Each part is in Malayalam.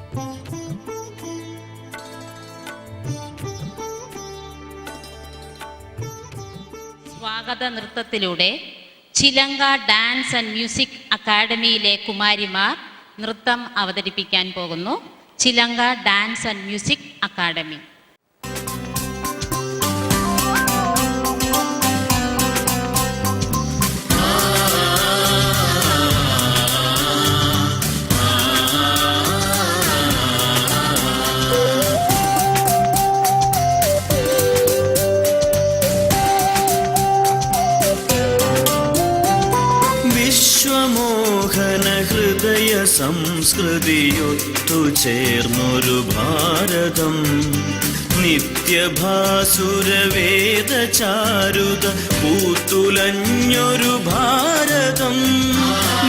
സ്വാഗത നൃത്തത്തിലൂടെ ചിലങ്ക ഡാൻസ് ആൻഡ് മ്യൂസിക് അക്കാഡമിയിലെ കുമാരിമാർ നൃത്തം അവതരിപ്പിക്കാൻ പോകുന്നു. ചിലങ്ക ഡാൻസ് ആൻഡ് മ്യൂസിക് അക്കാഡമി. വിശ്വമോഹന ഹൃദയ സംസ്കൃതിയൊത്തു ചേർന്നൊരു ഭാരതം, നിത്യഭാസുരവേദ ചാരുത പൂത്തുലഞ്ഞൊരു ഭാരതം.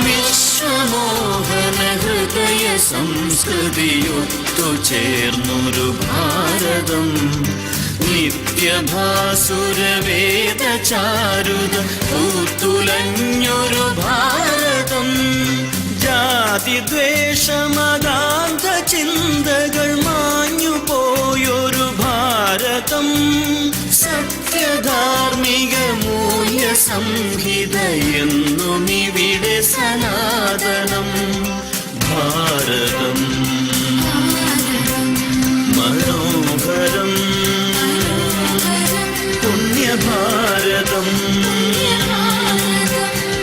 വിശ്വമോഹന ഹൃദയ സംസ്കൃതിയൊത്തു ചേർന്നൊരു ഭാരതം, നിത്യഭാസുരവേദ ചാരുത പൂത്തുലഞ്ഞൊരു ഭാരതം. ജാതിദ്വേഷമതാന്ത ചിന്തകൾ മാഞ്ഞുപോയൊരു ഭാരതം, സത്യധാർമ്മിക മൂല്യ സംഹിത എന്നുമിവിടെ സനാതനം. ഭാരതം മനോഹരം പുണ്യഭാരതം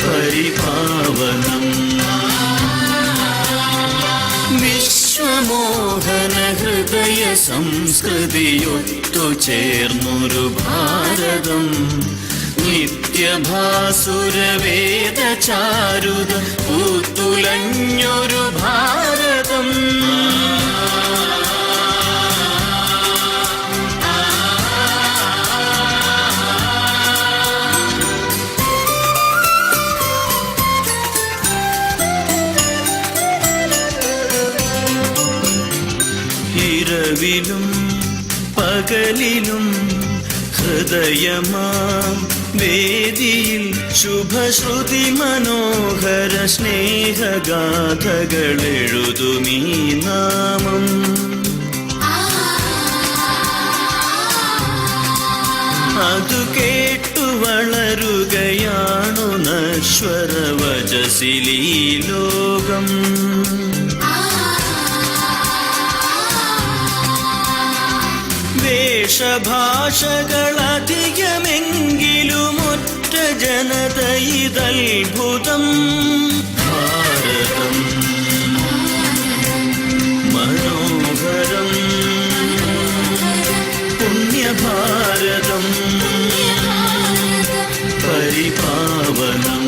പരിപാവനം. വിശ്വമോഹന ഹൃദയ സംസ്കൃതിയൊത്തു ചേർന്നൊരു ഭാരതം, നിത്യഭാസുരവേദ ചാരുത പൂത്തുലഞ്ഞൊരു ഭാരതം. ഇരവിലും പകലിലും ഹൃദയമാം വേദിയിൽ ശുഭശ്രുതി മനോഹര സ്നേഹഗാഥകളെഴുതുമീ നാമം. അതു കേട്ടു വളരുകയാണു നശ്വര വചസിലീ ലോകം. വേഷഭാഷകളധികമെങ്കിലും ഒറ്റ ജനത ഇതത്ഭുതം. ഭാരതം മനോഹരം പുണ്യഭാരതം പരിപാവനം.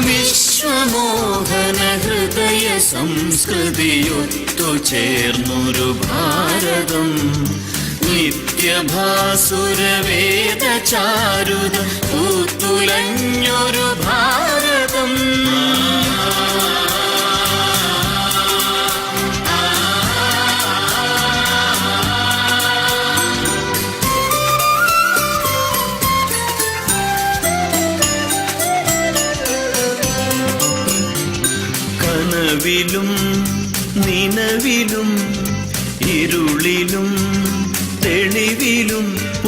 വിശ്വമോഹന ഹൃദയ സംസ്കൃതിയൊത്തു ചേർന്നൊരു ഭാരതം, നിത്യഭാസുരവേദ ചാരുത പൂത്തുലഞ്ഞൊരു ഭാരതം. കനവിലും നിനവിലും ഇരുളിലും തെളിവിലും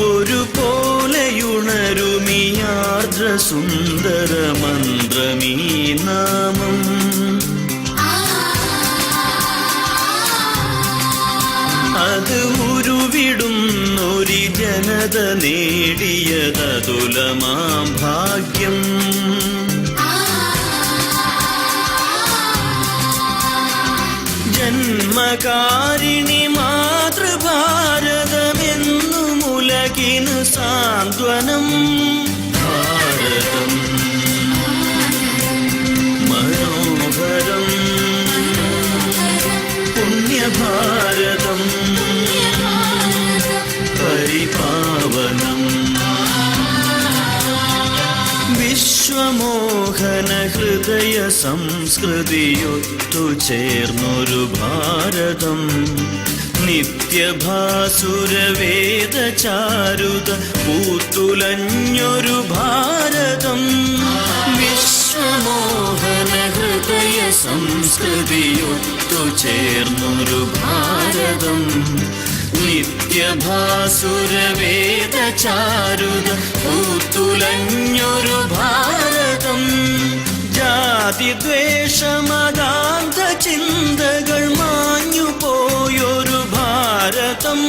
ഒരുപോലെയുണരുമിയാർദ്ര സുന്ദര മന്ത്രമീ നാമം. അത് ഉരുവിടുന്നൊരു ജനത നേടിയതതുലമാം ഭാഗ്യം. ജന്മകാരിണി മാതൃഭാരതമെന്നും ഉലകിനു സാന്ത്വനം. ഭാരതം മനോഹരം പുണ്യഭാരതം പരിപാവനം. വിശ്വമോഹന ഹൃദയ സംസ്കൃതിയൊത്തു ചേർന്നൊരു ഭാരതം, നിത്യഭാസുരവേദ ചാരുത പൂത്തുലഞ്ഞൊരു ഭാരതം. വിശ്വമോഹന ഹൃദയ സംസ്കൃതിയൊത്തു ചേർന്നൊരു ഭാരതം. നിത്യഭാസുരവേദ ചാരുത പൂത്തുലഞ്ഞൊരു ഭാരതം. ജാതിദ്വേഷമതാന്ത ചിന്തകൾ മാഞ്ഞു പോയൊരു ഭാരതം.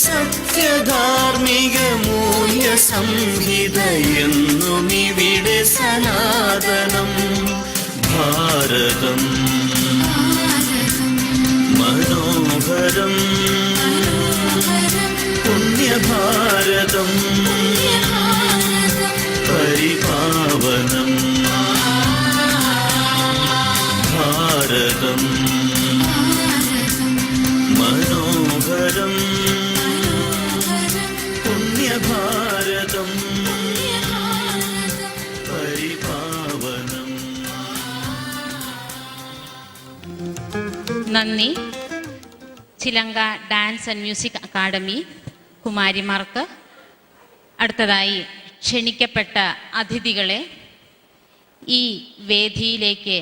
സത്യധാർമ്മിക മൂല്യ സംഹിത എന്നുമിവിടെ സനാതനം. ഭാരതം മനോഹരം പുണ്യഭാരതം പരിപാവനം. ഭാരതം മനോഹരം പുണ്യഭാരതം പരിപാവനം. നന്ദി. ചിലങ്ക ഡാൻസ് ആൻഡ് മ്യൂസിക് അക്കാദമി കുമാരിമാർക്ക് അടുത്തതായി ക്ഷണിക്കപ്പെട്ട അതിഥികളെ ഈ വേദിയിലേക്ക്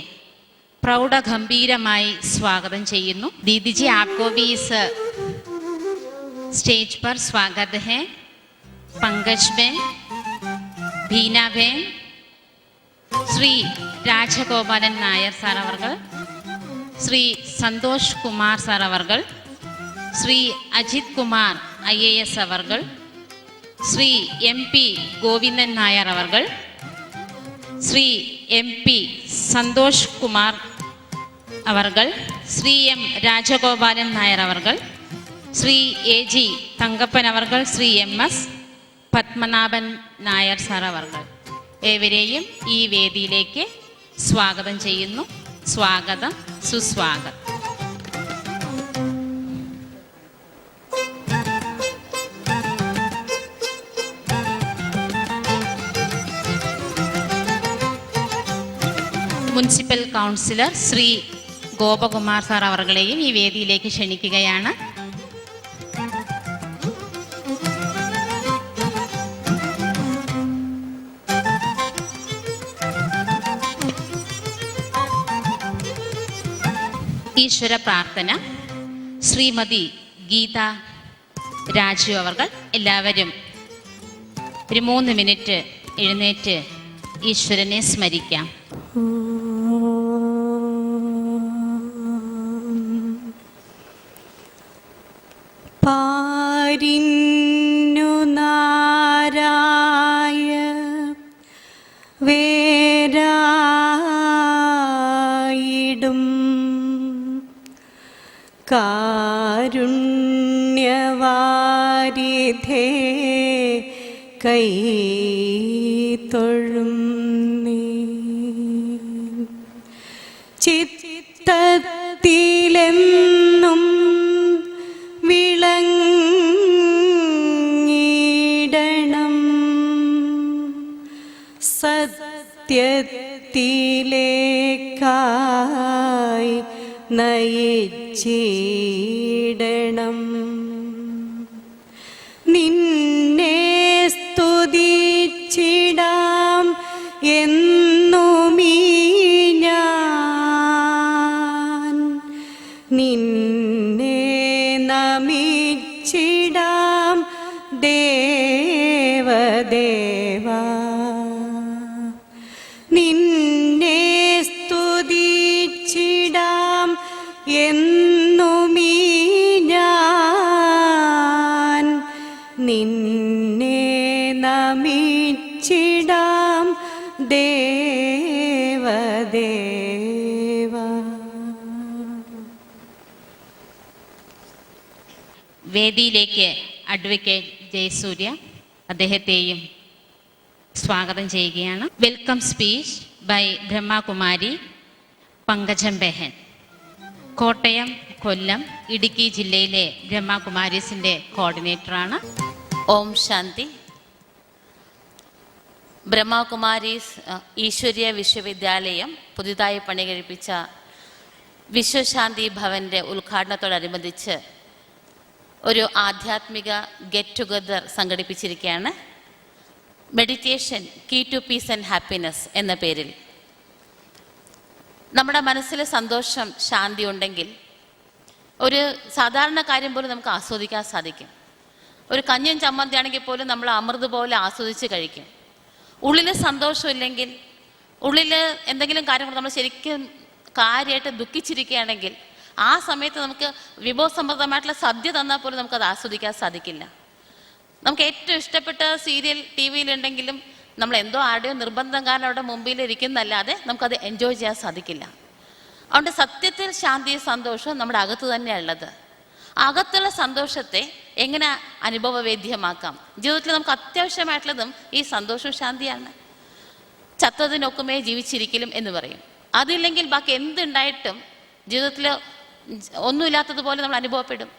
പ്രൗഢഗംഭീരമായി സ്വാഗതം ചെയ്യുന്നു. ദീദിജി आपको भी इस स्टेज पर स्वागत है. पंकज बेन, भीना बेन, ശ്രീ രാജഗോപാലൻ നായർ സാർ അവർകൾ, ശ്രീ സന്തോഷ് കുമാർ സാർ അവർകൾ, ശ്രീ അജിത് കുമാർ IAS അവർകൾ, ശ്രീ MP ഗോവിന്ദൻ നായർ അവർകൾ, ശ്രീ MP സന്തോഷ് കുമാർ അവർകൾ, ശ്രീ M രാജഗോപാലൻ നായർ അവർകൾ, ശ്രീ AG തങ്കപ്പൻ അവർകൾ, ശ്രീ MS പത്മനാഭൻ നായർ സാർ അവർകൾ ഏവരെയും ഈ വേദിയിലേക്ക് സ്വാഗതം ചെയ്യുന്നു. സ്വാഗതം, സുസ്വാഗതം. Municipal councillor Shri Gopakumar sir അവർകളെയും ഈ വേദിയിലേക്ക് ക്ഷണിക്കുകയാണ്. ഈശ്വര പ്രാർത്ഥന ശ്രീമതി ഗീത രാജു അവർകൾ. എല്ലാവരും ഒരു 3 മിനിറ്റ് എഴുന്നേറ്റ് ഈശ്വരനെ സ്മരിക്കാം. പാരിന്നു നാരായ വേരായിടും കാരുണ്യവാരിധേ കൈ തൊഴും നീ. ചിത്തത്തിലെന്നും വിളങ്ങിടണം സത്യത്തിലേക്കായി നയിച്ചിടണം. നിന്നെ സ്തുതിച്ചിടാം എന്നുമീ ഞാൻ, നിന്നെ നമിച്ചിടാം ദേവദേവാ. നിന്നെ സ്തുതിച്ചിടാം എന്നുമീ ഞാൻ, നിന്നെ നമിച്ചിടാം ദേവദേവാ. വേദിയിലേക്ക് അഡ്വക്കേറ്റ് ജയസൂര്യ അദ്ദേഹത്തെയും സ്വാഗതം ചെയ്യുകയാണ്. വെൽക്കം സ്പീച്ച് ബൈ ബ്രഹ്മകുമാരി പങ്കജം ബെഹൻ. കോട്ടയം, കൊല്ലം, ഇടുക്കി ജില്ലയിലെ ബ്രഹ്മകുമാരീസിൻ്റെ കോർഡിനേറ്ററാണ്. ഓം ശാന്തി. ബ്രഹ്മകുമാരീസ് ഈശ്വരീയ വിശ്വവിദ്യാലയം പുതുതായി പണി കഴിപ്പിച്ച വിശ്വശാന്തി ഭവൻ്റെ ഉദ്ഘാടനത്തോടനുബന്ധിച്ച് ഒരു ആധ്യാത്മിക ഗെറ്റ് ടുഗദർ സംഘടിപ്പിച്ചിരിക്കുകയാണ്. Meditation key to peace and happiness എന്ന പേരിൽ നമ്മുടെ മനസ്സിൽ സന്തോഷം, ശാന്തി ഉണ്ടെങ്കിൽ ഒരു സാധാരണ കാര്യം പോലും നമുക്ക് ആസ്വദിക്കാൻ സാധിക്കും. ഒരു കഞ്ഞും ചമ്മന്തി ആണെങ്കിൽ പോലും നമ്മൾ അമൃത് പോലെ ആസ്വദിച്ച് കഴിക്കും. ഉള്ളിൽ സന്തോഷമില്ലെങ്കിൽ, ഉള്ളിൽ എന്തെങ്കിലും കാര്യങ്ങൾ നമ്മൾ ശരിക്കും കാര്യമായിട്ട് ദുഃഖിച്ചിരിക്കുകയാണെങ്കിൽ ആ സമയത്ത് നമുക്ക് വിഭവസമൃദ്ധമായിട്ടുള്ള സദ്യ തന്നാൽ പോലും നമുക്കത് ആസ്വദിക്കാൻ സാധിക്കില്ല. നമുക്ക് ഏറ്റവും ഇഷ്ടപ്പെട്ട സീരിയൽ ടി വിയിലുണ്ടെങ്കിലും നമ്മൾ എന്തോ ആരുടെയോ നിർബന്ധം കാരണം അവിടെ മുമ്പിൽ ഇരിക്കുന്നല്ലാതെ നമുക്കത് എൻജോയ് ചെയ്യാൻ സാധിക്കില്ല. അതുകൊണ്ട് സത്യത്തിൽ ശാന്തിയും സന്തോഷവും നമ്മുടെ അകത്ത് തന്നെയാണ് ഉള്ളത്. അകത്തുള്ള സന്തോഷത്തെ എങ്ങനെ അനുഭവവേദ്യമാക്കാം? ജീവിതത്തിൽ നമുക്ക് അത്യാവശ്യമായിട്ടുള്ളതും ഈ സന്തോഷവും ശാന്തിയാണ്. ചത്തതിനൊക്കുമേ ജീവിച്ചിരിക്കലും എന്ന് പറയും. അതില്ലെങ്കിൽ ബാക്കി എന്തുണ്ടായിട്ടും ജീവിതത്തിൽ ഒന്നുമില്ലാത്തതുപോലെ നമ്മൾ അനുഭവപ്പെടും.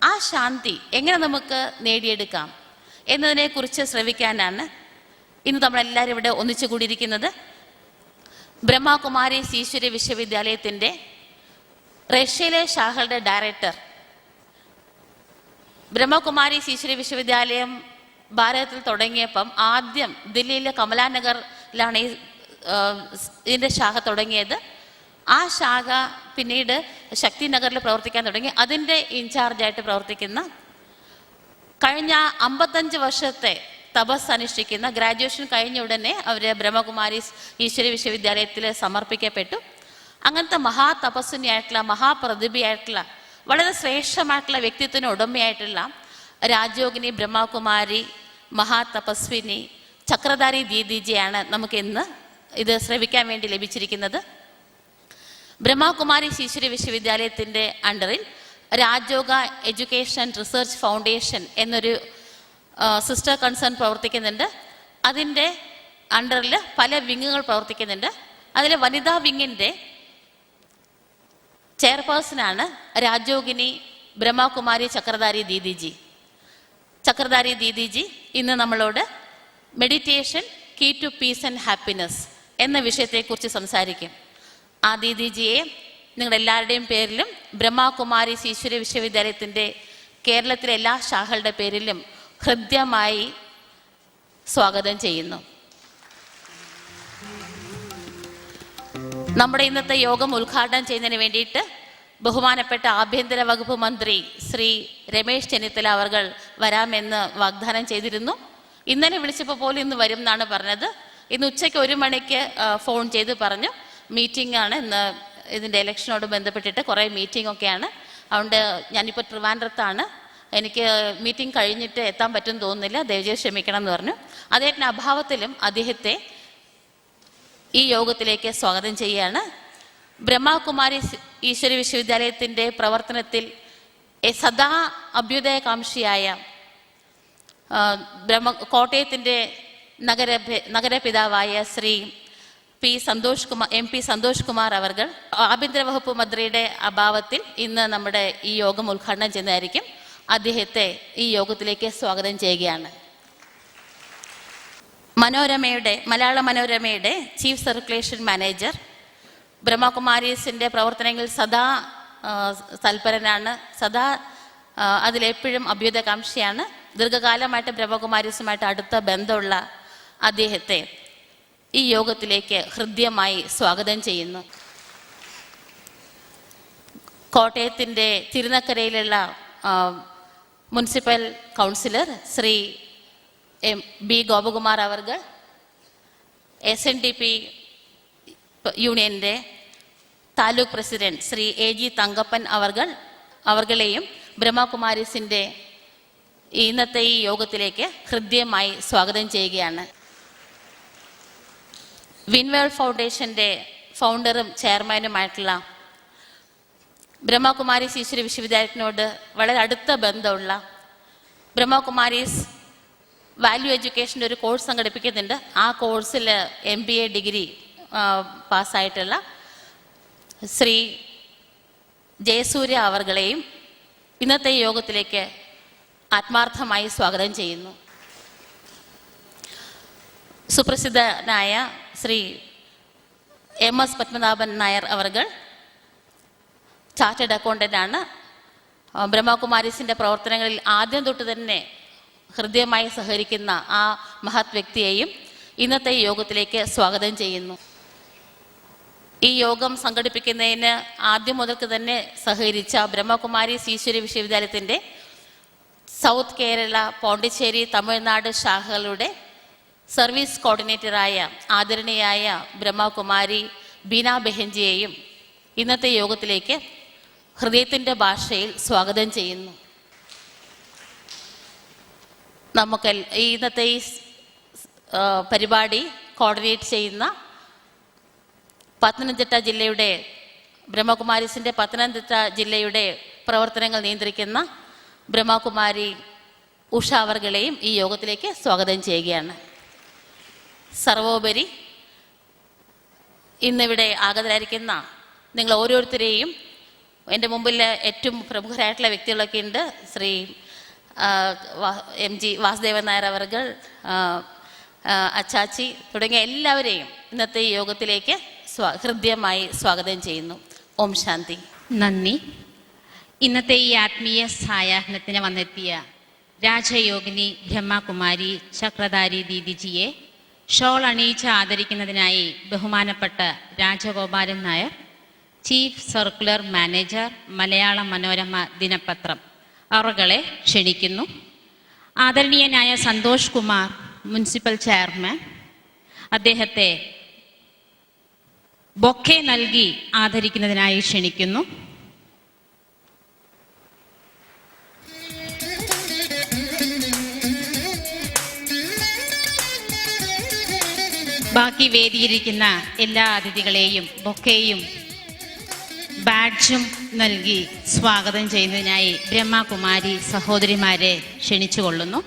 ആ ശാന്തി എങ്ങനെ നമുക്ക് നേടിയെടുക്കാം എന്നതിനെക്കുറിച്ച് ശ്രവിക്കാനാണ് ഇന്ന് നമ്മളെല്ലാവരും ഇവിടെ ഒന്നിച്ചു കൂടിയിരിക്കുന്നത്. ബ്രഹ്മകുമാരീസ് ഈശ്വരീയ വിശ്വവിദ്യാലയത്തിൻ്റെ റഷ്യയിലെ ശാഖകളുടെ ഡയറക്ടർ, ബ്രഹ്മകുമാരീസ് ഈശ്വരീയ വിശ്വവിദ്യാലയം ഭാരതത്തിൽ തുടങ്ങിയപ്പം ആദ്യം ദില്ലിയിലെ കമലാനഗറിലാണ് ഇതിൻ്റെ ശാഖ തുടങ്ങിയത്. ആ ശാഖ പിന്നീട് ശക്തിനഗറിൽ പ്രവർത്തിക്കാൻ തുടങ്ങി. അതിൻ്റെ ഇൻചാർജായിട്ട് പ്രവർത്തിക്കുന്ന, കഴിഞ്ഞ 55 വർഷത്തെ തപസ് അനുഷ്ഠിക്കുന്ന, ഗ്രാജുവേഷൻ കഴിഞ്ഞ ഉടനെ അവർ ബ്രഹ്മകുമാരീസ് ഈശ്വരീയ വിശ്വവിദ്യാലയത്തിൽ സമർപ്പിക്കപ്പെട്ടു. അങ്ങനത്തെ മഹാതപസ്വിനിയായിട്ടുള്ള, മഹാപ്രതിഭയായിട്ടുള്ള, വളരെ ശ്രേഷ്ഠമായിട്ടുള്ള വ്യക്തിത്വത്തിന് ഉടമയായിട്ടുള്ള രാജയോഗിനി ബ്രഹ്മകുമാരി മഹാതപസ്വിനി ചക്രധാരി ദീദിജിയാണ് നമുക്ക് ഇന്ന് ഇത് ശ്രവിക്കാൻ വേണ്ടി ലഭിച്ചിരിക്കുന്നത്. ബ്രഹ്മകുമാരീസ് ഈശ്വരീയ വിശ്വവിദ്യാലയത്തിൻ്റെ അണ്ടറിൽ രാജയോഗ എഡ്യൂക്കേഷൻ റിസർച്ച് ഫൗണ്ടേഷൻ എന്നൊരു സിസ്റ്റർ കൺസേൺ പ്രവർത്തിക്കുന്നുണ്ട്. അതിൻ്റെ അണ്ടറിൽ പല വിങ്ങുകൾ പ്രവർത്തിക്കുന്നുണ്ട്. അതിൽ വനിതാ വിങ്ങിൻ്റെ ചെയർപേഴ്സണാണ് രാജയോഗിനി ബ്രഹ്മകുമാരി ചക്രധാരി ദീദിജി. ചക്രധാരി ദീദിജി ഇന്ന് നമ്മളോട് meditation key to peace and happiness എന്ന വിഷയത്തെക്കുറിച്ച് സംസാരിക്കും. ആ ദീദിജിയെ നിങ്ങളെല്ലാവരുടെയും പേരിലും ബ്രഹ്മകുമാരീസ് ഈശ്വരീയ വിശ്വവിദ്യാലയത്തിൻ്റെ കേരളത്തിലെ എല്ലാ ശാഖകളുടെ പേരിലും ഹൃദ്യമായി സ്വാഗതം ചെയ്യുന്നു. നമ്മുടെ ഇന്നത്തെ യോഗം ഉദ്ഘാടനം ചെയ്യുന്നതിന് വേണ്ടിയിട്ട് ബഹുമാനപ്പെട്ട ആഭ്യന്തര വകുപ്പ് മന്ത്രി ശ്രീ രമേശ് ചെന്നിത്തല അവർ വരാമെന്ന് വാഗ്ദാനം ചെയ്തിരുന്നു. ഇന്നലെ വിളിച്ചപ്പോൾ പോലും ഇന്ന് വരും എന്നാണ് പറഞ്ഞത്. ഇന്ന് ഉച്ചയ്ക്ക് 1 മണിക്ക് ഫോൺ ചെയ്ത് പറഞ്ഞു മീറ്റിംഗ് ആണ് ഇന്ന്, ഇതിൻ്റെ ഇലക്ഷനോട് ബന്ധപ്പെട്ടിട്ട് കുറേ മീറ്റിംഗ് ഒക്കെയാണ്. അതുകൊണ്ട് ഞാനിപ്പോൾ ട്രിവാൻഡ്രത്താണ്, എനിക്ക് മീറ്റിംഗ് കഴിഞ്ഞിട്ട് എത്താൻ പറ്റുമെന്ന് തോന്നുന്നില്ല, ദയവായി ക്ഷമിക്കണം എന്ന് പറഞ്ഞു. അദ്ദേഹത്തിൻ്റെ അഭാവത്തിലും അദ്ദേഹത്തെ ഈ യോഗത്തിലേക്ക് സ്വാഗതം ചെയ്യുകയാണ്. ബ്രഹ്മകുമാരി ഈശ്വരീയ വിശ്വവിദ്യാലയത്തിൻ്റെ പ്രവർത്തനത്തിൽ സദാ അഭ്യുദയകാംക്ഷിയായ കോട്ടയത്തിൻ്റെ നഗരപിതാവായ ശ്രീ എം പി സന്തോഷ് കുമാർ അവർ ആഭ്യന്തര വകുപ്പ് മന്ത്രിയുടെ അഭാവത്തിൽ ഇന്ന് നമ്മുടെ ഈ യോഗം ഉദ്ഘാടനം ചെയ്യുന്നതായിരിക്കും. അദ്ദേഹത്തെ ഈ യോഗത്തിലേക്ക് സ്വാഗതം ചെയ്യുകയാണ്. മലയാള മനോരമയുടെ ചീഫ് സർക്കുലേഷൻ മാനേജർ, ബ്രഹ്മകുമാരീസിൻ്റെ പ്രവർത്തനങ്ങളിൽ സദാ തൽപരനാണ്, സദാ അതിലെപ്പോഴും അഭ്യുദയകാംക്ഷിയാണ്. ദീർഘകാലമായിട്ട് ബ്രഹ്മകുമാരീസുമായിട്ട് അടുത്ത ബന്ധമുള്ള അദ്ദേഹത്തെ ഈ യോഗത്തിലേക്ക് ഹൃദ്യമായി സ്വാഗതം ചെയ്യുന്നു. കോട്ടയത്തിൻ്റെ തിരുനക്കരയിലുള്ള municipal councillor Shri B Gopakumar അവർ, SNDP യൂണിയൻ്റെ താലൂക്ക് പ്രസിഡന്റ് ശ്രീ AG തങ്കപ്പൻ അവർകളെയും ബ്രഹ്മകുമാരീസിൻ്റെ ഇന്നത്തെ ഈ യോഗത്തിലേക്ക് ഹൃദ്യമായി സ്വാഗതം ചെയ്യുകയാണ്. വിൻവേൾ ഫൗണ്ടേഷൻ്റെ ഫൗണ്ടറും ചെയർമാനുമായിട്ടുള്ള ബ്രഹ്മകുമാരീസ് ഈശ്വരീയ വിശ്വവിദ്യാലയത്തിനോട് വളരെ അടുത്ത ബന്ധമുള്ള, ബ്രഹ്മകുമാരീസ് വാല്യൂ എഡ്യൂക്കേഷൻ്റെ ഒരു കോഴ്സ് സംഘടിപ്പിക്കുന്നുണ്ട്. ആ കോഴ്സിൽ MBA ഡിഗ്രി പാസ്സായിട്ടുള്ള ശ്രീ ജയസൂര്യ അവർകളെയും ഇന്നത്തെ യോഗത്തിലേക്ക് ആത്മാർത്ഥമായി സ്വാഗതം ചെയ്യുന്നു. സുപ്രസിദ്ധനായ ശ്രീ MS പത്മനാഭൻ നായർ അവർ ചാർട്ടേഡ് അക്കൗണ്ടൻ്റാണ്. ബ്രഹ്മകുമാരീസിൻ്റെ പ്രവർത്തനങ്ങളിൽ ആദ്യം തൊട്ട് തന്നെ ഹൃദ്യമായി സഹകരിക്കുന്ന ആ മഹത് വ്യക്തിയെയും ഇന്നത്തെ യോഗത്തിലേക്ക് സ്വാഗതം ചെയ്യുന്നു. ഈ യോഗം സംഘടിപ്പിക്കുന്നതിന് ആദ്യം മുതൽക്ക് തന്നെ സഹകരിച്ച ബ്രഹ്മകുമാരീസ് ഈശ്വരി വിശ്വവിദ്യാലയത്തിൻ്റെ സൗത്ത് കേരള, പോണ്ടിച്ചേരി, തമിഴ്നാട് ശാഖകളുടെ സർവീസ് കോർഡിനേറ്ററായ ആദരണീയായ ബ്രഹ്മകുമാരി ബീന ബെഹൻജിയെയും ഇന്നത്തെ യോഗത്തിലേക്ക് ഹൃദയത്തിൻ്റെ ഭാഷയിൽ സ്വാഗതം ചെയ്യുന്നു. നമുക്ക് ഇന്നത്തെ ഈ പരിപാടി കോർഡിനേറ്റ് ചെയ്യുന്ന പത്തനംതിട്ട ജില്ലയുടെ ബ്രഹ്മകുമാരീസിൻ്റെ പത്തനംതിട്ട ജില്ലയുടെ പ്രവർത്തനങ്ങൾ നിയന്ത്രിക്കുന്ന ബ്രഹ്മകുമാരി ഉഷ അവർകളെയും ഈ യോഗത്തിലേക്ക് സ്വാഗതം ചെയ്യുകയാണ്. സർവോപരി ഇന്നിവിടെ ആഗതരായിരിക്കുന്ന നിങ്ങൾ ഓരോരുത്തരെയും, എൻ്റെ മുമ്പിൽ ഏറ്റവും പ്രമുഖരായിട്ടുള്ള വ്യക്തികളൊക്കെ ഉണ്ട്. ശ്രീ MG വാസുദേവൻ നായർ അവർകൾ, അച്ചാച്ചി തുടങ്ങിയ എല്ലാവരെയും ഇന്നത്തെ ഈ യോഗത്തിലേക്ക് ഹൃദ്യമായി സ്വാഗതം ചെയ്യുന്നു. ഓം ശാന്തി. നന്ദി. ഇന്നത്തെ ഈ ആത്മീയ സായാഹ്നത്തിന് വന്നെത്തിയ രാജയോഗിനി ബ്രഹ്മകുമാരി ചക്രധാരി ദീദിജിയെ ഷോൾ അണിയിച്ച് ആദരിക്കുന്നതിനായി ബഹുമാനപ്പെട്ട Rajagopalan Nair, chief circular manager, Malayala Manorama ദിനപത്രം അവരുടെ ക്ഷണിക്കുന്നു. ആദരണീയനായ സന്തോഷ് കുമാർ, മുനിസിപ്പൽ ചെയർമാൻ, അദ്ദേഹത്തെ ബൊക്കെ നൽകി ആദരിക്കുന്നതിനായി ക്ഷണിക്കുന്നു. ബാക്കി വേദിയിരിക്കുന്ന എല്ലാ അതിഥികളെയും ബൊക്കെയും ബാഡ്ജും നൽകി സ്വാഗതം ചെയ്യുന്നതിനായി ബ്രഹ്മകുമാരി സഹോദരിമാരെ ക്ഷണിച്ചുകൊള്ളുന്നു.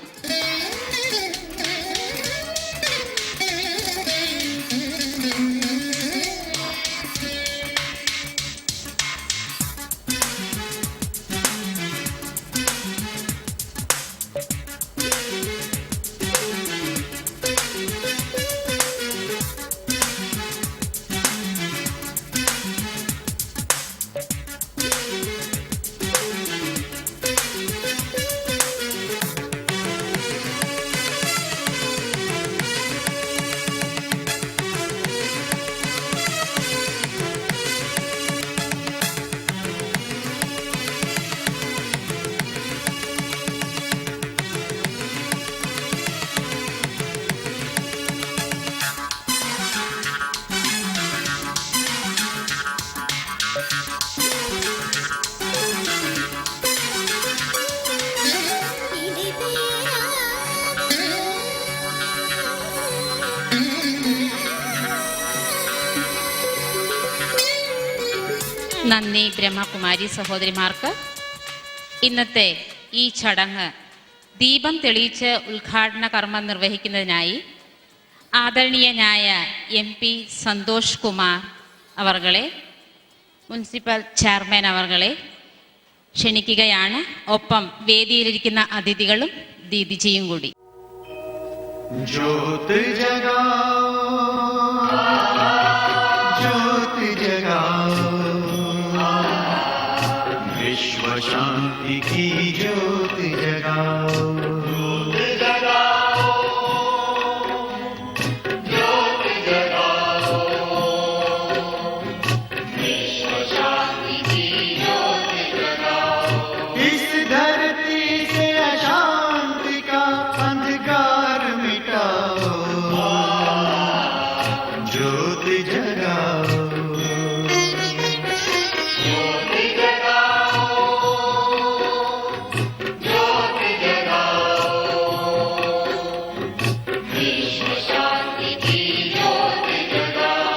നന്ദി ബ്രഹ്മകുമാരി സഹോദരിമാർക്ക്. ഇന്നത്തെ ഈ ചടങ്ങ് ദീപം തെളിയിച്ച് ഉദ്ഘാടന കർമ്മം നിർവഹിക്കുന്നതിനായി ആദരണീയനായ MP സന്തോഷ് കുമാർ അവർകളെ, മുനിസിപ്പൽ ചെയർമാൻ അവർകളെ ക്ഷണിക്കുകയാണ്. ഒപ്പം വേദിയിലിരിക്കുന്ന അതിഥികളും ദീദിജിയും കൂടി. ज्योत जगाओ, ज्योत जगाओ, विश्व शांति की ज्योत जगाओ, ज्योत जगाओ, ज्योत जगाओ, विश्व शांति की ज्योत जगाओ, इस धरती से अशांति का अंधकार मिटाओ, ज्योत जगाओ, ज्योत जगाओ, ज्योत जगाओ, विश्व शांति की ज्योत जगाओ.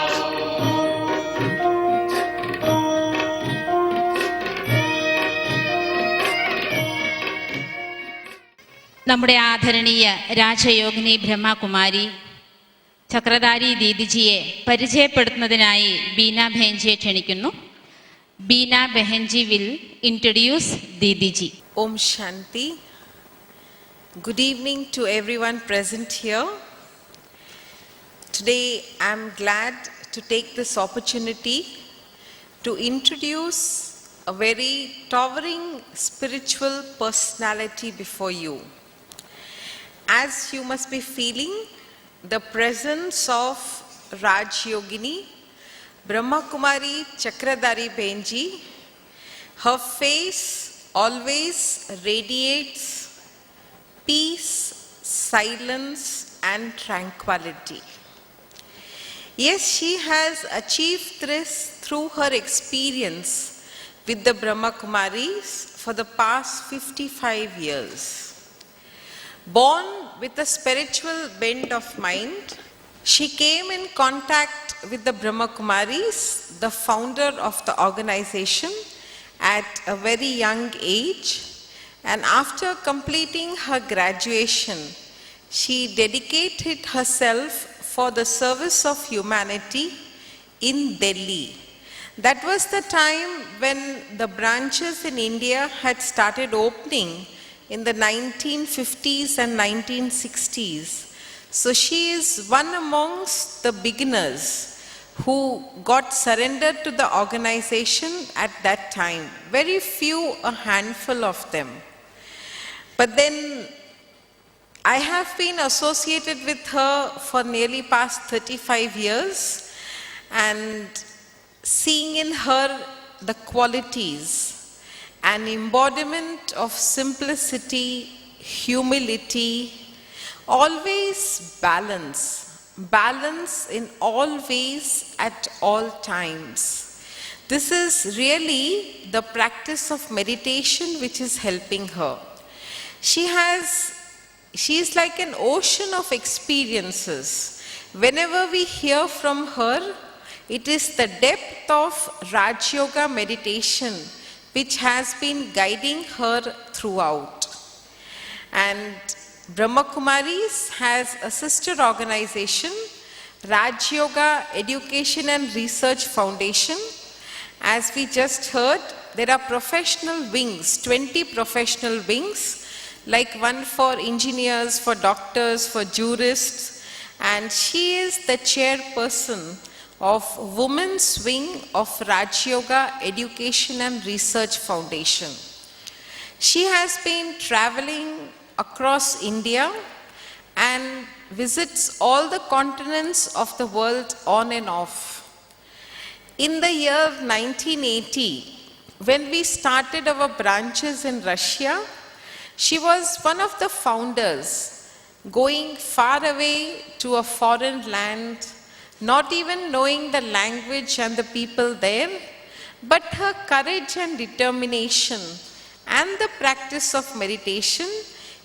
നമ്മുടെ ആദരണീയ രാജയോഗിനി ബ്രഹ്മകുമാരി ചക്രധാരി ദീദിജിയെ പരിചയപ്പെടുത്തുന്നതിനായി ബീന ബെഹൻജിയെ ക്ഷണിക്കുന്നു. Beena behenji will introduce Didiji. Om Shanti. Good evening to everyone present here. Today I'm glad to take this opportunity to introduce a very towering spiritual personality before you. As you must be feeling the presence of Raj Yogini, Brahma Kumari Chakradhari Benji, her face always radiates peace, silence, and tranquility. Yes, she has achieved this through her experience with the Brahma Kumaris for the past 55 years. Born with a spiritual bent of mind, she came in contact with the Brahma Kumaris, the founder of the organization, at a very young age, and after completing her graduation, she dedicated herself for the service of humanity in Delhi. That was the time when the branches in India had started opening in the 1950s and 1960s. So she is one amongst the beginners who got surrendered to the organization at that time. Very few, a handful of them. But then I have been associated with her for nearly past 35 years and seeing in her the qualities, an embodiment of simplicity, humility, always balance in all ways at all times. This is really the practice of meditation which is helping her. She is like an ocean of experiences. Whenever we hear from her, it is the depth of Raj Yoga meditation which has been guiding her throughout. And Brahma Kumaris has a sister organization, Raj Yoga Education and Research Foundation. As we just heard, there are professional wings, 20 professional wings, like one for engineers, for doctors, for jurists, and she is the chairperson of Women's Wing of Raj Yoga Education and Research Foundation. She has been traveling across India and visits all the continents of the world on and off. In the year 1980, when we started our branches in Russia, she was one of the founders, going far away to a foreign land, not even knowing the language and the people there, but her courage and determination and the practice of meditation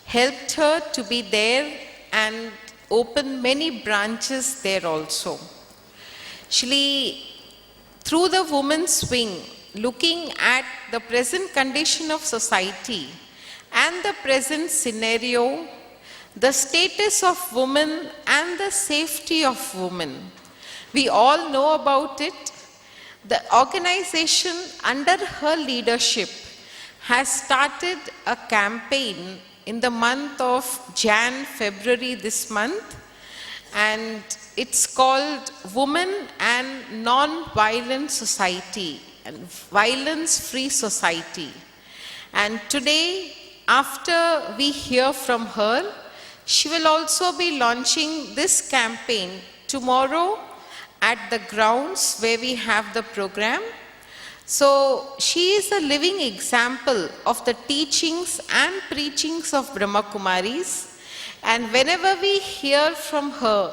helped her to be there and open many branches there also. Actually, through the Women's Wing, looking at the present condition of society and the present scenario, the status of women and the safety of women, we all know about it. The organization under her leadership has started a campaign in the month of February this month, and it's called Women and Non-Violent Society and Violence-Free Society. And today, after we hear from her, she will also be launching this campaign tomorrow at the grounds where we have the program. So she is a living example of the teachings and preachings of Brahma Kumaris, and whenever we hear from her,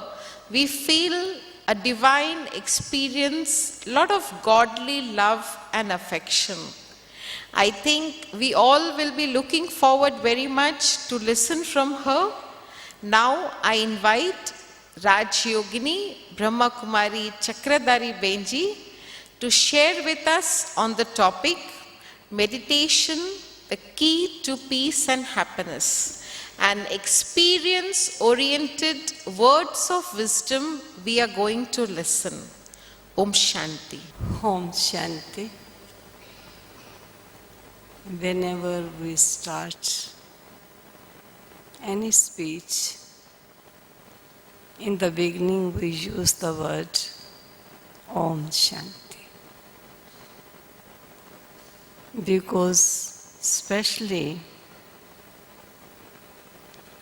we feel a divine experience, lot of godly love and affection. I think we all will be looking forward very much to listen from her. Now I invite Raj Yogini Brahma Kumari Chakradhari Benji to share with us on the topic, meditation, the key to peace and happiness, and experience-oriented words of wisdom we are going to listen. Om Shanti. Om Shanti. Whenever we start any speech, in the beginning we use the word Om Shanti. Because especially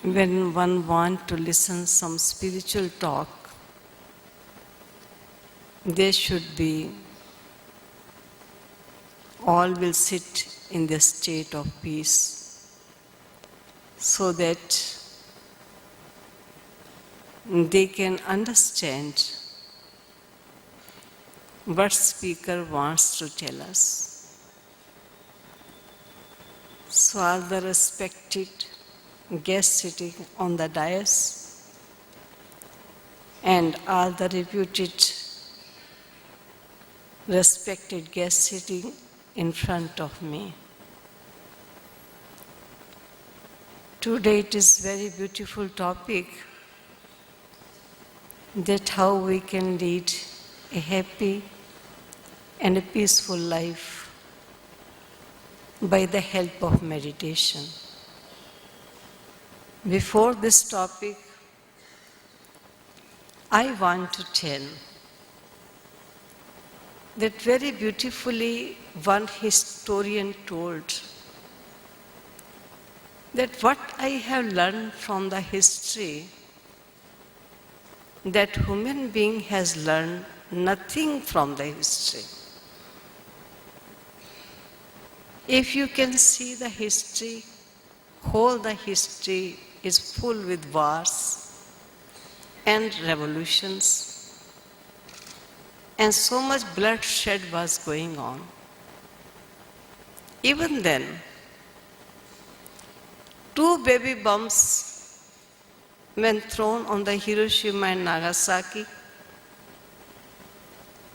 when one wants to listen some spiritual talk, they should be, all will sit in the state of peace so that they can understand what speaker wants to tell us. So all the respected guests sitting on the dais and all the reputed respected guests sitting in front of me. Today it is very beautiful topic that how we can lead a happy and a peaceful life by the help of meditation. Before this topic, I want to tell that very beautifully one historian told that what I have learned from the history, that human being has learned nothing from the history. If you can see the history, whole the history is full with wars and revolutions, and so much bloodshed was going on. Even then, 2 baby bombs when thrown on the Hiroshima and Nagasaki,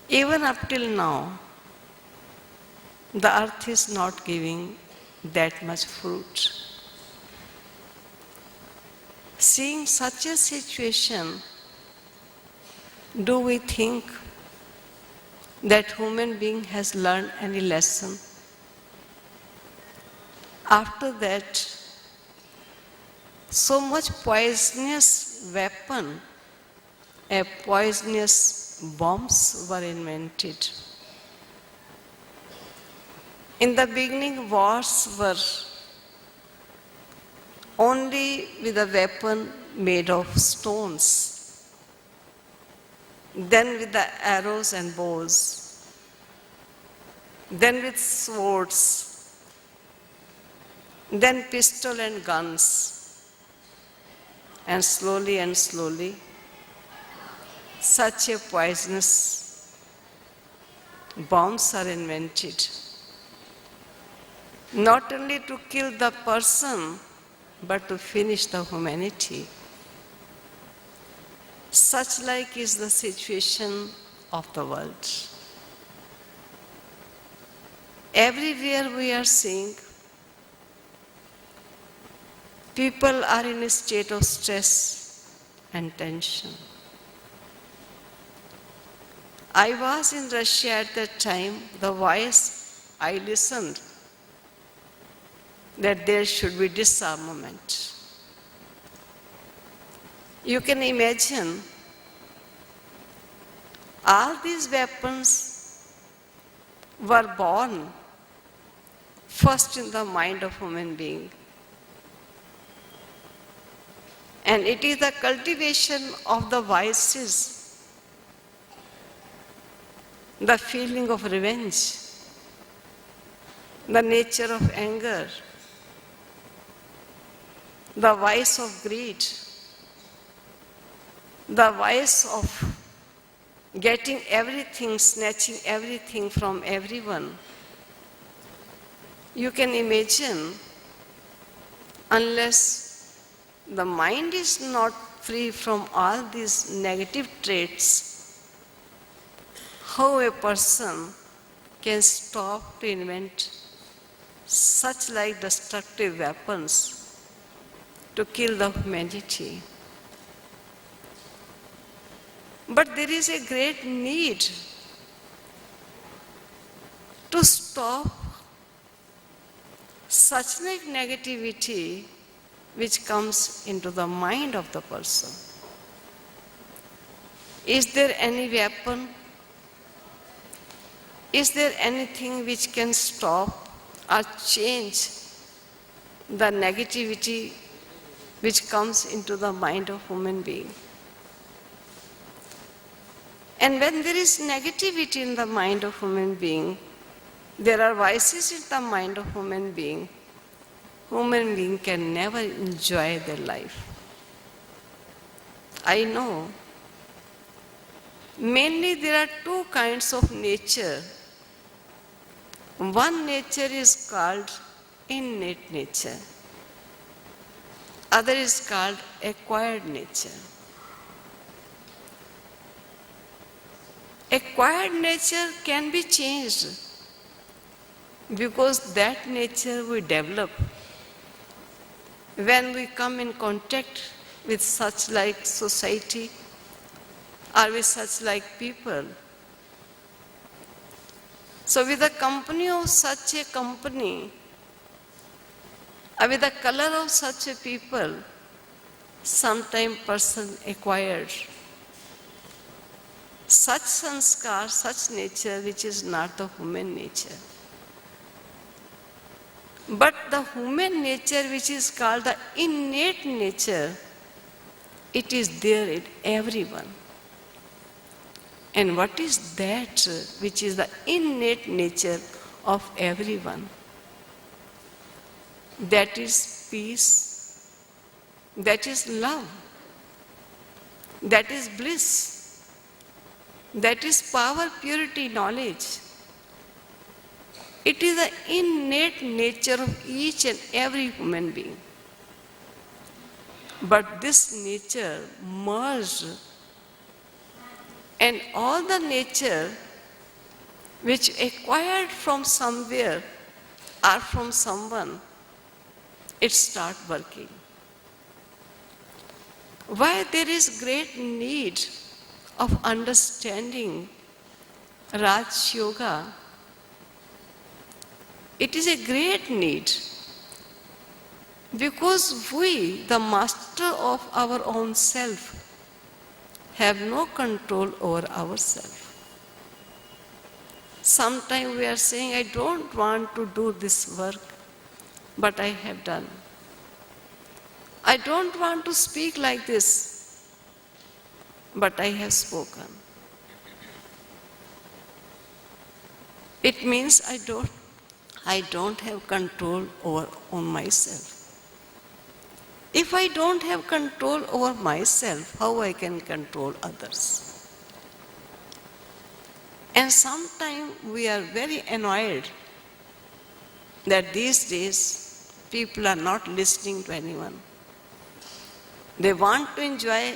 even up till now, the earth is not giving that much fruit. Seeing such a situation, do we think that human being has learned any lesson? After that, so much poisonous weapon, poisonous bombs were invented. In the beginning, wars were only with a weapon made of stones, then with the arrows and bows, then with swords, then pistol and guns, and slowly, such a poisonous bombs are invented, not only to kill the person, but to finish the humanity. Such like is the situation of the world. Everywhere we are seeing, people are in a state of stress and tension. I was in Russia at that time. The voice I listened that there should be disarmament. You can imagine all these weapons were born first in the mind of human being. And it is the cultivation of the vices, the feeling of revenge, the nature of anger, the vice of greed, the vice of getting everything, snatching everything from everyone. You can imagine, unless the mind is not free from all these negative traits, how a person can stop to invent such like destructive weapons to kill the humanity. But there is a great need to stop such like negativity which comes into the mind of the person. Is there any weapon? Is there anything which can stop or change the negativity which comes into the mind of human being? And when there is negativity in the mind of human being, there are vices in the mind of human being can never enjoy their life. I know mainly there are two kinds of nature. One nature is called innate nature. Other is called acquired nature. Acquired nature can be changed because that nature we develop when we come in contact with such like society or with such like people. So with the company of such a company, or with the color of such a people, sometime person acquired such sanskar, such nature which is not the human nature. But the human nature which is called the innate nature, it is there in everyone. And what is that which is the innate nature of everyone? That is peace, that is love, that is bliss. That is power, purity, knowledge. It is the innate nature of each and every human being. But this nature merged, and all the nature which acquired from somewhere or from someone, it start working. Why there is great need of understanding Raj Yoga? It is a great need because we, the master of our own self, have no control over ourselves. Sometimes we are saying, I don't want to do this work, but I have done. I don't want to speak like this, but I have spoken. It means I don't have control on myself. If I don't have control over myself, how I can control others? And sometimes we are very annoyed that these days people are not listening to anyone. They want to enjoy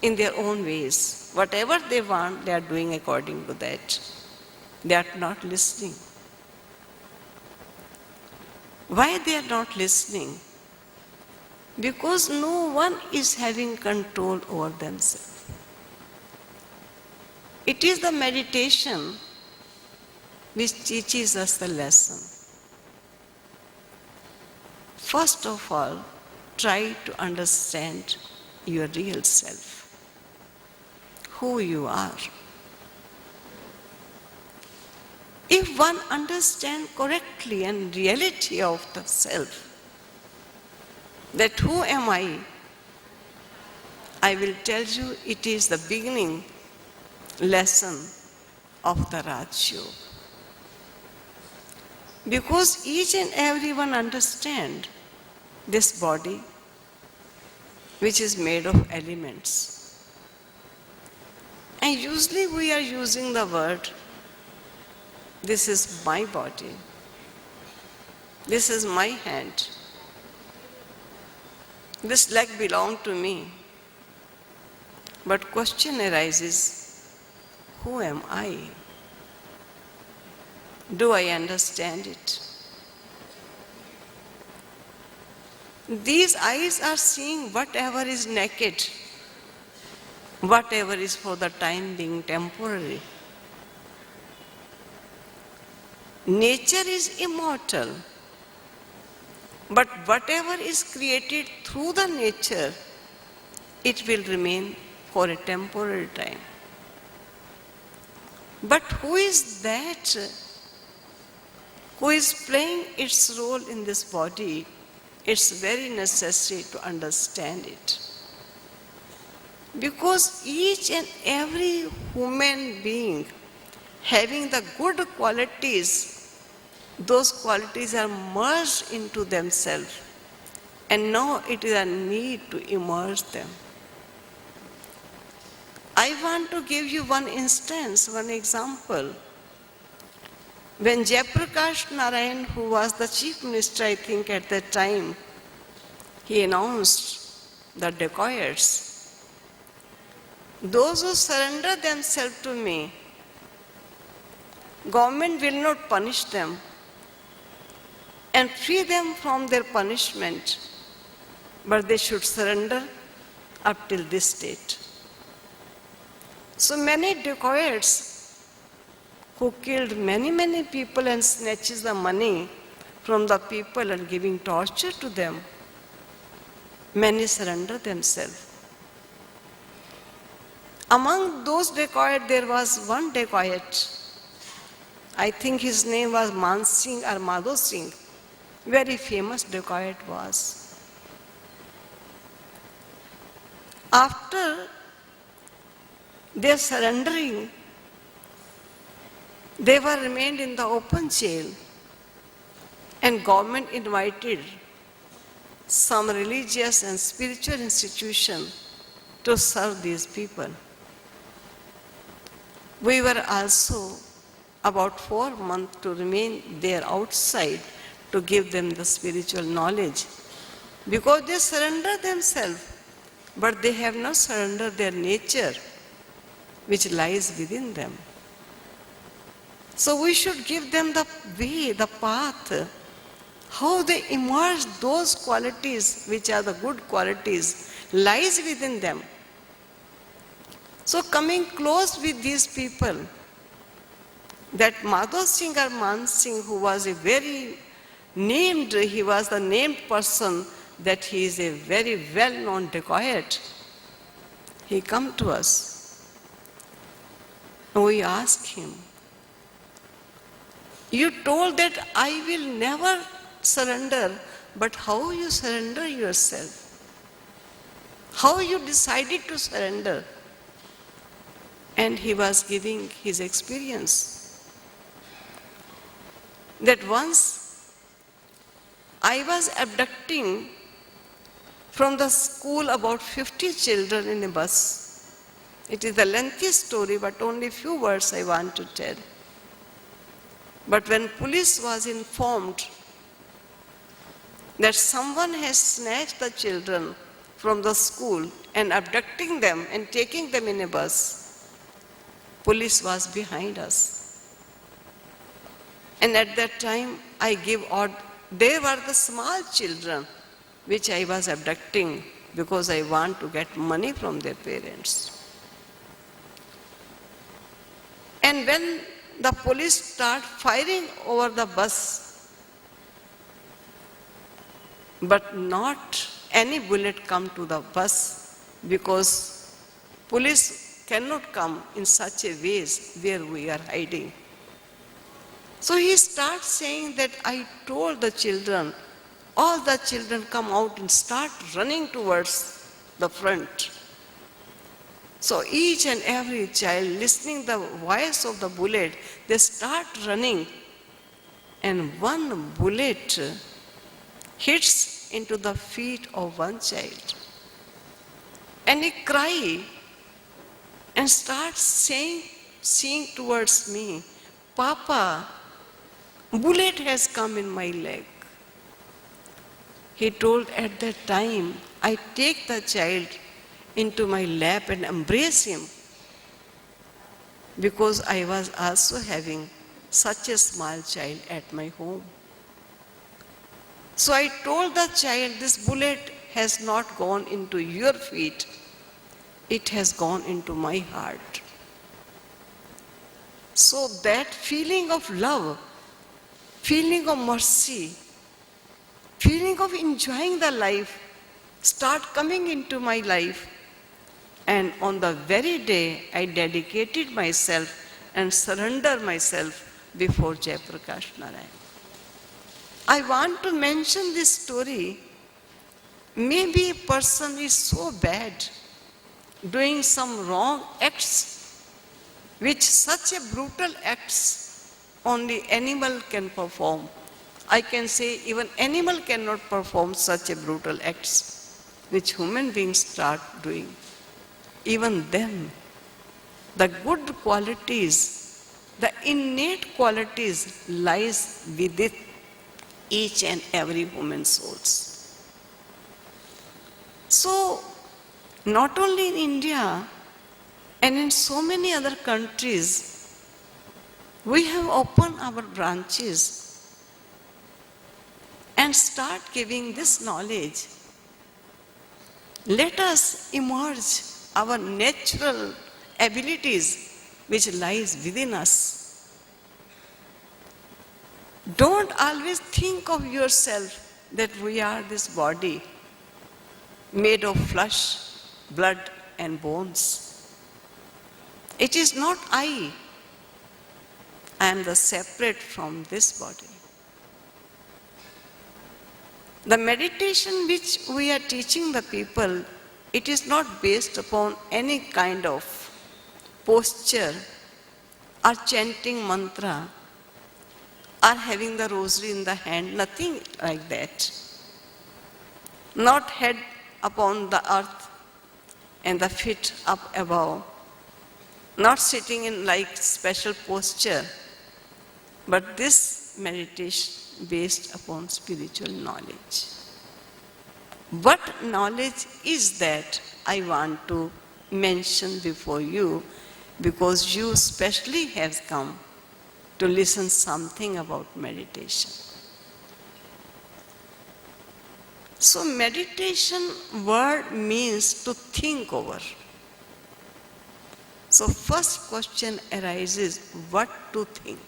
in their own ways. Whatever they want, they are doing according to that. They are not listening. Why they are not listening? Because no one is having control over themselves. It is the meditation which teaches us the lesson. First of all, try to understand your real self, who you are. If one understands correctly and reality of the self, that who am I will tell you it is the beginning lesson of the Raj Yoga. Because each and everyone understand this body which is made of elements. And usually we are using the word, this is my body, this is my hand, this leg belongs to me. But question arises, who am I? Do I understand it? These eyes are seeing whatever is naked, whatever is for the time being temporary. Nature is immortal, but whatever is created through the nature, it will remain for a temporary time. But who is that who is playing its role in this body? It's very necessary to understand it. Because each and every human being having the good qualities, those qualities are merged into themselves. And now it is a need to immerse them. I want to give you one instance, one example. When Jayaprakash Narayan, who was the chief minister, I think at that time, he announced the dacoits. Those who surrender themselves to me, government will not punish them and free them from their punishment, but they should surrender up till this state. So many dacoits who killed many people and snatches the money from the people and giving torture to them, many surrender themselves. Among those dacoits, there was one dacoit. I think his name was Man Singh or Madho Singh. Very famous dacoit was. After their surrendering, they were remained in the open jail, and government invited some religious and spiritual institution to serve these people. We were also about 4 months to remain there outside to give them the spiritual knowledge, because they surrender themselves, but they have not surrendered their nature which lies within them. So we should give them the way, the path, how they emerge those qualities which are the good qualities lies within them. So coming close with these people, that Madho Singh or Man Singh, who was a very named, he was the named person that he is a very well-known dacoit, he come to us. And we asked him, you told that I will never surrender, but how you surrender yourself? How you decided to surrender? And he was giving his experience. That once I was abducting from the school about 50 children in a bus. It is a lengthy story, but only few words I want to tell. But when police was informed that someone has snatched the children from the school and abducting them and taking them in a bus, police was behind us. And at that time, I gave order. They were the small children which I was abducting because I want to get money from their parents. And when the police start firing over the bus, but not any bullet come to the bus, because police cannot come in such a ways where we are hiding. So he starts saying that I told the children, all the children come out and start running towards the front. So each and every child listening the voice of the bullet, they start running, and one bullet hits into the feet of one child. And he cries and starts saying towards me, Papa, bullet has come in my leg. He told at that time, I take the child into my lap and embrace him, because I was also having such a small child at my home. So I told the child, this bullet has not gone into your feet, it has gone into my heart. So that feeling of love, feeling of mercy, feeling of enjoying the life start coming into my life. And on the very day, I dedicated myself and surrendered myself before Jayaprakash Narayan. I want to mention this story. Maybe a person is so bad, doing some wrong acts, which such a brutal acts only animal can perform. I can say even animal cannot perform such a brutal acts which human beings start doing. Even then, the good qualities, the innate qualities lies within each and every human souls. So, not only in India and in so many other countries, we have opened our branches and start giving this knowledge. Let us emerge our natural abilities which lies within us. Don't always think of yourself that we are this body made of flesh, blood and bones. It is not I. I am the separate from this body. The meditation which we are teaching the people, it is not based upon any kind of posture or chanting mantra or having the rosary in the hand, nothing like that. Not head upon the earth and the feet up above, not sitting in like special posture, but this meditation based upon spiritual knowledge. What knowledge is that I want to mention before you, because you specially have come to listen something about meditation. So meditation word means to think over. So first question arises, what to think?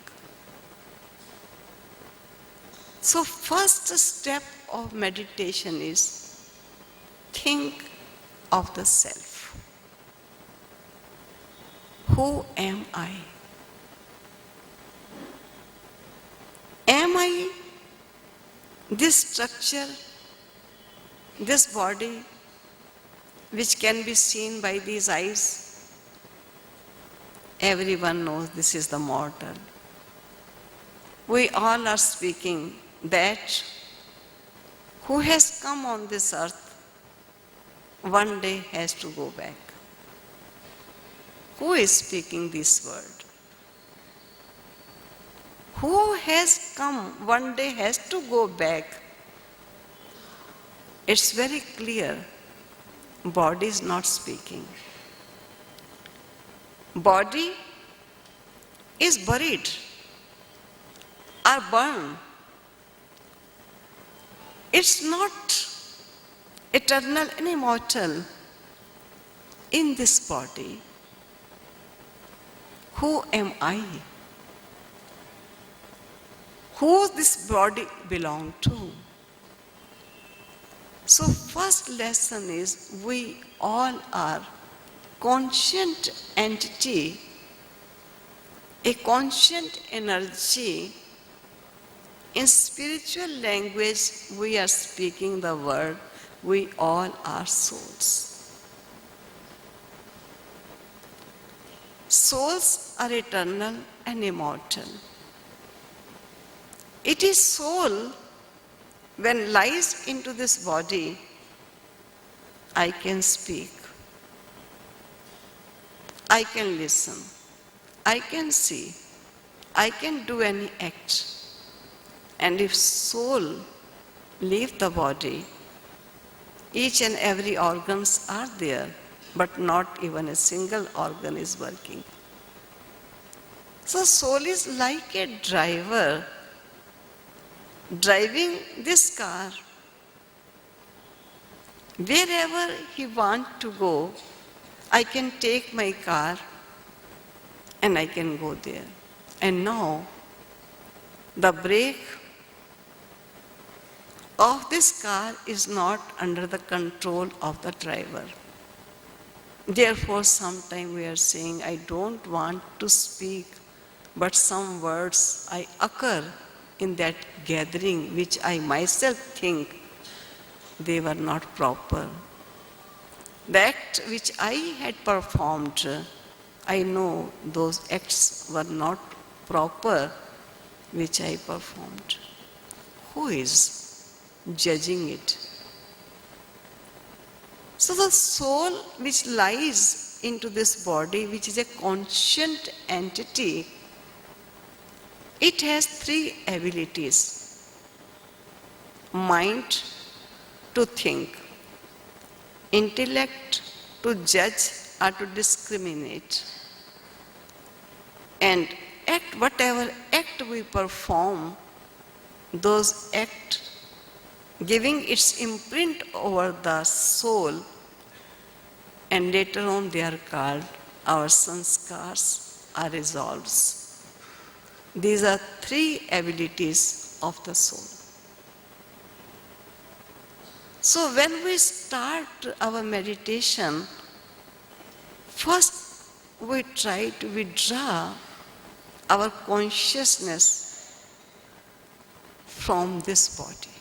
So first step of meditation is think of the self. Who am I? Am I this structure, this body, which can be seen by these eyes? Everyone knows this is the mortal. We all are speaking that who has come on this earth one day has to go back. Who is speaking this word? Who has come one day has to go back. It's very clear. Body is not speaking. Body is buried or burned. It's not eternal and immortal in this body. Who am I? Who this body belong to? So first lesson is we all are conscient entity, a conscient energy. In spiritual language, we are speaking the word, we all are souls. Souls are eternal and immortal. It is soul, when lies into this body, I can speak, I can listen, I can see, I can do any act. And if soul leave the body, each and every organs are there, but not even a single organ is working. So soul is like a driver driving this car. Wherever he wants to go, I can take my car and I can go there. And now the brake of this car is not under the control of the driver. Therefore, sometimes we are saying, I don't want to speak, but some words I occur in that gathering which I myself think they were not proper. The act which I had performed, I know those acts were not proper which I performed. Who is judging it? So the soul which lies into this body, which is a conscient entity, it has three abilities. Mind to think, intellect to judge or to discriminate, and whatever act we perform, those acts giving its imprint over the soul, and later on they are called our sanskars or resolves. These are three abilities of the soul. So when we start our meditation, first we try to withdraw our consciousness from this body.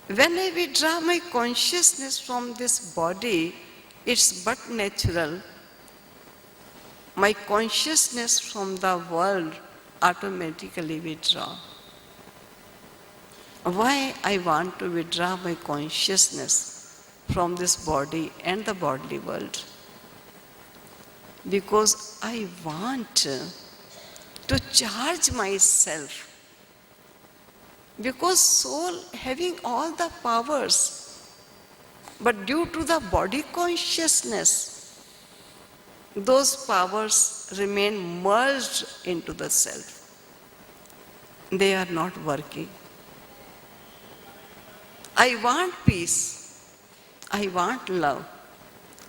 When I withdraw my consciousness from this body, it's but natural. My consciousness from the world automatically withdraw. Why I want to withdraw my consciousness from this body and the bodily world? Because I want to charge myself. Because soul having all the powers, but due to the body consciousness, those powers remain merged into the self. They are not working. I want peace. I want love.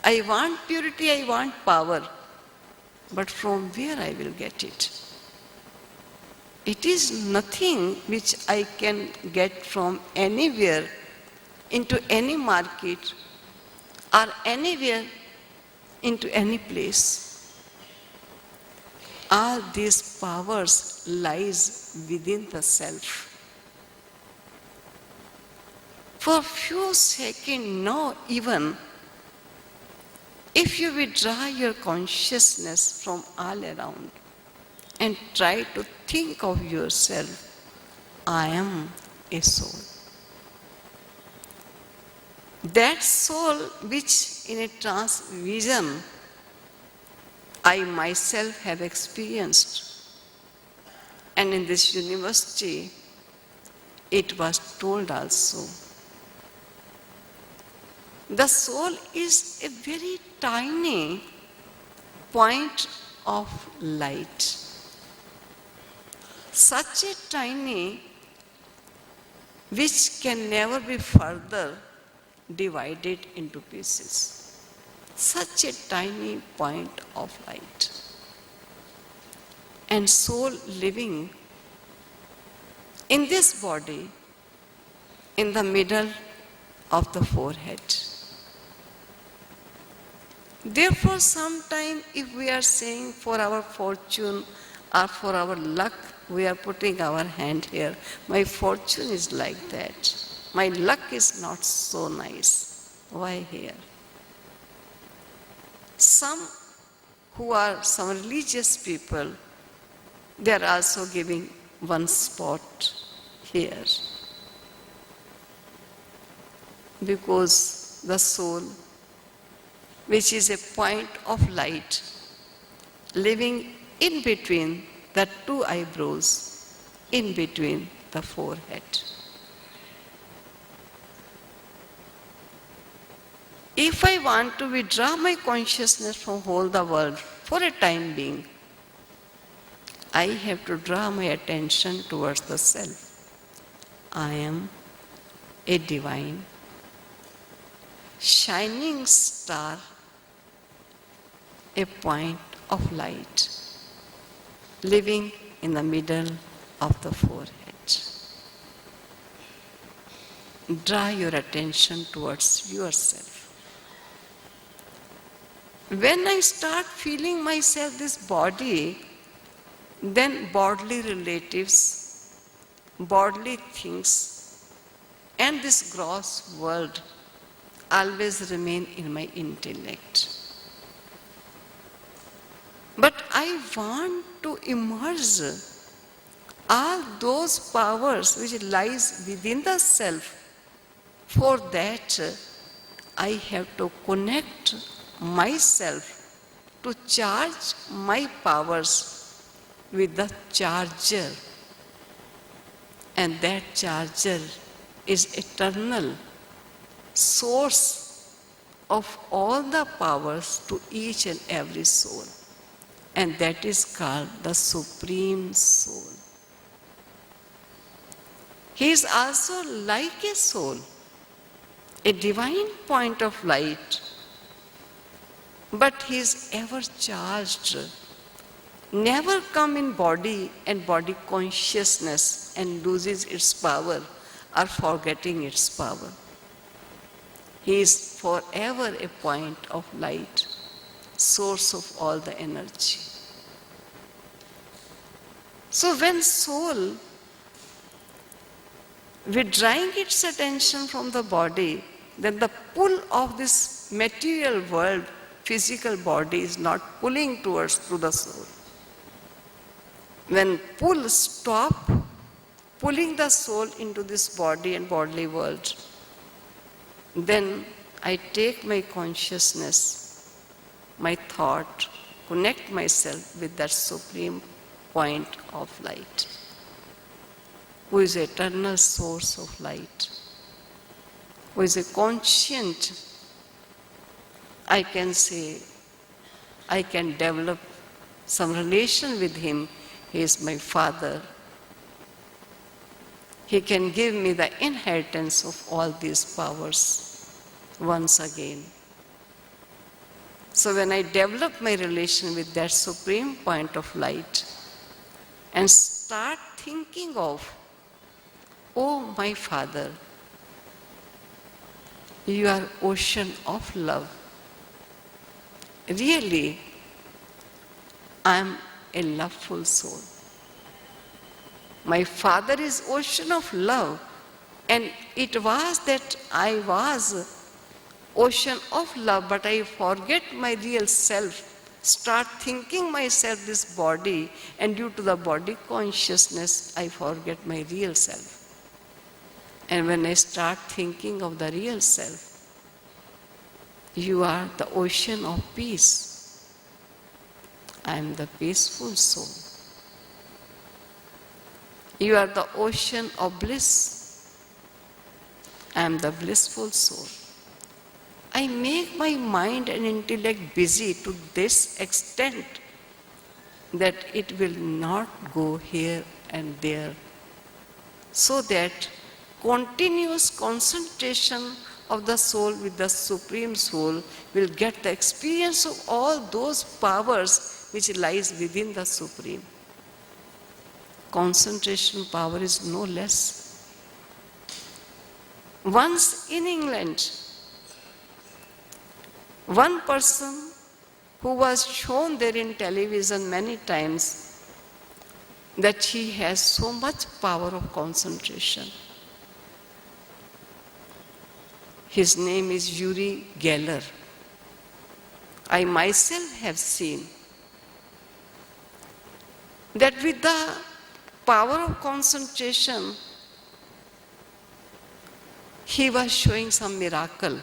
I want purity. I want power. But from where I will get it? It is nothing which I can get from anywhere into any market or anywhere into any place. All these powers lies within the self. For few seconds, now even, if you withdraw your consciousness from all around and try to think of yourself, I am a soul. That soul which in a trance vision I myself have experienced, and in this university it was told also. The soul is a very tiny point of light. Such a tiny which can never be further divided into pieces. Such a tiny point of light. And soul living in this body, in the middle of the forehead. Therefore, sometime if we are saying for our fortune or for our luck, we are putting our hand here. My fortune is like that. My luck is not so nice. Why here? Some who are some religious people, they are also giving one spot here. Because the soul, which is a point of light, living in between the two eyebrows, in between the forehead. If I want to withdraw my consciousness from whole the world for a time being, I have to draw my attention towards the self. I am a divine, shining star, a point of light, living in the middle of the forehead. Draw your attention towards yourself. When I start feeling myself, this body, then bodily relatives, bodily things, and this gross world always remain in my intellect. But I want to immerse all those powers which lies within the self. For that, I have to connect myself to charge my powers with the charger. And that charger is eternal source of all the powers to each and every soul. And that is called the Supreme Soul. He is also like a soul, a divine point of light, but he is ever charged, never come in body and body consciousness and loses its power or forgetting its power. He is forever a point of light, source of all the energy. So when soul withdrawing its attention from the body, then the pull of this material world, physical body is not pulling to the soul. When pull stop pulling the soul into this body and bodily world, then I take my consciousness, my thought, connect myself with that supreme point of light, who is eternal source of light, who is a conscient, I can say, I can develop some relation with him. He is my father. He can give me the inheritance of all these powers once again. So when I develop my relation with that supreme point of light and start thinking of, oh my Father, you are ocean of love. Really, I am a loveful soul. My Father is ocean of love, and it was that I was ocean of love, but I forget my real self, start thinking myself this body, and due to the body consciousness, I forget my real self. And when I start thinking of the real self, you are the ocean of peace. I am the peaceful soul. You are the ocean of bliss. I am the blissful soul. I make my mind and intellect busy to this extent that it will not go here and there, so that continuous concentration of the soul with the Supreme Soul will get the experience of all those powers which lies within the Supreme. Concentration power is no less. Once in England, one person who was shown there in television many times that he has so much power of concentration. His name is Uri Geller. I myself have seen that with the power of concentration, he was showing some miracle.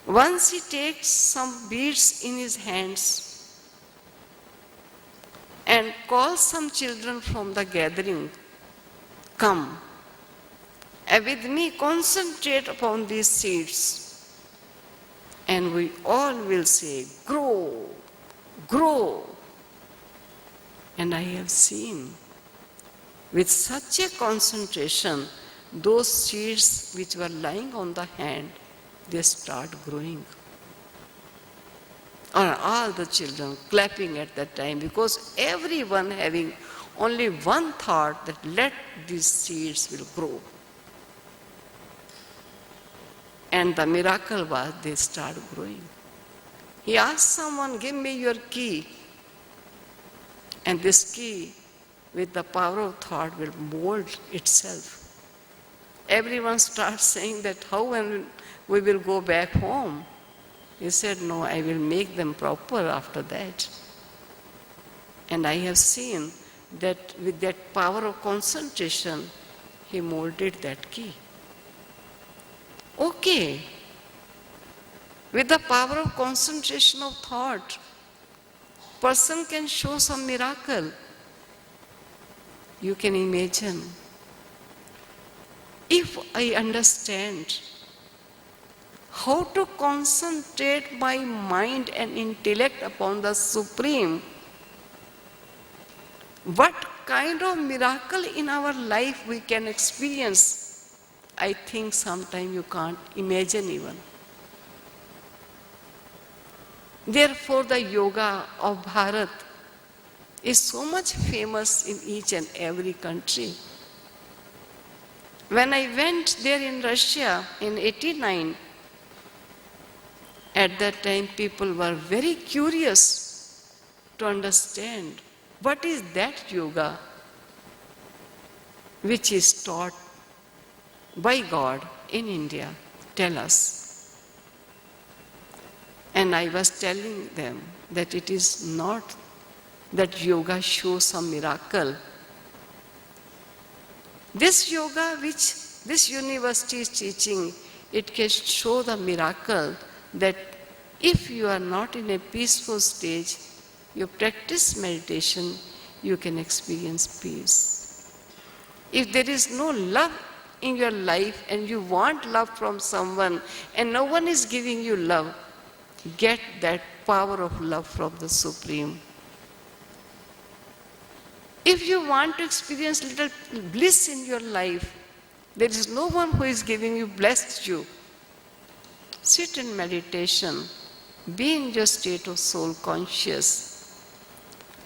Once he takes some beads in his hands and calls some children from the gathering, come, and with me concentrate upon these seeds. And we all will say, grow, grow. And I have seen, with such a concentration, those seeds which were lying on the hand, they start growing. And all the children clapping at that time, because everyone having only one thought, that let these seeds will grow. And the miracle was they start growing. He asked someone, give me your key. And this key, with the power of thought, will mold itself. everyone starts saying that how when we will go back home. He said, no, I will make them proper after that. And I have seen that with that power of concentration, he molded that key. Okay. With the power of concentration of thought, person can show some miracle. You can imagine. If I understand how to concentrate my mind and intellect upon the Supreme, what kind of miracle in our life we can experience, I think sometimes you can't imagine even. Therefore, the yoga of Bharat is so much famous in each and every country. When I went there in Russia in 89, at that time people were very curious to understand what is that yoga which is taught by God in India. Tell us. And I was telling them that it is not that yoga shows some miracle. This yoga which this university is teaching, it can show the miracle that if you are not in a peaceful stage, you practice meditation, you can experience peace. If there is no love in your life and you want love from someone and no one is giving you love, get that power of love from the Supreme. If you want to experience little bliss in your life, there is no one who is giving you, blessed you. Sit in meditation, be in your state of soul conscious,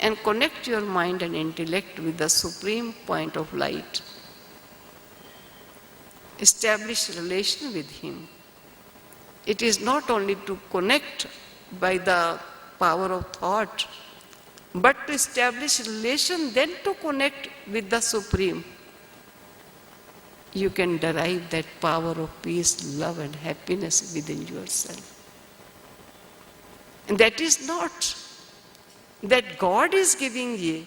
and connect your mind and intellect with the Supreme point of light. Establish a relation with Him. It is not only to connect by the power of thought, but to establish relation, then to connect with the Supreme. You can derive that power of peace, love and happiness within yourself. And that is not that God is giving you.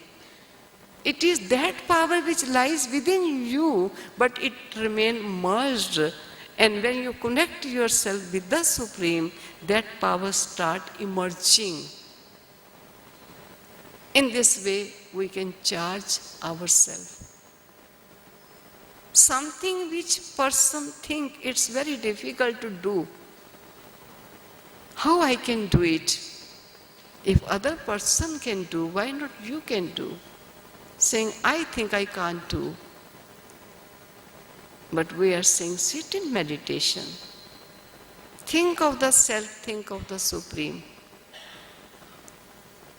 It is that power which lies within you, but it remains merged. And when you connect yourself with the Supreme, that power starts emerging. In this way, we can charge ourselves. Something which person think it's very difficult to do. How I can do it? If other person can do, why not you can do? Saying, I think I can't do. But we are saying, sit in meditation. Think of the self, think of the Supreme.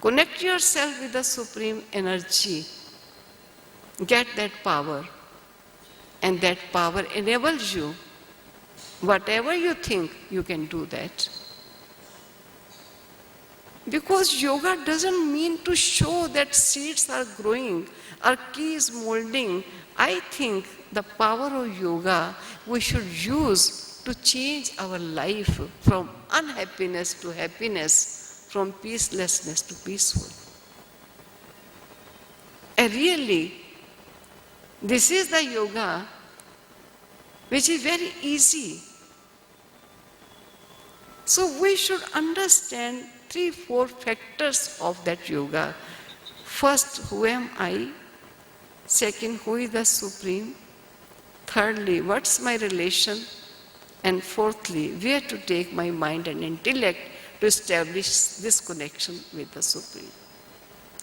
Connect yourself with the Supreme energy. Get that power. And that power enables you. Whatever you think, you can do that. Because yoga doesn't mean to show that seeds are growing, our key is molding. I think the power of yoga we should use to change our life from unhappiness to happiness, from peacelessness to peaceful. And really, this is the yoga which is very easy. So we should understand 3-4 factors of that yoga. First, who am I? Second, who is the Supreme? Thirdly, what's my relation? And fourthly, where to take my mind and intellect to establish this connection with the Supreme.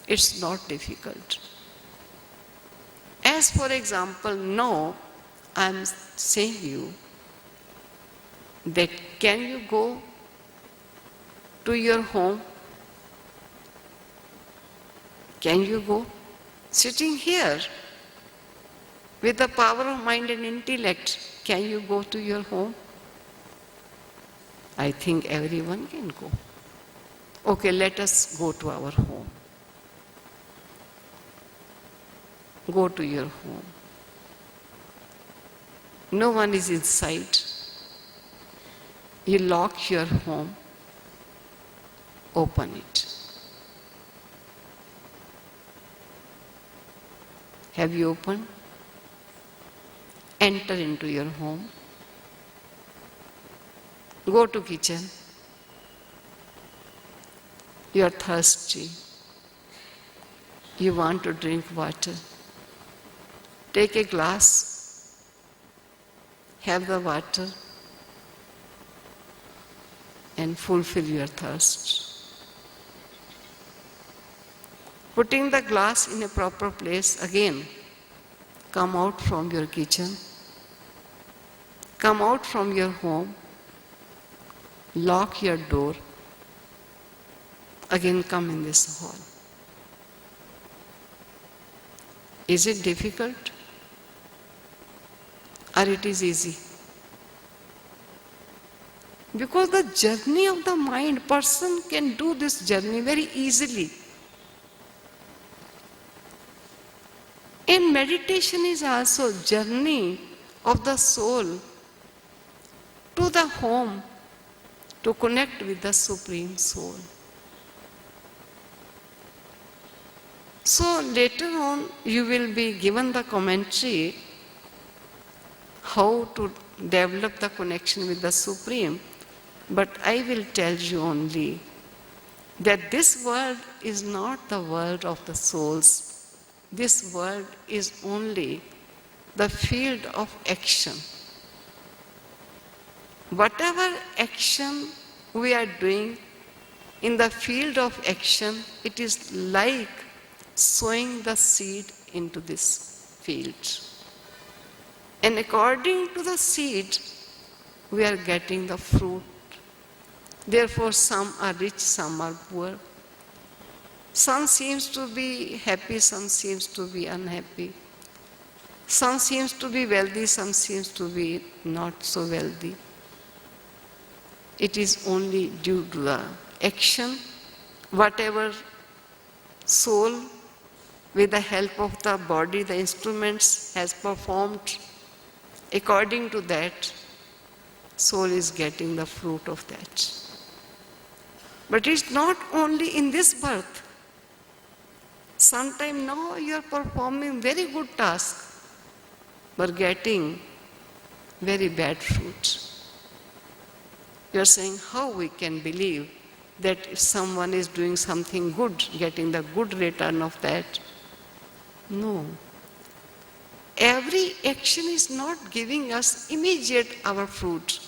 It's not difficult. As for example, now I'm saying you that can you go to your home? Can you go? Sitting here with the power of mind and intellect, can you go to your home? I think everyone can go. Okay, let us go to our home. Go to your home. no one is inside. You lock your home, open it. Have you opened? Enter into your home. Go to kitchen. You are thirsty. You want to drink water. Take a glass. Have the water and fulfill your thirst. Putting the glass in a proper place again, come out from your kitchen, come out from your home, lock your door, again come in this hall. Is it difficult? Or it is easy? Because the journey of the mind, person can do this journey very easily. And meditation is also journey of the soul to the home to connect with the Supreme Soul. So later on you will be given the commentary how to develop the connection with the Supreme, but I will tell you only that this world is not the world of the souls. This world is only the field of action. Whatever action we are doing in the field of action, it is like sowing the seed into this field. And according to the seed, we are getting the fruit. Therefore, some are rich, some are poor. Some seems to be happy, some seems to be unhappy. Some seems to be wealthy, some seems to be not so wealthy. It is only due to the action, whatever soul with the help of the body, the instruments has performed, according to that, soul is getting the fruit of that. But it's not only in this birth. Sometime now you are performing very good task, but getting very bad fruit. You are saying, how we can believe that if someone is doing something good, getting the good return of that? No. Every action is not giving us immediate our fruit.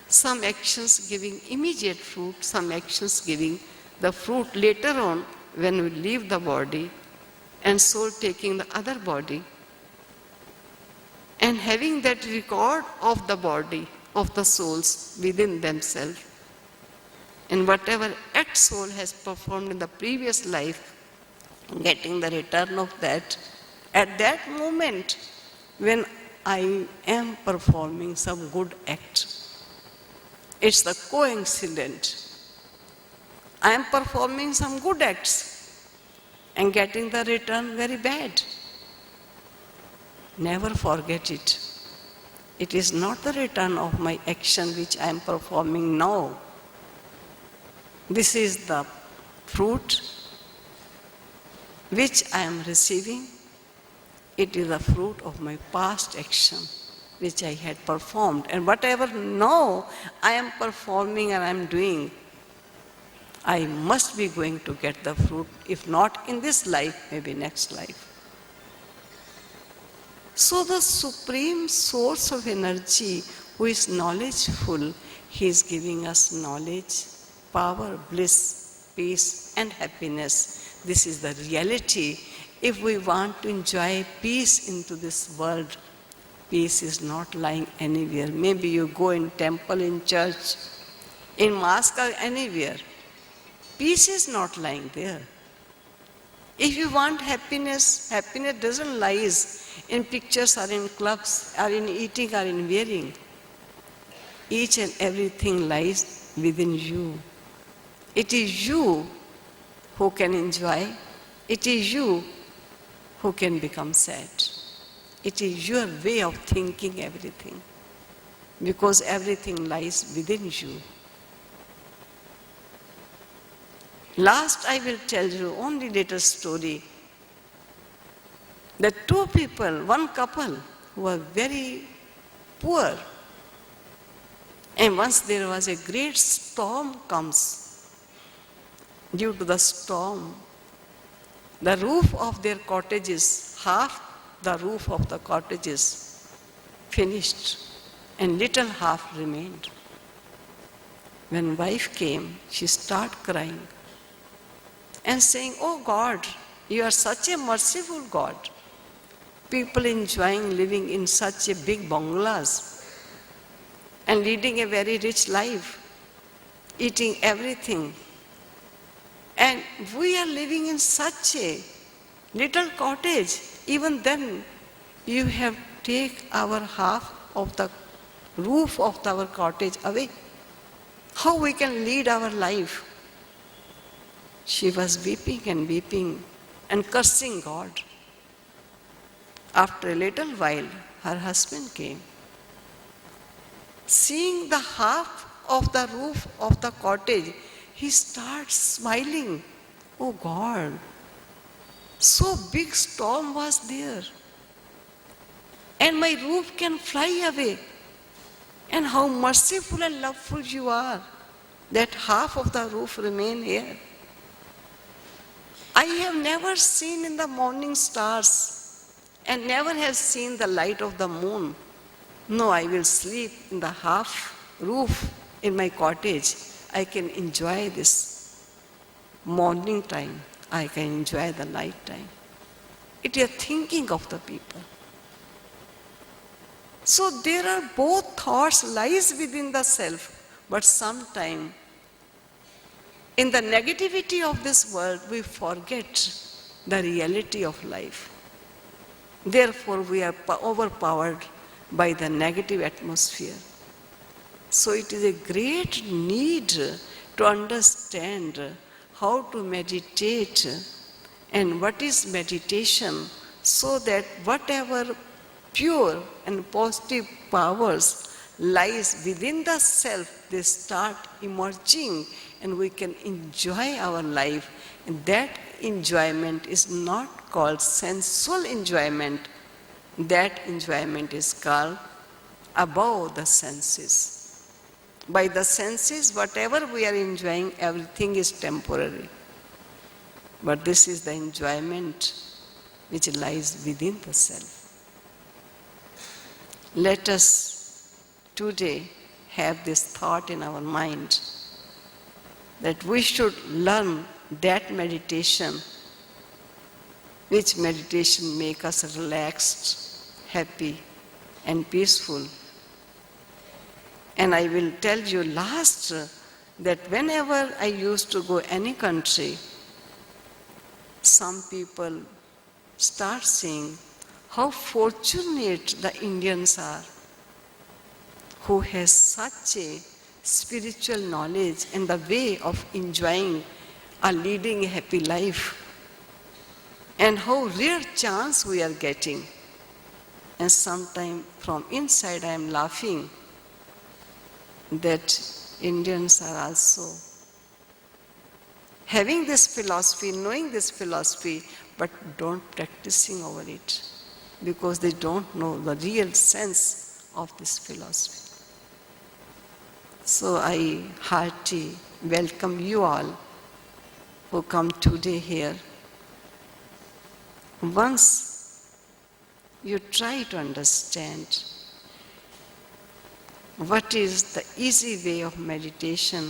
Some actions giving immediate fruit, some actions giving the fruit later on when we leave the body, and soul taking the other body and having that record of the body, of the souls within themselves. And whatever act soul has performed in the previous life, getting the return of that, at that moment when I am performing some good act, it's the coincidence. I am performing some good acts and getting the return very bad. Never forget it. It is not the return of my action which I am performing now. This is the fruit which I am receiving. It is the fruit of my past action which I had performed. And whatever now I am performing and I am doing, I must be going to get the fruit, if not in this life, maybe next life. So the supreme source of energy, who is knowledgeful, he is giving us knowledge, power, bliss, peace and happiness. This is the reality. If we want to enjoy peace into this world, peace is not lying anywhere. Maybe you go in temple, in church, in mosque or anywhere. Peace is not lying there. If you want happiness, happiness doesn't lie in pictures or in clubs or in eating or in wearing. Each and everything lies within you. It is you who can enjoy. It is you who can become sad. It is your way of thinking everything, because everything lies within you. Last, I will tell you only little story. The two people, one couple, who were very poor. And once there was a great storm comes. Due to the storm, the roof of their cottages, half the roof of the cottages finished, and little half remained. When wife came, she started crying and saying, "Oh God, you are such a merciful God. People enjoying living in such a big bungalows and leading a very rich life, eating everything. And we are living in such a little cottage. Even then, you have taken our half of the roof of our cottage away. How we can lead our life?" She was weeping and cursing God. After a little while, her husband came. Seeing the half of the roof of the cottage, he starts smiling. "Oh God, so big storm was there, and my roof can fly away. And how merciful and loveful you are, that half of the roof remain here. I have never seen in the morning stars, and never have seen the light of the moon. No, I will sleep in the half roof in my cottage. I can enjoy this morning time. I can enjoy the night time." It is thinking of the people. So there are both thoughts lies within the self, but sometimes in the negativity of this world, we forget the reality of life. Therefore, we are overpowered by the negative atmosphere. So it is a great need to understand how to meditate and what is meditation, so that whatever pure and positive powers lies within the self, they start emerging and we can enjoy our life. And that enjoyment is not called sensual enjoyment. That enjoyment is called above the senses. By the senses, whatever we are enjoying, everything is temporary. But this is the enjoyment which lies within the self. Let us today have this thought in our mind that we should learn that meditation, which meditation make us relaxed, happy, and peaceful. And I will tell you last that whenever I used to go any country, some people start saying how fortunate the Indians are who has such a spiritual knowledge and the way of enjoying or leading a happy life, and how rare chance we are getting. And sometimes from inside I am laughing that Indians are also having this philosophy, knowing this philosophy, but don't practicing over it, because they don't know the real sense of this philosophy. So I heartily welcome you all who come today here. Once you try to understand what is the easy way of meditation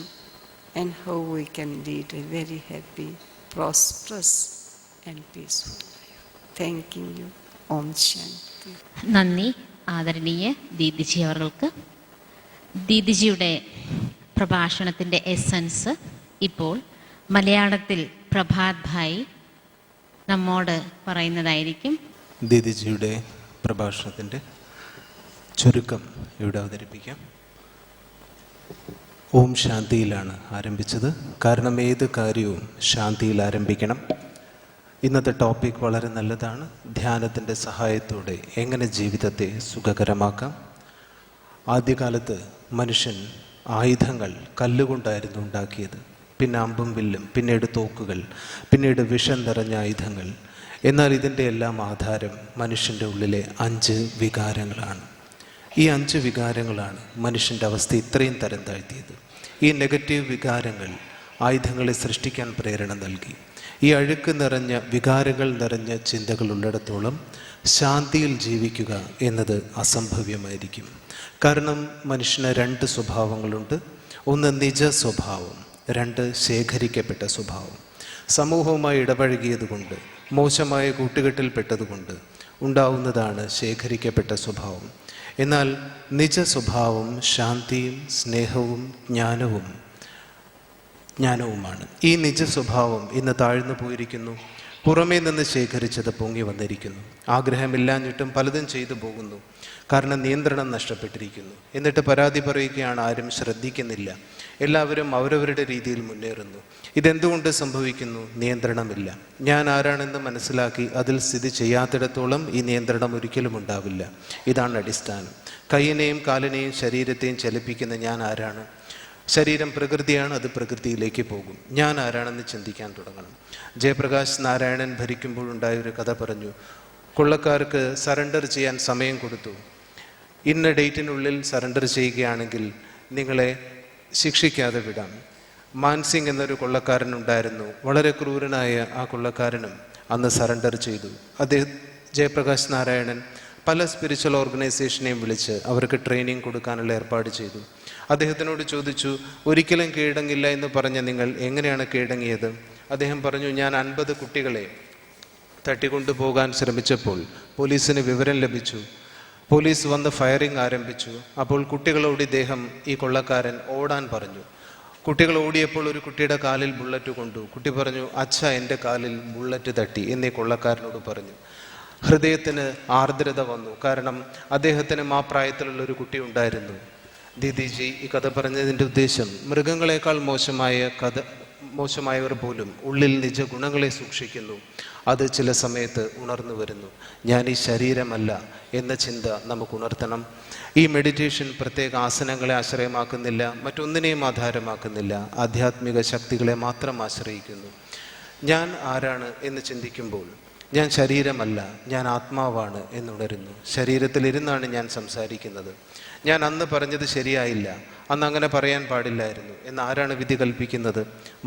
and how we can lead a very happy, prosperous and peaceful life. Thanking you. Om Shanti. നന്ദി ആദരണീയ ദീദിജി അവർക്ക്. ദീദിജിയുടെ പ്രഭാഷണത്തിൻ്റെ എസൻസ് ഇപ്പോൾ മലയാളത്തിൽ പ്രഭാത് ഭായ് നമ്മോട് പറയുന്നതായിരിക്കും. ദീദിജിയുടെ പ്രഭാഷണത്തിൻ്റെ ചുരുക്കം ഇവിടെ അവതരിപ്പിക്കാം. ഓം ശാന്തിയിലാണ് ആരംഭിച്ചത്. കാരണം ഏത് കാര്യവും ശാന്തിയിൽ ആരംഭിക്കണം. ഇന്നത്തെ ടോപ്പിക് വളരെ നല്ലതാണ്. ധ്യാനത്തിൻ്റെ സഹായത്തോടെ എങ്ങനെ ജീവിതത്തെ സുഖകരമാക്കാം. ആദ്യകാലത്ത് മനുഷ്യൻ ആയുധങ്ങൾ കല്ലുകൊണ്ടായിരുന്നു ഉണ്ടാക്കിയത്. പിന്നെ അമ്പും വില്ലും, പിന്നീട് തോക്കുകൾ, പിന്നീട് വിഷം നിറഞ്ഞ ആയുധങ്ങൾ. എന്നാൽ ഇതിൻ്റെ എല്ലാം ആധാരം മനുഷ്യൻ്റെ ഉള്ളിലെ 5 വികാരങ്ങളാണ്. ഈ 5 വികാരങ്ങളാണ് മനുഷ്യൻ്റെ അവസ്ഥ ഇത്രയും തരം താഴ്ത്തിയത്. ഈ നെഗറ്റീവ് വികാരങ്ങൾ ആയുധങ്ങളെ സൃഷ്ടിക്കാൻ പ്രേരണ നൽകി. ഈ അഴുക്ക് നിറഞ്ഞ വികാരങ്ങൾ നിറഞ്ഞ ചിന്തകൾ ഉള്ളിടത്തോളം ശാന്തിയിൽ ജീവിക്കുക എന്നത് അസംഭവ്യമായിരിക്കും. കാരണം മനുഷ്യന് 2 സ്വഭാവങ്ങളുണ്ട്. ഒന്ന് നിജ സ്വഭാവം, 2 ശേഖരിക്കപ്പെട്ട സ്വഭാവം. സമൂഹവുമായി ഇടപഴകിയതുകൊണ്ട്, മോശമായ കൂട്ടുകെട്ടിൽപ്പെട്ടതുകൊണ്ട് ഉണ്ടാവുന്നതാണ് ശേഖരിക്കപ്പെട്ട സ്വഭാവം. എന്നാൽ നിജ സ്വഭാവം ശാന്തിയും സ്നേഹവും ജ്ഞാനവുമാണ്. ഈ നിജ സ്വഭാവം ഇന്ന് താഴ്ന്നു പോയിരിക്കുന്നു. പുറമേ നിന്ന് ശേഖരിച്ചത് പൊങ്ങി വന്നിരിക്കുന്നു. ആഗ്രഹമില്ലാഞ്ഞിട്ടും പലതും ചെയ്തു പോകുന്നു. കാരണം നിയന്ത്രണം നഷ്ടപ്പെട്ടിരിക്കുന്നു. എന്നിട്ട് പരാതി പറയുകയാണ്, ആരും ശ്രദ്ധിക്കുന്നില്ല, എല്ലാവരും അവരവരുടെ രീതിയിൽ മുന്നേറുന്നു. ഇതെന്തുകൊണ്ട് സംഭവിക്കുന്നു? നിയന്ത്രണമില്ല. ഞാൻ ആരാണെന്ന് മനസ്സിലാക്കി അതിൽ സ്ഥിതി ചെയ്യാത്തിടത്തോളം ഈ നിയന്ത്രണം ഒരിക്കലും ഉണ്ടാവില്ല. ഇതാണ് അടിസ്ഥാനം. കൈയിനെയും കാലിനെയും ശരീരത്തെയും ചലിപ്പിക്കുന്ന ഞാൻ ആരാണ്? ശരീരം പ്രകൃതിയാണ്, അത് പ്രകൃതിയിലേക്ക് പോകും. ഞാൻ ആരാണെന്ന് ചിന്തിക്കാൻ തുടങ്ങണം. ജയപ്രകാശ് നാരായണൻ ഭരിക്കുമ്പോഴുണ്ടായൊരു കഥ പറഞ്ഞു. കൊള്ളക്കാർക്ക് സറണ്ടർ ചെയ്യാൻ സമയം കൊടുത്തു. ഇന്ന ഡേറ്റിനുള്ളിൽ സറണ്ടർ ചെയ്യുകയാണെങ്കിൽ നിങ്ങളെ ശിക്ഷിക്കാതെ വിടാം. മാൻസിംഗ് എന്നൊരു കൊള്ളക്കാരനുണ്ടായിരുന്നു. വളരെ ക്രൂരനായ ആ കൊള്ളക്കാരനും അന്ന് സറണ്ടർ ചെയ്തു. അദ്ദേഹം ജയപ്രകാശ് നാരായണൻ പല സ്പിരിച്വൽ ഓർഗനൈസേഷനെയും വിളിച്ച് അവർക്ക് ട്രെയിനിങ് കൊടുക്കാനുള്ള ഏർപ്പാട് ചെയ്തു. അദ്ദേഹത്തിനോട് ചോദിച്ചു, ഒരിക്കലും കീഴടങ്ങില്ല എന്ന് പറഞ്ഞ നിങ്ങൾ എങ്ങനെയാണ് കീഴടങ്ങിയത്? അദ്ദേഹം പറഞ്ഞു, ഞാൻ 50 കുട്ടികളെ തട്ടിക്കൊണ്ടുപോകാൻ ശ്രമിച്ചപ്പോൾ പോലീസിന് വിവരം ലഭിച്ചു. പോലീസ് വന്ന് ഫയറിംഗ് ആരംഭിച്ചു. അപ്പോൾ കുട്ടികളോട് ഇദ്ദേഹം, ഈ കൊള്ളക്കാരൻ, ഓടാൻ പറഞ്ഞു. കുട്ടികൾ ഓടിയപ്പോൾ ഒരു കുട്ടിയുടെ കാലിൽ ബുള്ളറ്റ് കൊണ്ടു. കുട്ടി പറഞ്ഞു, അച്ഛ, എൻ്റെ കാലിൽ ബുള്ളറ്റ് തട്ടി എന്നീ കൊള്ളക്കാരനോട് പറഞ്ഞു. ഹൃദയത്തിന് ആർദ്രത വന്നു. കാരണം അദ്ദേഹത്തിനും ആ പ്രായത്തിലുള്ള ഒരു കുട്ടി ഉണ്ടായിരുന്നു. ദീദിജി ഈ കഥ പറഞ്ഞതിൻ്റെ ഉദ്ദേശം, മൃഗങ്ങളെക്കാൾ മോശമായവർ പോലും ഉള്ളിൽ നിജ ഗുണങ്ങളെ സൂക്ഷിക്കുന്നു. അത് ചില സമയത്ത് ഉണർന്നു വരുന്നു. ഞാൻ ഈ ശരീരമല്ല എന്ന ചിന്ത നമുക്ക് ഉണർത്തണം. ഈ മെഡിറ്റേഷൻ പ്രത്യേക ആസനങ്ങളെ ആശ്രയമാക്കുന്നില്ല, മറ്റൊന്നിനെയും ആധാരമാക്കുന്നില്ല. ആധ്യാത്മിക ശക്തികളെ മാത്രം ആശ്രയിക്കുന്നു. ഞാൻ ആരാണ് എന്ന് ചിന്തിക്കുമ്പോൾ ഞാൻ ശരീരമല്ല, ഞാൻ ആത്മാവാണ് എന്നുണരുന്നു. ശരീരത്തിലിരുന്നാണ് ഞാൻ സംസാരിക്കുന്നത്. ഞാൻ അന്ന് പറഞ്ഞത് ശരിയായില്ല, അന്ന് അങ്ങനെ പറയാൻ പാടില്ലായിരുന്നു എന്ന് ആരാണ് വിധി കൽപ്പിക്കുന്നത്?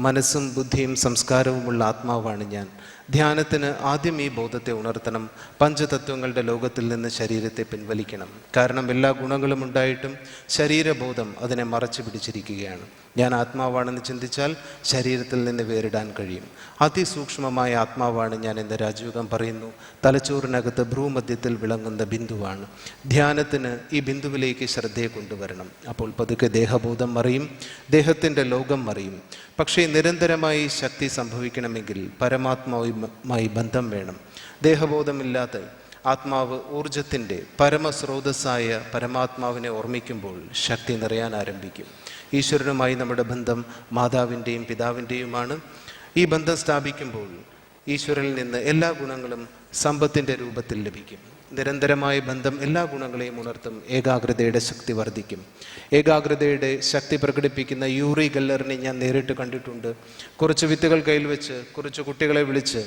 മനസ്സും ബുദ്ധിയും സംസ്കാരവുമുള്ള ആത്മാവാണ് ഞാൻ. ധ്യാനത്തിന് ആദ്യം ഈ ബോധത്തെ ഉണർത്തണം. പഞ്ചതത്വങ്ങളുടെ ലോകത്തിൽ നിന്ന് ശരീരത്തെ പിൻവലിക്കണം. കാരണം എല്ലാ ഗുണങ്ങളും ഉണ്ടായിട്ടും ശരീരബോധം അതിനെ മറച്ചു പിടിച്ചിരിക്കുകയാണ്. ഞാൻ ആത്മാവാണെന്ന് ചിന്തിച്ചാൽ ശരീരത്തിൽ നിന്ന് വേറിടാൻ കഴിയും. അതിസൂക്ഷ്മമായ ആത്മാവാണ് ഞാൻ എന്ന് രാജയോഗം പറയുന്നു. തലച്ചോറിനകത്ത് ഭ്രൂമധ്യത്തിൽ വിളങ്ങുന്ന ബിന്ദുവാണ്. ധ്യാനത്തിന് ഈ ബിന്ദുവിലേക്ക് ശ്രദ്ധയെ കൊണ്ടുവരണം. അപ്പോൾ പതുക്കെ ദേഹബോധം മറിയും, ദേഹത്തിൻ്റെ ലോകം മറിയും. പക്ഷേ നിരന്തരമായി ശക്തി സംഭവിക്കണമെങ്കിൽ പരമാത്മാവുമായി ബന്ധം വേണം. ദേഹബോധമില്ലാതെ ആത്മാവ് ഊർജത്തിൻ്റെ പരമസ്രോതസ്സായ പരമാത്മാവിനെ ഓർമ്മിക്കുമ്പോൾ ശക്തി നിറയാൻ ആരംഭിക്കും. ഈശ്വരനുമായി നമ്മുടെ ബന്ധം മാതാവിൻ്റെയും പിതാവിൻ്റെയുമാണ്. ഈ ബന്ധം സ്ഥാപിക്കുമ്പോൾ ഈശ്വരനിൽ നിന്ന് എല്ലാ ഗുണങ്ങളും സമ്പത്തിൻ്റെ രൂപത്തിൽ ലഭിക്കും. നിരന്തരമായ ബന്ധം എല്ലാ ഗുണങ്ങളെയും ഉണർത്തും. ഏകാഗ്രതയുടെ ശക്തി വർദ്ധിക്കും. ഏകാഗ്രതയുടെ ശക്തി പ്രകടിപ്പിക്കുന്ന യൂറി ഗല്ലറിനെ ഞാൻ നേരിട്ട് കണ്ടിട്ടുണ്ട്. കുറച്ച് വിത്തുകൾ കയ്യിൽ വെച്ച് കുറച്ച് കുട്ടികളെ വിളിച്ച്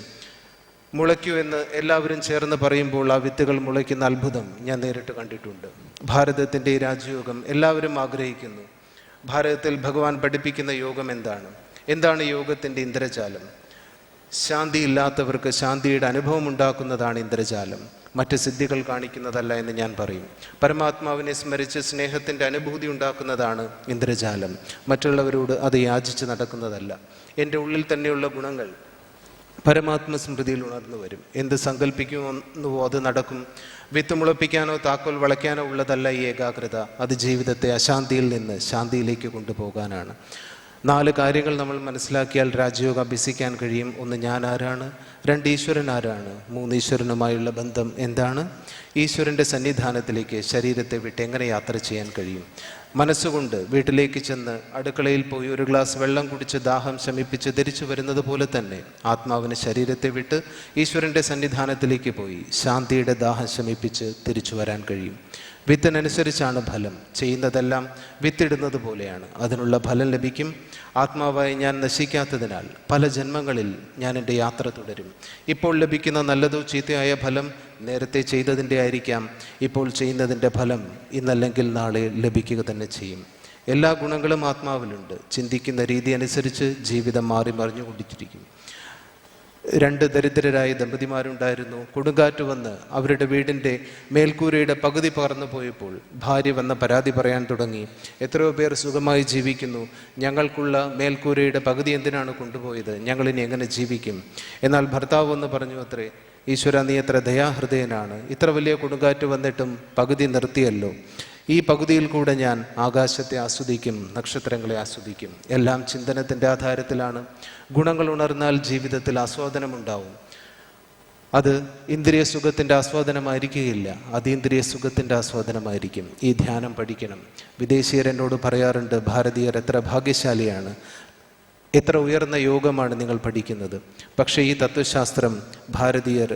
മുളയ്ക്കൂ എന്ന് എല്ലാവരും ചേർന്ന് പറയുമ്പോൾ ആ വിത്തുകൾ മുളയ്ക്കുന്ന അത്ഭുതം ഞാൻ നേരിട്ട് കണ്ടിട്ടുണ്ട്. ഭാരതത്തിൻ്റെ ഈ രാജയോഗം എല്ലാവരും ആഗ്രഹിക്കുന്നു. ഭാരതത്തിൽ ഭഗവാൻ പഠിപ്പിക്കുന്ന യോഗം എന്താണ് യോഗത്തിൻ്റെ ഇന്ദ്രജാലം? ശാന്തിയില്ലാത്തവർക്ക് ശാന്തിയുടെ അനുഭവം ഉണ്ടാക്കുന്നതാണ് ഇന്ദ്രജാലം, മറ്റ് സിദ്ധികൾ കാണിക്കുന്നതല്ല എന്ന് ഞാൻ പറയും. പരമാത്മാവിനെ സ്മരിച്ച് സ്നേഹത്തിൻ്റെ അനുഭൂതി ഉണ്ടാക്കുന്നതാണ് ഇന്ദ്രജാലം, മറ്റുള്ളവരോട് അത് യാചിച്ച് നടക്കുന്നതല്ല. എൻ്റെ ഉള്ളിൽ തന്നെയുള്ള ഗുണങ്ങൾ പരമാത്മ സ്മൃതിയിൽ ഉണർന്നു വരും. എന്ത് സങ്കല്പിക്കുന്നുവോ അത് നടക്കും. വിത്ത് മുളപ്പിക്കാനോ താക്കോൽ വളയ്ക്കാനോ ഉള്ളതല്ല ഈ ഏകാഗ്രത. അത് ജീവിതത്തെ അശാന്തിയിൽ നിന്ന് ശാന്തിയിലേക്ക് കൊണ്ടുപോകാനാണ്. 4 കാര്യങ്ങൾ നമ്മൾ മനസ്സിലാക്കിയാൽ രാജയോഗം അഭ്യസിക്കാൻ കഴിയും. 1, ഞാൻ ആരാണ്? 2, ഈശ്വരൻ ആരാണ്? 3, ഈശ്വരനുമായുള്ള ബന്ധം എന്താണ്? ഈശ്വരൻ്റെ സന്നിധാനത്തിലേക്ക് ശരീരത്തെ വിട്ട് എങ്ങനെ യാത്ര ചെയ്യാൻ കഴിയും? മനസ്സുകൊണ്ട് വീട്ടിലേക്ക് ചെന്ന് അടുക്കളയിൽ പോയി ഒരു ഗ്ലാസ് വെള്ളം കുടിച്ച് ദാഹം ശമിപ്പിച്ച് തിരിച്ചു വരുന്നത് പോലെ തന്നെ ആത്മാവിന് ശരീരത്തെ വിട്ട് ഈശ്വരൻ്റെ സന്നിധാനത്തിലേക്ക് പോയി ശാന്തിയുടെ ദാഹം ശമിപ്പിച്ച് തിരിച്ചു വരാൻ കഴിയും. വിത്തിനനുസരിച്ചാണ് ഫലം. ചെയ്യുന്നതെല്ലാം വിത്തിടുന്നത് പോലെയാണ്. അതിനുള്ള ഫലം ലഭിക്കും. ആത്മാവായി ഞാൻ നശിക്കാത്തതിനാൽ പല ജന്മങ്ങളിൽ ഞാൻ എൻ്റെ യാത്ര തുടരും. ഇപ്പോൾ ലഭിക്കുന്ന നല്ലതോ ചീത്തയായ ഫലം നേരത്തെ ചെയ്തതിൻ്റെ ആയിരിക്കാം. ഇപ്പോൾ ചെയ്യുന്നതിൻ്റെ ഫലം ഇന്നല്ലെങ്കിൽ നാളെ ലഭിക്കുക തന്നെ ചെയ്യും. എല്ലാ ഗുണങ്ങളും ആത്മാവിലുണ്ട്. ചിന്തിക്കുന്ന രീതി അനുസരിച്ച് ജീവിതം മാറി മറിഞ്ഞുകൊണ്ടിരിക്കും. 2 ദരിദ്രരായ ദമ്പതിമാരുണ്ടായിരുന്നു. കൊടുങ്കാറ്റ് വന്ന് അവരുടെ വീടിൻ്റെ മേൽക്കൂരയുടെ പകുതി പറന്നു പോയപ്പോൾ ഭാര്യ വന്ന പരാതി പറയാൻ തുടങ്ങി. എത്രയോ പേർ സുഖമായി ജീവിക്കുന്നു, ഞങ്ങൾക്കുള്ള മേൽക്കൂരയുടെ പകുതി എന്തിനാണ് കൊണ്ടുപോയത്, ഞങ്ങളിനി എങ്ങനെ ജീവിക്കും? എന്നാൽ ഭർത്താവ് എന്ന് പറഞ്ഞു അത്രേ, ഈശ്വര നീ എത്ര ദയാഹൃദയനാണ്, ഇത്ര വലിയ കൊടുങ്കാറ്റ് വന്നിട്ടും പകുതി നിർത്തിയല്ലോ. ഈ പകുതിയിൽ കൂടെ ഞാൻ ആകാശത്തെ ആസ്വദിക്കും, നക്ഷത്രങ്ങളെ ആസ്വദിക്കും. എല്ലാം ചിന്തനത്തിൻ്റെ ആധാരത്തിലാണ്. ഗുണങ്ങൾ ഉണർന്നാൽ ജീവിതത്തിൽ ആസ്വാദനമുണ്ടാവും. അത് ഇന്ദ്രിയ സുഖത്തിൻ്റെ ആസ്വാദനമായിരിക്കുകയില്ല, അതീന്ദ്രിയ സുഖത്തിൻ്റെ ആസ്വാദനമായിരിക്കും. ഈ ധ്യാനം പഠിക്കണം. വിദേശീയർ എന്നോട് പറയാറുണ്ട്, ഭാരതീയർ എത്ര ഭാഗ്യശാലിയാണ്, എത്ര ഉയർന്ന യോഗമാണ് നിങ്ങൾ പഠിക്കുന്നത്. പക്ഷേ ഈ തത്വശാസ്ത്രം ഭാരതീയർ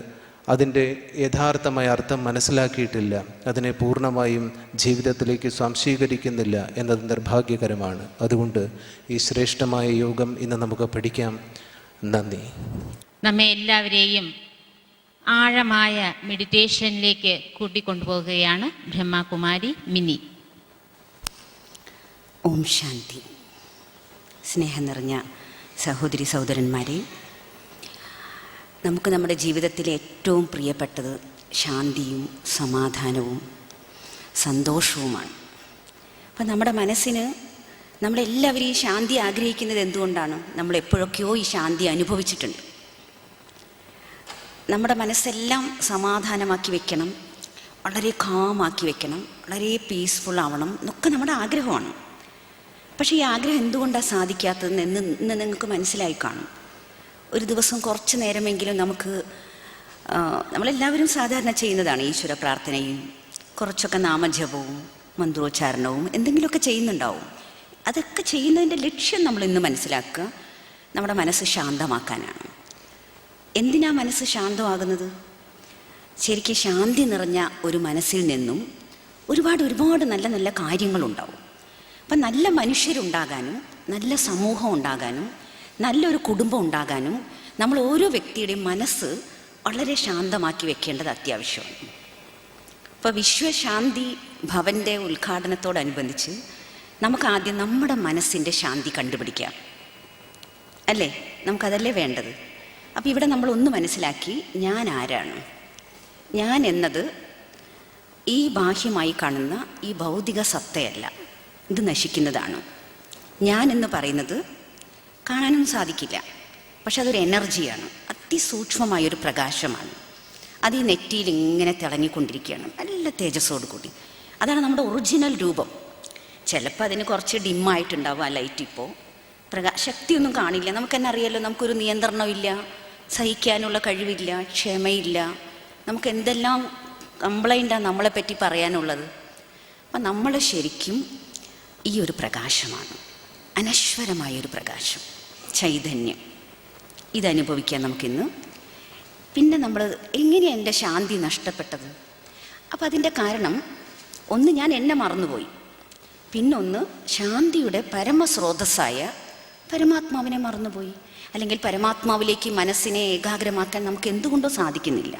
അതിൻ്റെ യഥാർത്ഥമായ അർത്ഥം മനസ്സിലാക്കിയിട്ടില്ല, അതിനെ പൂർണ്ണമായും ജീവിതത്തിലേക്ക് സ്വാംശീകരിക്കുന്നില്ല എന്നത് നിർഭാഗ്യകരമാണ്. അതുകൊണ്ട് ഈ ശ്രേഷ്ഠമായ യോഗം ഇന്ന് നമുക്ക് പഠിക്കാം. നന്ദി. നമ്മെ എല്ലാവരെയും ആഴമായ മെഡിറ്റേഷനിലേക്ക് കൂട്ടിക്കൊണ്ടുപോകുകയാണ് ബ്രഹ്മകുമാരി മിനി. ഓം ശാന്തി. സ്നേഹം നിറഞ്ഞ സഹോദരി സഹോദരന്മാരെ, നമുക്ക് നമ്മുടെ ജീവിതത്തിലെ ഏറ്റവും പ്രിയപ്പെട്ടത് ശാന്തിയും സമാധാനവും സന്തോഷവുമാണ്. അപ്പം നമ്മുടെ മനസ്സിന്, നമ്മളെല്ലാവരും ഈ ശാന്തി ആഗ്രഹിക്കുന്നത് എന്തുകൊണ്ടാണ്? നമ്മൾ എപ്പോഴൊക്കെയോ ഈ ശാന്തി അനുഭവിച്ചിട്ടുണ്ട്. നമ്മുടെ മനസ്സെല്ലാം സമാധാനമാക്കി വെക്കണം, വളരെ കാമാക്കി വെക്കണം, വളരെ പീസ്ഫുൾ ആവണം എന്നൊക്കെ നമ്മുടെ ആഗ്രഹമാണ്. പക്ഷേ ഈ ആഗ്രഹം എന്തുകൊണ്ടാണ് സാധിക്കാത്തതെന്ന് ഇന്ന് നിങ്ങൾക്ക് മനസ്സിലായി കാണും. ഒരു ദിവസം കുറച്ച് നേരമെങ്കിലും നമ്മളെല്ലാവരും സാധാരണ ചെയ്യുന്നതാണ് ഈശ്വര പ്രാർത്ഥനയും കുറച്ചൊക്കെ നാമജപവും മന്ത്രോച്ചാരണവും എന്തെങ്കിലുമൊക്കെ ചെയ്യുന്നുണ്ടാവും. അതൊക്കെ ചെയ്യുന്നതിൻ്റെ ലക്ഷ്യം നമ്മളിന്ന് മനസ്സിലാക്കുക, നമ്മുടെ മനസ്സ് ശാന്തമാക്കാനാണ്. എന്തിനാ മനസ്സ് ശാന്തമാകുന്നത്? ശരിക്കും ശാന്തി നിറഞ്ഞ ഒരു മനസ്സിൽ നിന്നും ഒരുപാട് നല്ല നല്ല കാര്യങ്ങളുണ്ടാവും. അപ്പം നല്ല മനുഷ്യരുണ്ടാകാനും നല്ല സമൂഹം ഉണ്ടാകാനും നല്ലൊരു കുടുംബം ഉണ്ടാകാനും നമ്മൾ ഓരോ വ്യക്തിയുടെയും മനസ്സ് വളരെ ശാന്തമാക്കി വെക്കേണ്ടത് അത്യാവശ്യമാണ്. ഇപ്പോൾ വിശ്വശാന്തി ഭവൻ്റെ ഉദ്ഘാടനത്തോടനുബന്ധിച്ച് നമുക്ക് ആദ്യം നമ്മുടെ മനസ്സിൻ്റെ ശാന്തി കണ്ടുപിടിക്കാം, അല്ലേ? നമുക്കതല്ലേ വേണ്ടത്. അപ്പോൾ ഇവിടെ നമ്മളൊന്ന് മനസ്സിലാക്കി, ഞാൻ ആരാണ്? ഞാൻ എന്നത് ഈ ബാഹ്യമായി കാണുന്ന ഈ ഭൗതിക സത്തയല്ല, ഇത് നശിക്കുന്നതാണ്. ഞാൻ എന്ന് പറയുന്നത് കാണാനും സാധിക്കില്ല, പക്ഷെ അതൊരു എനർജിയാണ്, അതിസൂക്ഷ്മമായൊരു പ്രകാശമാണ്. അത് ഈ നെറ്റിയിൽ ഇങ്ങനെ തിളങ്ങിക്കൊണ്ടിരിക്കുകയാണ്, നല്ല തേജസ്സോട് കൂടി. അതാണ് നമ്മുടെ ഒറിജിനൽ രൂപം. ചിലപ്പോൾ അതിന് കുറച്ച് ഡിമ്മായിട്ടുണ്ടാവും ആ ലൈറ്റ്. ഇപ്പോൾ ശക്തിയൊന്നും കാണില്ല. നമുക്കെന്നെ അറിയാമല്ലോ, നമുക്കൊരു നിയന്ത്രണമില്ല, സഹിക്കാനുള്ള കഴിവില്ല, ക്ഷമയില്ല, നമുക്ക് എന്തെല്ലാം കംപ്ലൈൻറ്റാണ് നമ്മളെപ്പറ്റി പറയാനുള്ളത്. അപ്പം നമ്മൾ ശരിക്കും ഈ ഒരു പ്രകാശമാണ്, അനശ്വരമായൊരു പ്രകാശം, ചൈതന്യം. ഇതനുഭവിക്കാൻ നമുക്കിന്ന്. പിന്നെ നമ്മൾ എങ്ങനെയാണ് എൻ്റെ ശാന്തി നഷ്ടപ്പെട്ടത്? അപ്പോൾ അതിൻ്റെ കാരണം, ഒന്ന് ഞാൻ എന്നെ മറന്നുപോയി, പിന്നൊന്ന് ശാന്തിയുടെ പരമസ്രോതസ്സായ പരമാത്മാവിനെ മറന്നുപോയി. അല്ലെങ്കിൽ പരമാത്മാവിലേക്ക് മനസ്സിനെ ഏകാഗ്രമാക്കാൻ നമുക്ക് എന്തുകൊണ്ടോ സാധിക്കുന്നില്ല.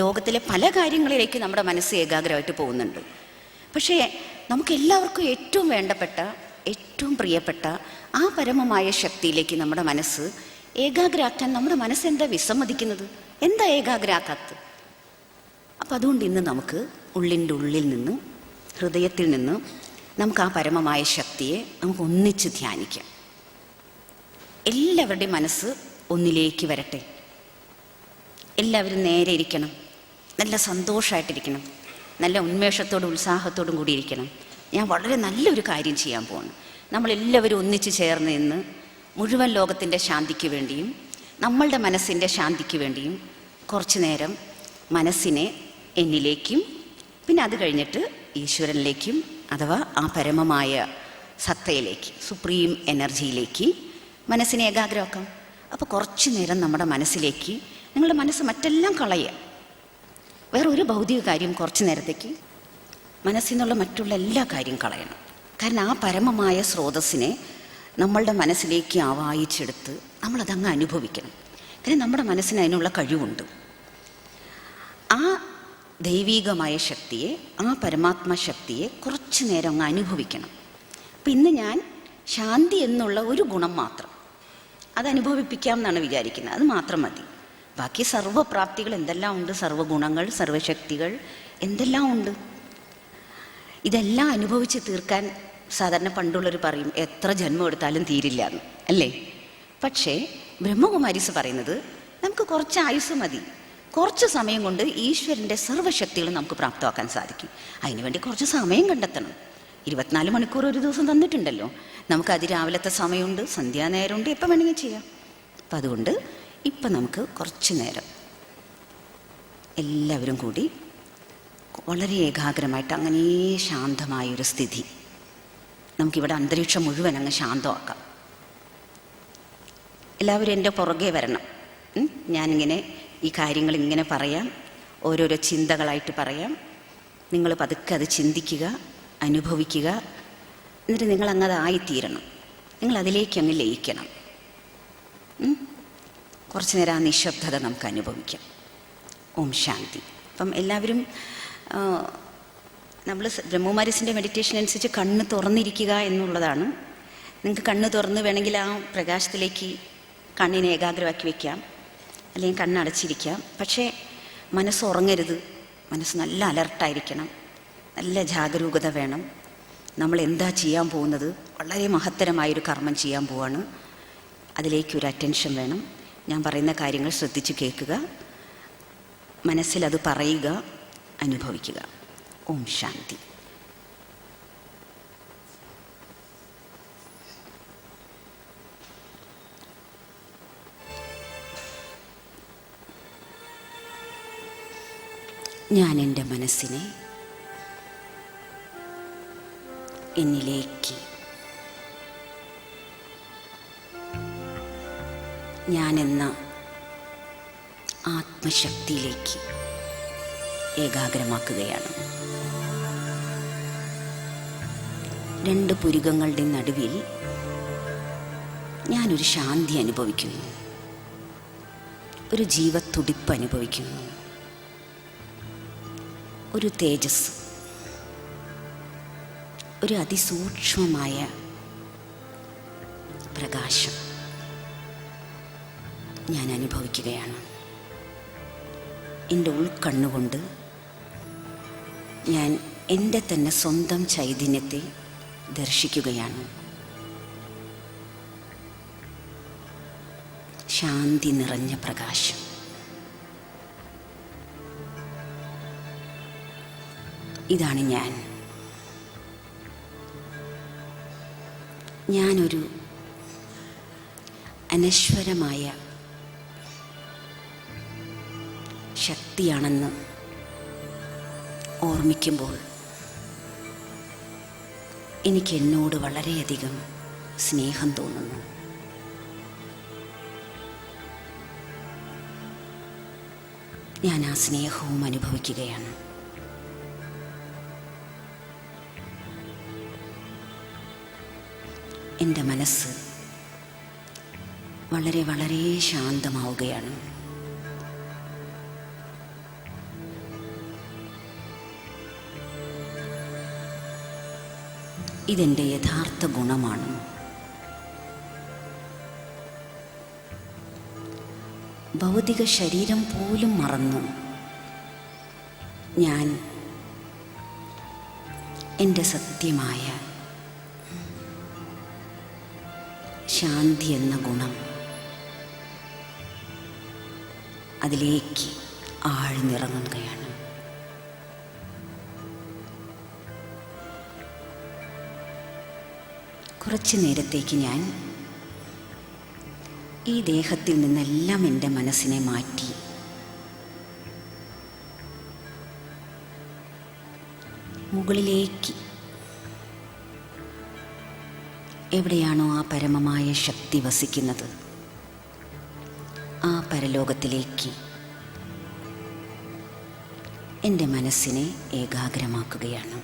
ലോകത്തിലെ പല കാര്യങ്ങളിലേക്ക് നമ്മുടെ മനസ്സ് ഏകാഗ്രമായിട്ട് പോകുന്നുണ്ട്. പക്ഷേ നമുക്കെല്ലാവർക്കും ഏറ്റവും വേണ്ടപ്പെട്ട, ഏറ്റവും പ്രിയപ്പെട്ട ആ പരമമായ ശക്തിയിലേക്ക് നമ്മുടെ മനസ്സ് ഏകാഗ്രാക്കാൻ നമ്മുടെ മനസ്സെന്താ വിസമ്മതിക്കുന്നത്? എന്താ ഏകാഗ്രാക്കാത്തത്? അപ്പം അതുകൊണ്ട് ഇന്ന് നമുക്ക് ഉള്ളിൻ്റെ ഉള്ളിൽ നിന്ന്, ഹൃദയത്തിൽ നിന്ന് നമുക്ക് ആ പരമമായ ശക്തിയെ നമുക്ക് ഒന്നിച്ച് ധ്യാനിക്കാം. എല്ലാവരുടെയും മനസ്സ് ഒന്നിലേക്ക് വരട്ടെ. എല്ലാവരും നേരെ ഇരിക്കണം, നല്ല സന്തോഷമായിട്ടിരിക്കണം, നല്ല ഉന്മേഷത്തോടും ഉത്സാഹത്തോടും കൂടി ഇരിക്കണം. ഞാൻ വളരെ നല്ലൊരു കാര്യം ചെയ്യാൻ പോവാണ്. നമ്മളെല്ലാവരും ഒന്നിച്ച് ചേർന്ന് നിന്ന് മുഴുവൻ ലോകത്തിൻ്റെ ശാന്തിക്ക് വേണ്ടിയും നമ്മളുടെ മനസ്സിൻ്റെ ശാന്തിക്ക് വേണ്ടിയും കുറച്ച് നേരം മനസ്സിനെ എന്നിലേക്കും പിന്നെ അത് കഴിഞ്ഞിട്ട് ഈശ്വരനിലേക്കും അഥവാ ആ പരമമായ സത്തയിലേക്ക്, സുപ്രീം എനർജിയിലേക്ക് മനസ്സിനെ ഏകാഗ്രമാക്കാം. അപ്പോൾ കുറച്ച് നേരം നമ്മുടെ മനസ്സിലേക്ക്, നിങ്ങളുടെ മനസ്സ് മറ്റെല്ലാം കളയുക, വേറെ ഒരു ഭൗതിക കാര്യം കുറച്ച് നേരത്തേക്ക് മനസ്സിൽ നിന്നുള്ള മറ്റുള്ള എല്ലാ കാര്യം കളയണം. കാരണം ആ പരമമായ സ്രോതസ്സിനെ നമ്മളുടെ മനസ്സിലേക്ക് ആവാഹിച്ചെടുത്ത് നമ്മളതങ്ങ് അനുഭവിക്കണം. കാരണം നമ്മുടെ മനസ്സിന് അതിനുള്ള കഴിവുണ്ട്. ആ ദൈവീകമായ ശക്തിയെ, ആ പരമാത്മ ശക്തിയെ കുറച്ച് നേരം അങ്ങ് അനുഭവിക്കണം. അപ്പം ഇന്ന് ഞാൻ ശാന്തി എന്നുള്ള ഒരു ഗുണം മാത്രം അത് അനുഭവിപ്പിക്കാം എന്നാണ് വിചാരിക്കുന്നത്. അത് മാത്രം മതി. ബാക്കി സർവ്വപ്രാപ്തികൾ എന്തെല്ലാം ഉണ്ട്, സർവ്വഗുണങ്ങൾ, സർവ്വശക്തികൾ എന്തെല്ലാം ഉണ്ട്. ഇതെല്ലാം അനുഭവിച്ച് തീർക്കാൻ സാധാരണ പണ്ടുള്ളവർ പറയും എത്ര ജന്മം എടുത്താലും തീരില്ല എന്ന്, അല്ലേ? പക്ഷേ ബ്രഹ്മകുമാരീസ് പറയുന്നത് നമുക്ക് കുറച്ച് ആയുസ് മതി. കുറച്ച് സമയം കൊണ്ട് ഈശ്വരൻ്റെ സർവ്വശക്തികളും നമുക്ക് പ്രാപ്തമാക്കാൻ സാധിക്കും. അതിനുവേണ്ടി കുറച്ച് സമയം കണ്ടെത്തണം. 24 മണിക്കൂർ ഒരു ദിവസം തന്നിട്ടുണ്ടല്ലോ. നമുക്ക് അതിരാവിലത്തെ സമയമുണ്ട്, സന്ധ്യാനേരമുണ്ട്, എപ്പോൾ വേണമെങ്കിൽ ചെയ്യാം. അപ്പം അതുകൊണ്ട് ഇപ്പം നമുക്ക് കുറച്ച് നേരം എല്ലാവരും കൂടി വളരെ ഏകാഗ്രമായിട്ട് അങ്ങനെ ശാന്തമായൊരു സ്ഥിതി, നമുക്കിവിടെ അന്തരീക്ഷം മുഴുവൻ അങ്ങ് ശാന്തമാക്കാം. എല്ലാവരും എൻ്റെ പുറകെ വരണം. ഞാനിങ്ങനെ ഈ കാര്യങ്ങൾ ഇങ്ങനെ പറയാം, ഓരോരോ ചിന്തകളായിട്ട് പറയാം. നിങ്ങൾ പതുക്കെ അത് ചിന്തിക്കുക, അനുഭവിക്കുക. എന്നിട്ട് നിങ്ങൾ അങ്ങ് അതായിത്തീരണം. നിങ്ങൾ അതിലേക്ക് അങ്ങ് ലയിക്കണം. കുറച്ച് നേരം ആ നിശബ്ദത നമുക്ക് അനുഭവിക്കാം. ഓം ശാന്തി. അപ്പം എല്ലാവരും നമ്മൾ ബ്രഹ്മകുമാരീസിൻ്റെ മെഡിറ്റേഷൻ അനുസരിച്ച് കണ്ണ് തുറന്നിരിക്കുക എന്നുള്ളതാണ്. നിങ്ങൾക്ക് കണ്ണ് തുറന്ന് വേണമെങ്കിൽ ആ പ്രകാശത്തിലേക്ക് കണ്ണിനെ ഏകാഗ്രമാക്കി വയ്ക്കാം, അല്ലെങ്കിൽ കണ്ണടച്ചിരിക്കാം. പക്ഷേ മനസ്സ് ഉറങ്ങരുത്. മനസ്സ് നല്ല അലർട്ടായിരിക്കണം, നല്ല ജാഗരൂകത വേണം. നമ്മൾ എന്താ ചെയ്യാൻ പോകുന്നത്? വളരെ മഹത്തരമായൊരു കർമ്മം ചെയ്യാൻ പോവാണ്. അതിലേക്കൊരു അറ്റൻഷൻ വേണം. ഞാൻ പറയുന്ന കാര്യങ്ങൾ ശ്രദ്ധിച്ച് കേൾക്കുക, മനസ്സിലത് പറയുക, അനുഭവിക്കുക. ഓം ശാന്തി. ഞാൻ എൻ്റെ മനസ്സിനെ എന്നിലേക്ക്, ഞാനെന്ന ആത്മശക്തിയിലേക്ക് ഏകാഗ്രമാക്കുകയാണ്. 2 പുരികങ്ങളുടെ നടുവിൽ ഞാനൊരു ശാന്തി അനുഭവിക്കുന്നു, ഒരു ജീവത്തുടിപ്പ് അനുഭവിക്കുന്നു, ഒരു തേജസ്, ഒരു അതിസൂക്ഷ്മമായ പ്രകാശം ഞാൻ അനുഭവിക്കുകയാണ്. എൻ്റെ ഉൾക്കണ്ണുകൊണ്ട് ഞാൻ എൻ്റെ തന്നെ സ്വന്തം ചൈതന്യത്തെ ദർശിക്കുകയാണ്. ശാന്തി നിറഞ്ഞ പ്രകാശം. ഇതാണ് ഞാനൊരു അനശ്വരമായ ശക്തിയാണെന്ന് ഓർമ്മിക്കുമ്പോൾ എനിക്ക് എന്നോട് വളരെയധികം സ്നേഹം തോന്നുന്നു. ഞാൻ ആ സ്നേഹവും അനുഭവിക്കുകയാണ്. എൻ്റെ മനസ്സ് വളരെ വളരെ ശാന്തമാവുകയാണ്. ഇതെൻ്റെ യഥാർത്ഥ ഗുണമാണ്. ഭൗതിക ശരീരം പോലും മറന്ന് ഞാൻ എൻ്റെ സത്യമായ ശാന്തി എന്ന ഗുണം അതിലേക്ക് ആഴ്ന്നിറങ്ങുകയാണ്. കുറച്ച് നേരത്തേക്ക് ഞാൻ ഈ ദേഹത്തിൽ നിന്നെല്ലാം എൻ്റെ മനസ്സിനെ മാറ്റി മുകളിലേക്ക് എവിടെയാണോ ആ പരമമായ ശക്തി വസിക്കുന്നത്, ആ പരലോകത്തിലേക്ക് എൻ്റെ മനസ്സിനെ ഏകാഗ്രമാക്കുകയാണ്.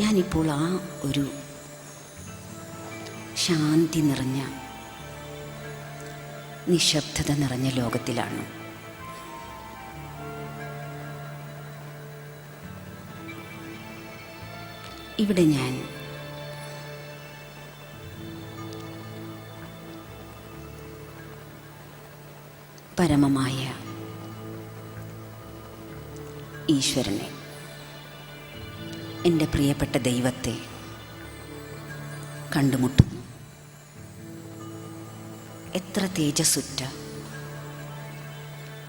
ഞാനിപ്പോൾ ആ ഒരു ശാന്തി നിറഞ്ഞ, നിശബ്ദത നിറഞ്ഞ ലോകത്തിലാണ്. ഇവിടെ ഞാൻ പരമമായ ഈശ്വരനെ, എൻ്റെ പ്രിയപ്പെട്ട ദൈവത്തെ കണ്ടുമുട്ടുന്നു. എത്ര തേജസ്സുറ്റ,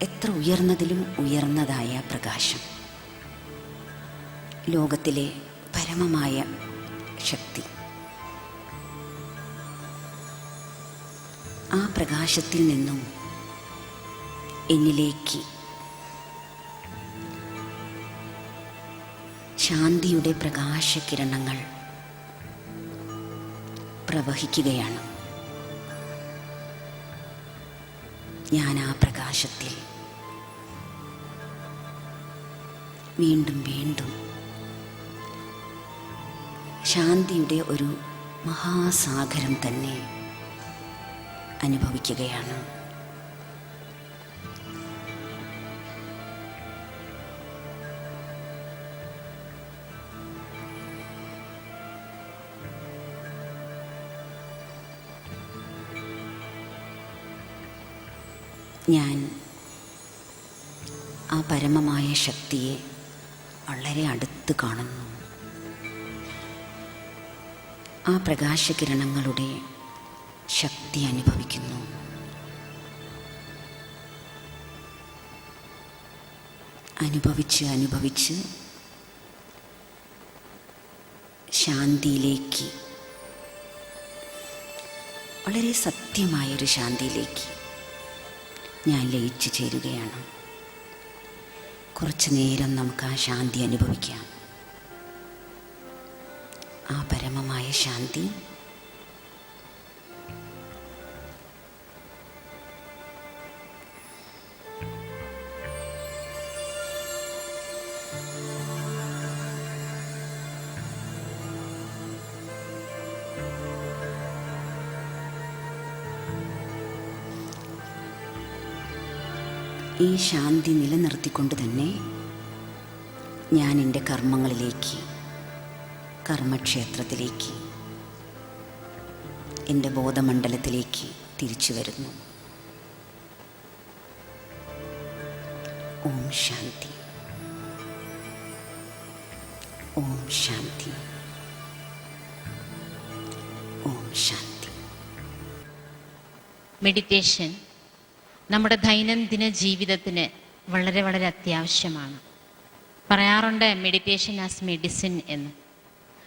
എത്ര ഉയർന്നതിലും ഉയർന്നതായ പ്രകാശം, ലോകത്തിലെ പരമമായ ശക്തി. ആ പ്രകാശത്തിൽ നിന്നും എന്നിലേക്ക് ശാന്തിയുടെ പ്രകാശകിരണങ്ങൾ പ്രവഹിക്കുകയാണ്. ഞാൻ ആ പ്രകാശത്തിൽ വീണ്ടും വീണ്ടും ശാന്തിയുടെ ഒരു മഹാസാഗരം തന്നെ അനുഭവിക്കുകയാണ്. ഞാൻ ആ പരമമായ ശക്തിയെ വളരെ അടുത്ത് കാണുന്നു. ആ പ്രകാശകിരണങ്ങളുടെ ശക്തി അനുഭവിക്കുന്നു. അനുഭവിച്ച് ശാന്തിയിലേക്ക്, വളരെ സത്യമായൊരു ശാന്തിയിലേക്ക് ഞാൻ ലയിച്ചു ചേരുകയാണ്. കുറച്ചു നേരം നമുക്ക് ആ ശാന്തി അനുഭവിക്കാം. ആ പരമമായ ശാന്തി ഈ ശാന്തി നിലനിർത്തിക്കൊണ്ട് തന്നെ ഞാൻ എൻ്റെ കർമ്മങ്ങളിലേക്ക്, കർമ്മക്ഷേത്രത്തിലേക്ക്, എൻ്റെ ബോധമണ്ഡലത്തിലേക്ക് തിരിച്ചു വരുന്നു. ഓം ശാന്തി, ഓം ശാന്തി, ഓം ശാന്തി. മെഡിറ്റേഷൻ നമ്മുടെ ദൈനംദിന ജീവിതത്തിന് വളരെ വളരെ അത്യാവശ്യമാണ്. പറയാറുണ്ട് മെഡിറ്റേഷൻ ആസ് മെഡിസിൻ എന്ന്.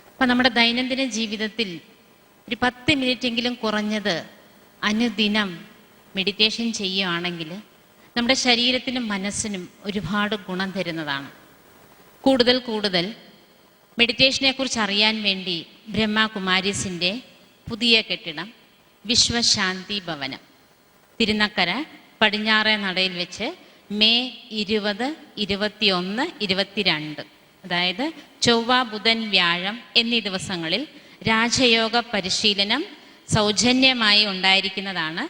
അപ്പം നമ്മുടെ ദൈനംദിന ജീവിതത്തിൽ ഒരു 10 മിനിറ്റെങ്കിലും കുറഞ്ഞത് അനുദിനം മെഡിറ്റേഷൻ ചെയ്യുകയാണെങ്കിൽ നമ്മുടെ ശരീരത്തിനും മനസ്സിനും ഒരുപാട് ഗുണം തരുന്നതാണ്. കൂടുതൽ മെഡിറ്റേഷനെ കുറിച്ച് അറിയാൻ വേണ്ടി ബ്രഹ്മകുമാരീസിൻ്റെ പുതിയ കെട്ടിടം വിശ്വശാന്തി ഭവനം തിരുനക്കര പടിഞ്ഞാറേ നടയിൽ വെച്ച് മെയ് 20, 21, 22 അതായത് ചൊവ്വ, ബുധൻ, വ്യാഴം എന്നീ ദിവസങ്ങളിൽ രാജയോഗ പരിശീലനം സൗജന്യമായി ഉണ്ടായിരിക്കുന്നതാണ്.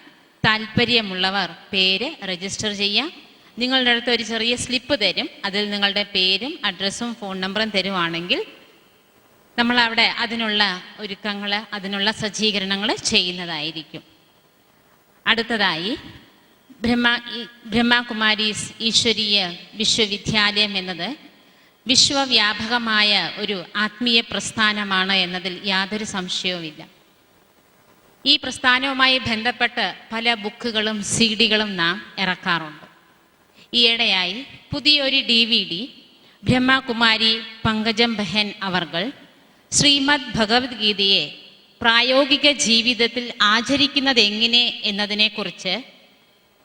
താല്പര്യമുള്ളവർ പേര് രജിസ്റ്റർ ചെയ്യാം. നിങ്ങളുടെ അടുത്ത് ഒരു ചെറിയ സ്ലിപ്പ് തരും. അതിൽ നിങ്ങളുടെ പേരും അഡ്രസ്സും ഫോൺ നമ്പറും തരുവാണെങ്കിൽ നമ്മളവിടെ അതിനുള്ള ഒരുക്കങ്ങൾ, അതിനുള്ള സജ്ജീകരണങ്ങൾ ചെയ്യുന്നതായിരിക്കും. അടുത്തതായി ബ്രഹ്മകുമാരീസ് ഈശ്വരീയ വിശ്വവിദ്യാലയം എന്നത് വിശ്വവ്യാപകമായ ഒരു ആത്മീയ പ്രസ്ഥാനമാണ് എന്നതിൽ യാതൊരു സംശയവുമില്ല. ഈ പ്രസ്ഥാനവുമായി ബന്ധപ്പെട്ട് പല ബുക്കുകളും CD-കളും നാം ഇറക്കാറുണ്ട്. ഈയിടെയായി പുതിയൊരു DVD ബ്രഹ്മകുമാരി പങ്കജം ബഹൻ അവർകൾ ശ്രീമദ് ഭഗവത്ഗീതയെ പ്രായോഗിക ജീവിതത്തിൽ ആചരിക്കുന്നത് എങ്ങനെ എന്നതിനെക്കുറിച്ച്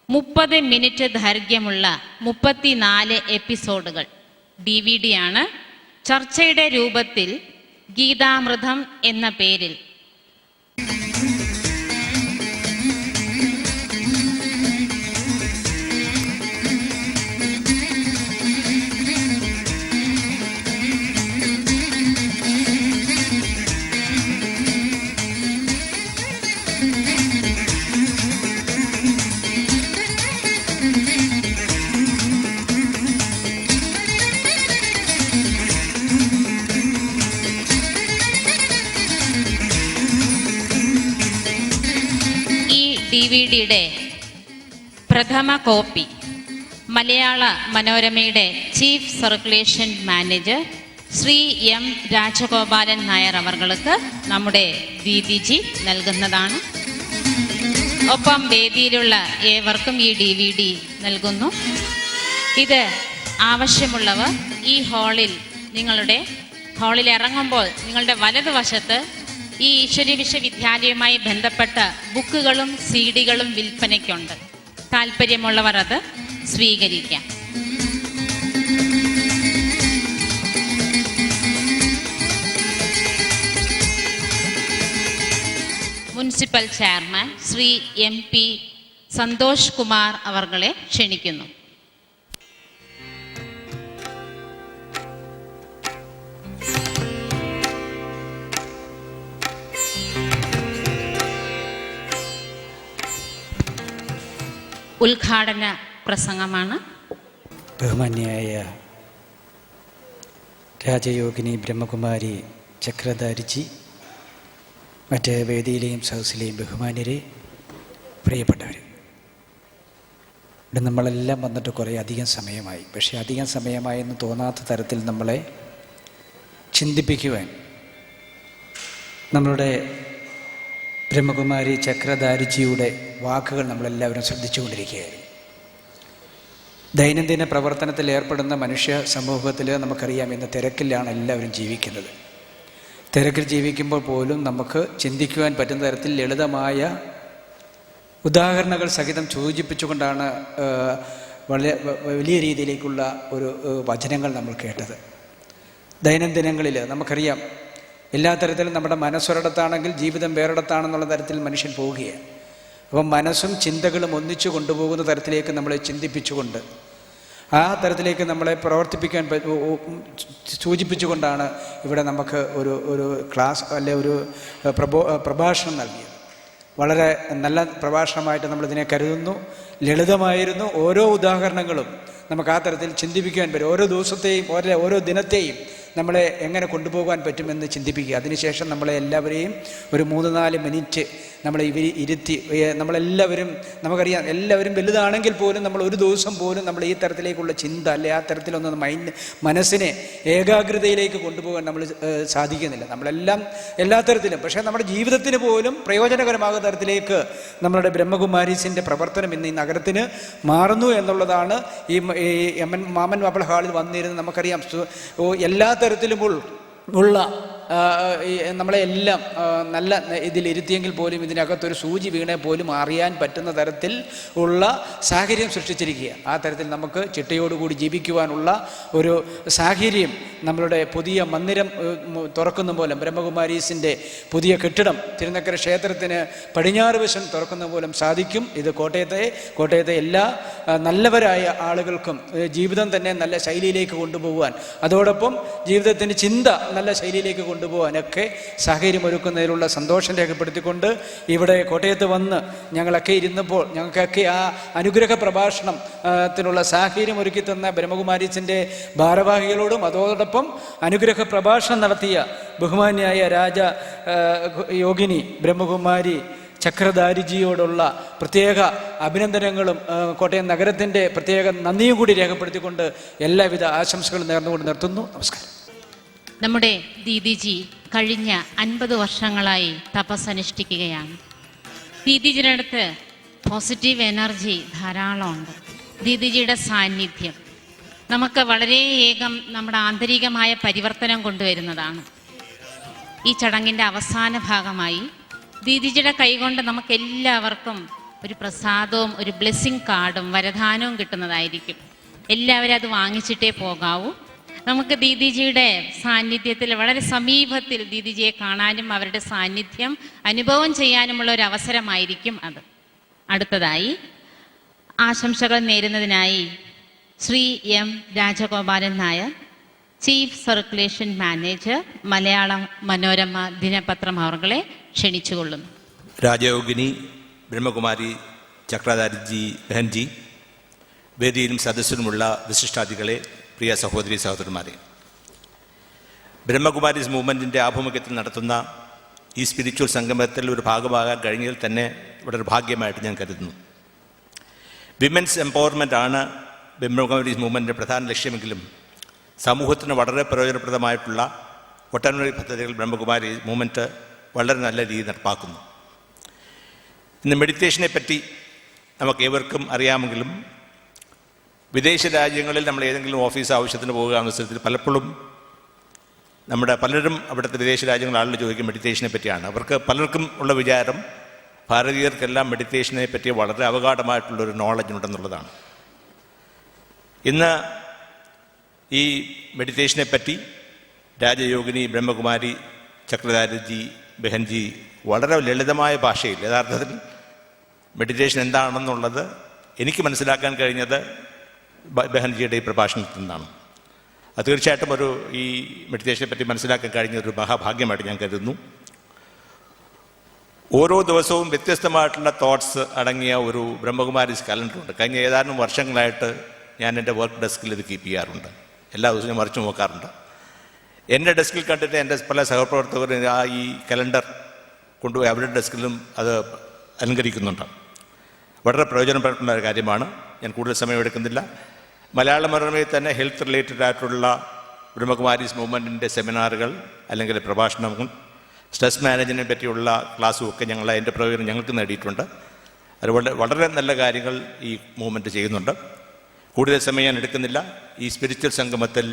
30 മിനിറ്റ് ദൈർഘ്യമുള്ള 34 എപ്പിസോഡുകൾ DVD ആണ് ചർച്ചയുടെ രൂപത്തിൽ ഗീതാമൃതം എന്ന പേരിൽ DVD-യുടെ പ്രഥമ കോപ്പി മലയാള മനോരമയുടെ chief circulation manager Shri M Rajagopalan Nair അവർക്ക് നമ്മുടെ ദീദിജി നൽകുന്നതാണ്. ഒപ്പം വേദിയിലുള്ള ഏവർക്കും ഈ DVD നൽകുന്നു. ഇത് ആവശ്യമുള്ളവർ ഈ ഹാളിൽ ഇറങ്ങുമ്പോൾ നിങ്ങളുടെ വലതുവശത്ത് ഈ ഈശ്വരി വിശ്വവിദ്യാലയവുമായി ബന്ധപ്പെട്ട ബുക്കുകളും CD-കളും വിൽപ്പനയ്ക്കുണ്ട്. താല്പര്യമുള്ളവർ അത് സ്വീകരിക്കാം. Municipal chairman Shri MP Santhosh Kumar അവർകളെ ക്ഷണിക്കുന്നു. ഉദ്ഘാടന പ്രസംഗമാണ്. ബഹുമാന്യായ രാജയോഗിനി ബ്രഹ്മകുമാരി ചക്രധാരിജി, മറ്റ് വേദിയിലെയും സദസ്സിലെയും ബഹുമാന്യരെ, പ്രിയപ്പെട്ടവർ, ഇവിടെ നമ്മളെല്ലാം വന്നിട്ട് കുറേ അധികം സമയമായി. പക്ഷേ അധികം സമയമായെന്ന് തോന്നാത്ത തരത്തിൽ നമ്മളെ ചിന്തിപ്പിക്കുവാൻ നമ്മളുടെ ബ്രഹ്മകുമാരി ചക്രധാരിജിയുടെ വാക്കുകൾ നമ്മളെല്ലാവരും ശ്രദ്ധിച്ചുകൊണ്ടിരിക്കുകയായിരുന്നു. ദൈനംദിന പ്രവർത്തനത്തിൽ ഏർപ്പെടുന്ന മനുഷ്യ സമൂഹത്തിൽ നമുക്കറിയാം, ഇന്ന് തിരക്കിലാണ് എല്ലാവരും ജീവിക്കുന്നത്. തിരക്കിൽ ജീവിക്കുമ്പോൾ പോലും നമുക്ക് ചിന്തിക്കുവാൻ പറ്റുന്ന തരത്തിൽ ലളിതമായ ഉദാഹരണങ്ങൾ സഹിതം സൂചിപ്പിച്ചുകൊണ്ടാണ് വലിയ രീതിയിലേക്കുള്ള ഒരു വചനങ്ങൾ നമ്മൾ കേട്ടത്. ദൈനംദിനങ്ങളിൽ നമുക്കറിയാം, എല്ലാ തരത്തിലും നമ്മുടെ മനസ്സൊരിടത്താണെങ്കിൽ ജീവിതം വേറൊരിടത്താണെന്നുള്ള തരത്തിൽ മനുഷ്യൻ പോവുകയാണ്. അപ്പം മനസ്സും ചിന്തകളും ഒന്നിച്ചു കൊണ്ടുപോകുന്ന തരത്തിലേക്ക് നമ്മളെ ചിന്തിപ്പിച്ചുകൊണ്ട് ആ തരത്തിലേക്ക് നമ്മളെ പ്രവർത്തിപ്പിക്കാൻ സൂചിപ്പിച്ചുകൊണ്ടാണ് ഇവിടെ നമുക്ക് ഒരു ക്ലാസ് അല്ലെ ഒരു പ്രഭാഷണം നൽകിയത്. വളരെ നല്ല പ്രഭാഷണമായിട്ട് നമ്മളിതിനെ കരുതുന്നു. ലളിതമായിരുന്നു. ഓരോ ഉദാഹരണങ്ങളും നമുക്ക് ആ തരത്തിൽ ചിന്തിപ്പിക്കാൻ പറ്റും. ഓരോ ദിവസത്തെയും ഓരോ ദിനത്തെയും നമ്മളെ എങ്ങനെ കൊണ്ടുപോകാൻ പറ്റുമെന്ന് ചിന്തിപ്പിക്കുക. അതിനുശേഷം നമ്മളെ എല്ലാവരെയും ഒരു 3-4 മിനിറ്റ് നമ്മളെ ഇരുത്തി നമ്മളെല്ലാവരും, നമുക്കറിയാം എല്ലാവരും വലുതാണെങ്കിൽ പോലും നമ്മൾ ഒരു ദിവസം പോലും നമ്മൾ ഈ തരത്തിലേക്കുള്ള ചിന്ത അല്ലെ ആ തരത്തിലൊന്നും മനസ്സിനെ ഏകാഗ്രതയിലേക്ക് കൊണ്ടുപോകാൻ നമ്മൾ സാധിക്കുന്നില്ല. നമ്മളെല്ലാം എല്ലാ തരത്തിലും, പക്ഷേ നമ്മുടെ ജീവിതത്തിന് പോലും പ്രയോജനകരമാകുന്ന തരത്തിലേക്ക് നമ്മളുടെ ബ്രഹ്മകുമാരീസിൻ്റെ പ്രവർത്തനം ഇന്ന് ഈ നഗരത്തിന് മാറുന്നു എന്നുള്ളതാണ്. ഈ മാമൻ മാപ്പിള ഹാളിൽ വന്നിരുന്ന് നമുക്കറിയാം എല്ലാ തരത്തിലും ഉള്ള നമ്മളെല്ലാം നല്ല ഇതിലിരുത്തിയെങ്കിൽ പോലും ഇതിനകത്തൊരു സൂചി വീണേ പോലും അറിയാൻ പറ്റുന്ന തരത്തിൽ ഉള്ള സാഹചര്യം സൃഷ്ടിച്ചിരിക്കുക. ആ തരത്തിൽ നമുക്ക് ചിട്ടയോടുകൂടി ജീവിക്കുവാനുള്ള ഒരു സാഹചര്യം നമ്മളുടെ പുതിയ മന്ദിരം തുറക്കുന്ന മൂലം, ബ്രഹ്മകുമാരീസിൻ്റെ പുതിയ കെട്ടിടം തിരുനക്കര ക്ഷേത്രത്തിന് പടിഞ്ഞാറ് വശം തുറക്കുന്ന മൂലം സാധിക്കും. ഇത് കോട്ടയത്തെ എല്ലാ നല്ലവരായ ആളുകൾക്കും ജീവിതം തന്നെ നല്ല ശൈലിയിലേക്ക് കൊണ്ടുപോകുവാൻ, അതോടൊപ്പം ജീവിതത്തിൻ്റെ ചിന്ത നല്ല ശൈലിയിലേക്ക് കൊണ്ടുപോകാനൊക്കെ സാഹചര്യമൊരുക്കുന്നതിലുള്ള സന്തോഷം രേഖപ്പെടുത്തിക്കൊണ്ട് ഇവിടെ കോട്ടയത്ത് വന്ന് ഞങ്ങളൊക്കെ ഇരുന്നപ്പോൾ ഞങ്ങൾക്കൊക്കെ ആ അനുഗ്രഹ പ്രഭാഷണത്തിനുള്ള സാഹചര്യം ഒരുക്കി തന്ന ബ്രഹ്മകുമാരീസിൻ്റെ ഭാരവാഹികളോടും അതോടൊപ്പം അനുഗ്രഹ പ്രഭാഷണം നടത്തിയ ബഹുമാന്യായ യോഗിനി ബ്രഹ്മകുമാരി ചക്രധാരിജിയോടുള്ള പ്രത്യേക അഭിനന്ദനങ്ങളും കോട്ടയം നഗരത്തിൻ്റെ പ്രത്യേക നന്ദിയും കൂടി രേഖപ്പെടുത്തിക്കൊണ്ട് എല്ലാവിധ ആശംസകളും നേർന്നുകൊണ്ട് നിർത്തുന്നു. നമസ്കാരം. നമ്മുടെ ദീദിജി കഴിഞ്ഞ 50 വർഷങ്ങളായി തപസ്സനുഷ്ഠിക്കുകയാണ്. ദീദിജിയുടെ അടുത്ത് പോസിറ്റീവ് എനർജി ധാരാളമുണ്ട്. ദീദിജിയുടെ സാന്നിധ്യം നമുക്ക് വളരെയേകം നമ്മുടെ ആന്തരികമായ പരിവർത്തനം കൊണ്ടുവരുന്നതാണ്. ഈ ചടങ്ങിൻ്റെ അവസാന ഭാഗമായി ദീദിജിയുടെ കൈകൊണ്ട് നമുക്കെല്ലാവർക്കും ഒരു പ്രസാദവും ഒരു ബ്ലെസ്സിങ് കാർഡും വരദാനവും കിട്ടുന്നതായിരിക്കും. എല്ലാവരും അത് വാങ്ങിച്ചിട്ടേ പോകാവൂ. നമുക്ക് ദീദിജിയുടെ സാന്നിധ്യത്തിൽ വളരെ സമീപത്തിൽ ദീദിജിയെ കാണാനും അവരുടെ സാന്നിധ്യം അനുഭവം ചെയ്യാനുമുള്ള ഒരു അവസരമായിരിക്കും അത്. അടുത്തതായി ആശംസകൾ നേരുന്നതിനായി Shri M Rajagopalan Nair, chief circulation manager, Malayalam Manorama ദിനപത്രം അവരെ ക്ഷണിച്ചുകൊള്ളുന്നു. രാജയോഗിനി ബ്രഹ്മകുമാരി ചക്രധാരിജി ബഹൻജി, വേദിയിലും സദസ്സിലുമുള്ള വിശിഷ്ടാതിഥികളെ, പ്രിയ സഹോദരി സഹോദരന്മാരെ, ബ്രഹ്മകുമാരീസ് മൂവ്മെൻറ്റിൻ്റെ ആഭിമുഖ്യത്തിൽ നടത്തുന്ന ഈ സ്പിരിച്വൽ സംഗമത്തിൽ ഒരു ഭാഗമാകാൻ കഴിഞ്ഞതിൽ തന്നെ വളരെ ഭാഗ്യമായിട്ട് ഞാൻ കരുതുന്നു. വിമൻസ് എംപവർമെൻ്റ് ആണ് ബ്രഹ്മകുമാരീസ് മൂവ്മെൻറ്റിൻ്റെ പ്രധാന ലക്ഷ്യമെങ്കിലും സമൂഹത്തിന് വളരെ പ്രയോജനപ്രദമായിട്ടുള്ള ഒട്ടനവധി പദ്ധതികൾ ബ്രഹ്മകുമാരി മൂവ്മെൻറ്റ് വളരെ നല്ല രീതിയിൽ നടപ്പാക്കുന്നു. ഇന്ന് മെഡിറ്റേഷനെ പറ്റി നമുക്ക് ഏവർക്കും അറിയാമെങ്കിലും വിദേശ രാജ്യങ്ങളിൽ നമ്മൾ ഏതെങ്കിലും ഓഫീസ് ആവശ്യത്തിന് പോകുക അവസരത്തിൽ പലപ്പോഴും പലരും അവിടുത്തെ വിദേശ രാജ്യങ്ങളിൽ ആളുകൾ ചോദിക്കും മെഡിറ്റേഷനെ പറ്റിയാണ്. അവർക്ക് പലർക്കും ഉള്ള വിചാരം ഭാരതീയർക്കെല്ലാം മെഡിറ്റേഷനെ പറ്റി വളരെ അവഗാഢമായിട്ടുള്ളൊരു നോളജ് ഉണ്ടെന്നുള്ളതാണ്. ഇന്ന് ഈ മെഡിറ്റേഷനെ പറ്റി രാജയോഗിനി ബ്രഹ്മകുമാരി ചക്രധാരിജി ബഹൻജി വളരെ ലളിതമായ ഭാഷയിൽ യഥാർത്ഥത്തിൽ മെഡിറ്റേഷൻ എന്താണെന്നുള്ളത് എനിക്ക് മനസ്സിലാക്കാൻ കഴിഞ്ഞത് ബഹൻജിയുടെ ഈ പ്രഭാഷണത്തിൽ നിന്നാണ്. അത് തീർച്ചയായിട്ടും ഈ മെഡിറ്റേഷനെ പറ്റി മനസ്സിലാക്കാൻ കഴിഞ്ഞ ഒരു മഹാഭാഗ്യമായിട്ട് ഞാൻ കരുതുന്നു. ഓരോ ദിവസവും വ്യത്യസ്തമായിട്ടുള്ള തോട്ട്സ് അടങ്ങിയ ഒരു ബ്രഹ്മകുമാരീസ് കലണ്ടറുണ്ട്. കഴിഞ്ഞ ഏതാനും വർഷങ്ങളായിട്ട് ഞാൻ എൻ്റെ വർക്ക് ഡെസ്കിൽ ഇത് കീപ്പ് ചെയ്യാറുണ്ട്. എല്ലാ ദിവസവും മറിച്ച് നോക്കാറുണ്ട്. എൻ്റെ ഡെസ്കിൽ കണ്ടിട്ട് എൻ്റെ പല സഹപ്രവർത്തകർ ഈ കലണ്ടർ കൊണ്ടുപോയി അവരുടെ ഡെസ്കിലും അത് അലങ്കരിക്കുന്നുണ്ട്. വളരെ പ്രയോജനപ്പെടുന്ന ഒരു കാര്യമാണ്. ഞാൻ കൂടുതൽ സമയമെടുക്കുന്നില്ല. മലയാള മനോരമയിൽ തന്നെ ഹെൽത്ത് റിലേറ്റഡ് ആയിട്ടുള്ള ബ്രഹ്മകുമാരീസ് മൂവ്മെൻറ്റിൻ്റെ സെമിനാറുകൾ അല്ലെങ്കിൽ പ്രഭാഷണങ്ങൾ, സ്ട്രെസ് മാനേജ്മെൻറ്റിനെ പറ്റിയുള്ള ക്ലാസ്സും ഒക്കെ അതിൻ്റെ പ്രയോജനം ഞങ്ങൾക്ക് നേടിയിട്ടുണ്ട്. അതുപോലെ വളരെ നല്ല കാര്യങ്ങൾ ഈ മൂവ്മെൻറ്റ് ചെയ്യുന്നുണ്ട്. കൂടുതൽ സമയം ഞാൻ എടുക്കുന്നില്ല. ഈ സ്പിരിച്വൽ സംഗമത്തിൽ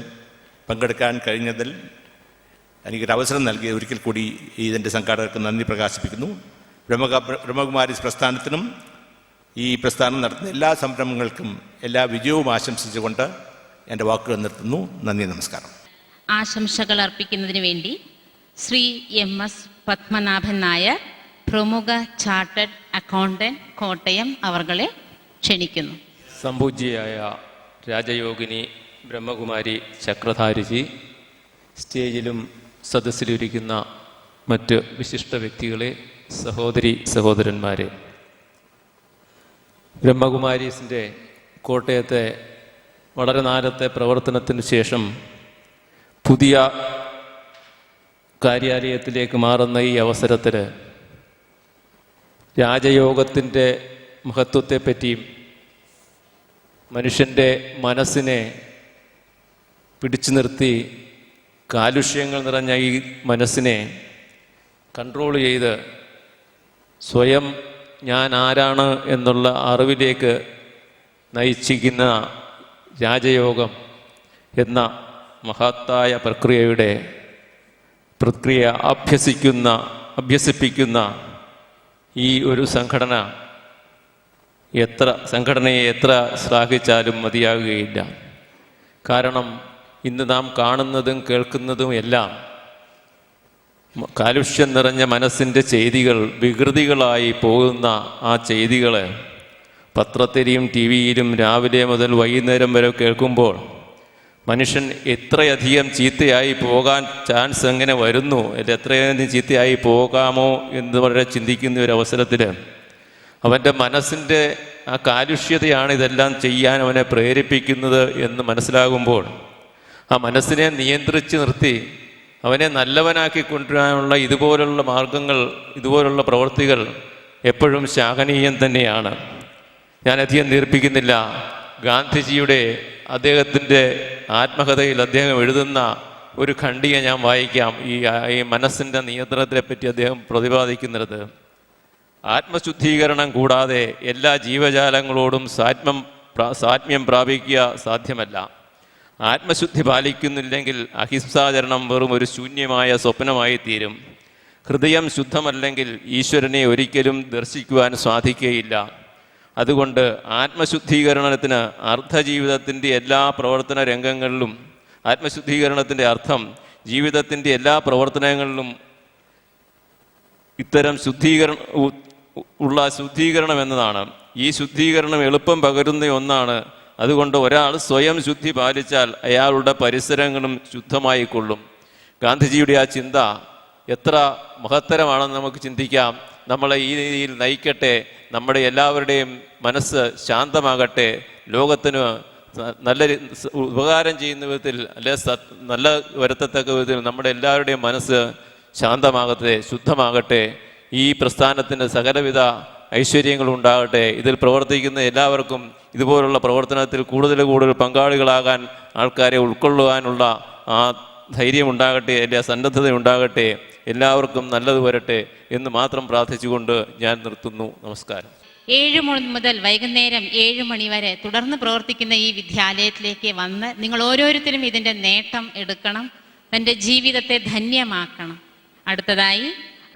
പങ്കെടുക്കാൻ കഴിഞ്ഞതിൽ എനിക്കൊരു അവസരം നൽകിയ ഒരിക്കൽ കൂടി ഇതിൻ്റെ സംഘാടകർക്ക് നന്ദി പ്രകാശിപ്പിക്കുന്നു. ബ്രഹ്മകുമാരീസ് പ്രസ്ഥാനത്തിനും ഈ പ്രസ്ഥാനം നടത്തുന്ന എല്ലാ സംരംഭങ്ങൾക്കും എല്ലാ വിജയവും ആശംസിച്ചുകൊണ്ട് എൻ്റെ വാക്കുകൾ നിർത്തുന്നു. നന്ദി, നമസ്കാരം. ആശംസകൾ അർപ്പിക്കുന്നതിന് വേണ്ടി ശ്രീ MS പത്മനാഭൻ നായർ, പ്രമുഖ ചാർട്ടേഡ് അക്കൗണ്ടന്റ്, കോട്ടയം അവരെ ക്ഷണിക്കുന്നു. സംപൂജ്യയായ രാജയോഗിനി ബ്രഹ്മകുമാരി ചക്രധാരിജി, സ്റ്റേജിലും സദസ്സിലിരിക്കുന്ന മറ്റ് വിശിഷ്ട വ്യക്തികളെ, സഹോദരി സഹോദരന്മാരെ, ബ്രഹ്മകുമാരീസിൻ്റെ കോട്ടയത്തെ വളരെ നാളത്തെ പ്രവർത്തനത്തിന് ശേഷം പുതിയ കാര്യാലയത്തിലേക്ക് മാറുന്ന ഈ അവസരത്തിൽ രാജയോഗത്തിൻ്റെ മഹത്വത്തെപ്പറ്റിയും മനുഷ്യൻ്റെ മനസ്സിനെ പിടിച്ചു നിർത്തി കാലുഷ്യങ്ങൾ നിറഞ്ഞ ഈ മനസ്സിനെ കൺട്രോൾ ചെയ്ത് സ്വയം ഞാൻ ആരാണ് എന്നുള്ള അറിവിലേക്ക് നയിച്ചിരിക്കുന്ന രാജയോഗം എന്ന മഹത്തായ പ്രക്രിയ അഭ്യസിപ്പിക്കുന്ന ഈ ഒരു സംഘടനയെ എത്ര ശ്ലാഘിച്ചാലും മതിയാകുകയില്ല. കാരണം ഇന്ന് നാം കാണുന്നതും കേൾക്കുന്നതും എല്ലാം കാലുഷ്യം നിറഞ്ഞ മനസ്സിൻ്റെ ചെയ്തികൾ, വികൃതികളായി പോകുന്ന ആ ചെയ്തികൾ പത്രത്തിലും TV-യിലും രാവിലെ മുതൽ വൈകുന്നേരം വരെ കേൾക്കുമ്പോൾ മനുഷ്യൻ എത്രയധികം ചീത്തയായി പോകാൻ ചാൻസ് എങ്ങനെ വരുന്നു, അല്ലെങ്കിൽ എത്രയധികം ചീത്തയായി പോകാമോ എന്ന് വളരെ ചിന്തിക്കുന്ന ഒരു അവസരത്തിൽ അവൻ്റെ മനസ്സിൻ്റെ ആ കാലുഷ്യതയാണ് ഇതെല്ലാം ചെയ്യാൻ അവനെ പ്രേരിപ്പിക്കുന്നത് എന്ന് മനസ്സിലാകുമ്പോൾ ആ മനസ്സിനെ നിയന്ത്രിച്ച് നിർത്തി അവനെ നല്ലവനാക്കി കൊണ്ടുവരാനുള്ള ഇതുപോലുള്ള മാർഗങ്ങൾ, ഇതുപോലുള്ള പ്രവൃത്തികൾ എപ്പോഴും ശ്ലാഘനീയം തന്നെയാണ്. ഞാനധികം ദീർഘിപ്പിക്കുന്നില്ല. ഗാന്ധിജിയുടെ അദ്ദേഹത്തിൻ്റെ ആത്മകഥയിൽ അദ്ദേഹം എഴുതുന്ന ഒരു ഖണ്ഡിക ഞാൻ വായിക്കാം. ഈ മനസ്സിൻ്റെ നിയന്ത്രണത്തെ പറ്റി അദ്ദേഹം പ്രതിപാദിക്കുന്നത്, ആത്മശുദ്ധീകരണം കൂടാതെ എല്ലാ ജീവജാലങ്ങളോടും സാത്മ്യം പ്രാപിക്കുക സാധ്യമല്ല. ആത്മശുദ്ധി പാലിക്കുന്നില്ലെങ്കിൽ അഹിംസാചരണം വെറും ഒരു ശൂന്യമായ സ്വപ്നമായി തീരും. ഹൃദയം ശുദ്ധമല്ലെങ്കിൽ ഈശ്വരനെ ഒരിക്കലും ദർശിക്കുവാൻ സാധിക്കുകയില്ല. അതുകൊണ്ട് ആത്മശുദ്ധീകരണത്തിന് അർദ്ധജീവിതത്തിൻ്റെ എല്ലാ പ്രവർത്തന രംഗങ്ങളിലും ആത്മശുദ്ധീകരണത്തിൻ്റെ അർത്ഥം ജീവിതത്തിൻ്റെ എല്ലാ പ്രവർത്തനങ്ങളിലും ഇത്തരം ശുദ്ധീകരണം എന്നതാണ്. ഈ ശുദ്ധീകരണം എളുപ്പം പകരുന്ന ഒന്നാണ്. അതുകൊണ്ട് ഒരാൾ സ്വയം ശുദ്ധി പാലിച്ചാൽ അയാളുടെ പരിസരങ്ങളും ശുദ്ധമായിക്കൊള്ളും. ഗാന്ധിജിയുടെ ആ ചിന്ത എത്ര മഹത്തരമാണെന്ന് നമുക്ക് ചിന്തിക്കാം. നമ്മളെ ഈ രീതിയിൽ നയിക്കട്ടെ. നമ്മുടെ എല്ലാവരുടെയും മനസ്സ് ശാന്തമാകട്ടെ. ലോകത്തിന് നല്ല ഉപകാരം ചെയ്യുന്ന വിധത്തിൽ അല്ലെ നല്ല വരുത്തത്തക്ക വിധത്തിൽ നമ്മുടെ എല്ലാവരുടെയും മനസ്സ് ശാന്തമാകട്ടെ, ശുദ്ധമാകട്ടെ. ഈ പ്രസ്ഥാനത്തിൻ്റെ സകലവിധ ഐശ്വര്യങ്ങളും ഉണ്ടാകട്ടെ. ഇതിൽ പ്രവർത്തിക്കുന്ന എല്ലാവർക്കും ഇതുപോലുള്ള പ്രവർത്തനത്തിൽ കൂടുതൽ പങ്കാളികളാകാൻ, ആൾക്കാരെ ഉൾക്കൊള്ളുവാനുള്ള ആ ധൈര്യം ഉണ്ടാകട്ടെ, അല്ലെ സന്നദ്ധത ഉണ്ടാകട്ടെ. എല്ലാവർക്കും നല്ലത് വരട്ടെ എന്ന് മാത്രം പ്രാർത്ഥിച്ചുകൊണ്ട് ഞാൻ നിർത്തുന്നു. നമസ്കാരം. 7 മുതൽ വൈകുന്നേരം 7 മണി വരെ തുടർന്ന് പ്രവർത്തിക്കുന്ന ഈ വിദ്യാലയത്തിലേക്ക് വന്ന് നിങ്ങൾ ഓരോരുത്തരും ഇതിൻ്റെ നേട്ടം എടുക്കണം, തൻ്റെ ജീവിതത്തെ ധന്യമാക്കണം. അടുത്തതായി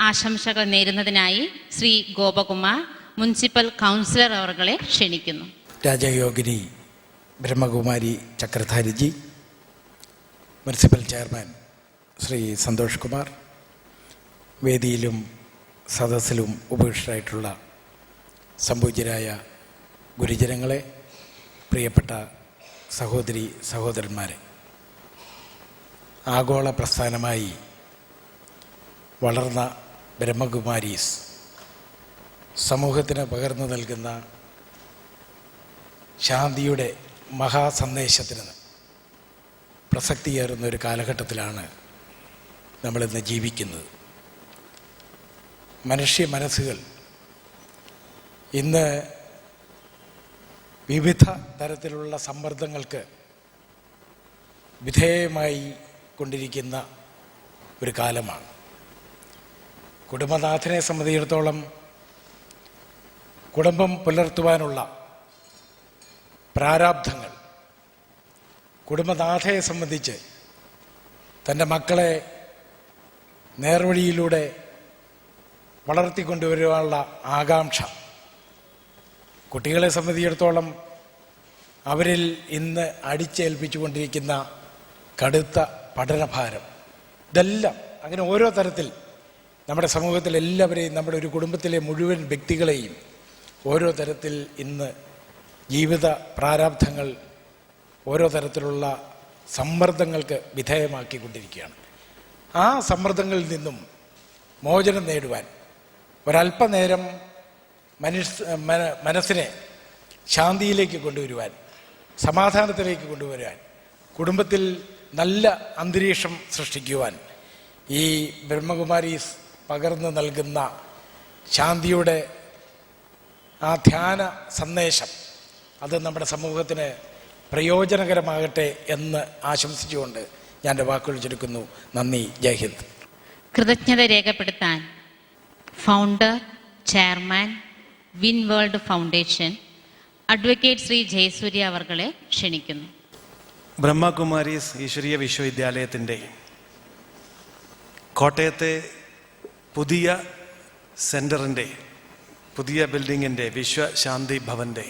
ആശംസകൾ നേരുന്നതിനായി ശ്രീ ഗോപകുമാർ മുനിസിപ്പൽ കൗൺസിലർ അവരെ ക്ഷണിക്കുന്നു. രാജയോഗിനി ബ്രഹ്മകുമാരി ചക്രധാരിജി, മുനിസിപ്പൽ ചെയർമാൻ ശ്രീ സന്തോഷ് കുമാർ, വേദിയിലും സദസ്സിലും ഉപവിഷ്ടരായിട്ടുള്ള സംപൂജ്യരായ ഗുരുജനങ്ങളെ, പ്രിയപ്പെട്ട സഹോദരി സഹോദരന്മാരെ, ആഗോള പ്രസ്ഥാനമായി വളർന്ന ബ്രഹ്മകുമാരീസ് സമൂഹത്തിന് പകർന്നു നൽകുന്ന ശാന്തിയുടെ മഹാസന്ദേശത്തിന് പ്രസക്തിയേറുന്ന ഒരു കാലഘട്ടത്തിലാണ് നമ്മളിന്ന് ജീവിക്കുന്നത്. മനുഷ്യ മനസ്സുകൾ ഇന്ന് വിവിധ തരത്തിലുള്ള സമ്മർദ്ദങ്ങൾക്ക് വിധേയമായി കൊണ്ടിരിക്കുന്ന ഒരു കാലമാണ്. കുടുംബനാഥനെ സംബന്ധിച്ചിടത്തോളം കുടുംബം പുലർത്തുവാനുള്ള പ്രാരാബ്ധങ്ങൾ, കുടുംബനാഥയെ സംബന്ധിച്ച് തൻ്റെ മക്കളെ നേർവഴിയിലൂടെ വളർത്തിക്കൊണ്ടുവരുവാനുള്ള ആകാംക്ഷ, കുട്ടികളെ സംബന്ധിച്ചിടത്തോളം അവരിൽ ഇന്ന് അടിച്ചേൽപ്പിച്ചുകൊണ്ടിരിക്കുന്ന കടുത്ത പഠനഭാരം, ഇതെല്ലാം അങ്ങനെ ഓരോ തരത്തിൽ നമ്മുടെ സമൂഹത്തിൽ എല്ലാവരെയും, നമ്മുടെ ഒരു കുടുംബത്തിലെ മുഴുവൻ വ്യക്തികളെയും ഓരോ തരത്തിൽ ഇന്ന് ജീവിത പ്രാരാബ്ധങ്ങൾ, ഓരോ തരത്തിലുള്ള സമ്മർദ്ദങ്ങൾക്ക് വിധേയമാക്കിക്കൊണ്ടിരിക്കുകയാണ്. ആ സമ്മർദ്ദങ്ങളിൽ നിന്നും മോചനം നേടുവാൻ ഒരല്പനേരം മനസ്സിനെ ശാന്തിയിലേക്ക് കൊണ്ടുവരുവാൻ, സമാധാനത്തിലേക്ക് കൊണ്ടുവരുവാൻ, കുടുംബത്തിൽ നല്ല അന്തരീക്ഷം സൃഷ്ടിക്കുവാൻ ഈ ബ്രഹ്മകുമാരീസ് പകർന്നു നൽകുന്ന ശാന്തിയുടെ ആ ധ്യാന സന്ദേശം അത് നമ്മുടെ സമൂഹത്തിന് പ്രയോജനകരമാകട്ടെ എന്ന് ആശംസിച്ചുകൊണ്ട് ഞാൻ എൻ്റെ വാക്കുകൾ ചുരുക്കുന്നു. നന്ദി. ജയ് ഹിന്ദ്. കൃതജ്ഞത രേഖപ്പെടുത്താൻ founder, chairman, win world foundation advocate Shri Jayasurya അവർകളെ ക്ഷണിക്കുന്നു. ബ്രഹ്മകുമാരീസ് ഈശ്വരീയ വിശ്വവിദ്യാലയത്തിൻ്റെ കോട്ടയത്തെ പുതിയ സെൻറ്ററിൻ്റെ, പുതിയ ബിൽഡിങ്ങിൻ്റെ, വിശ്വശാന്തി ഭവൻ്റെ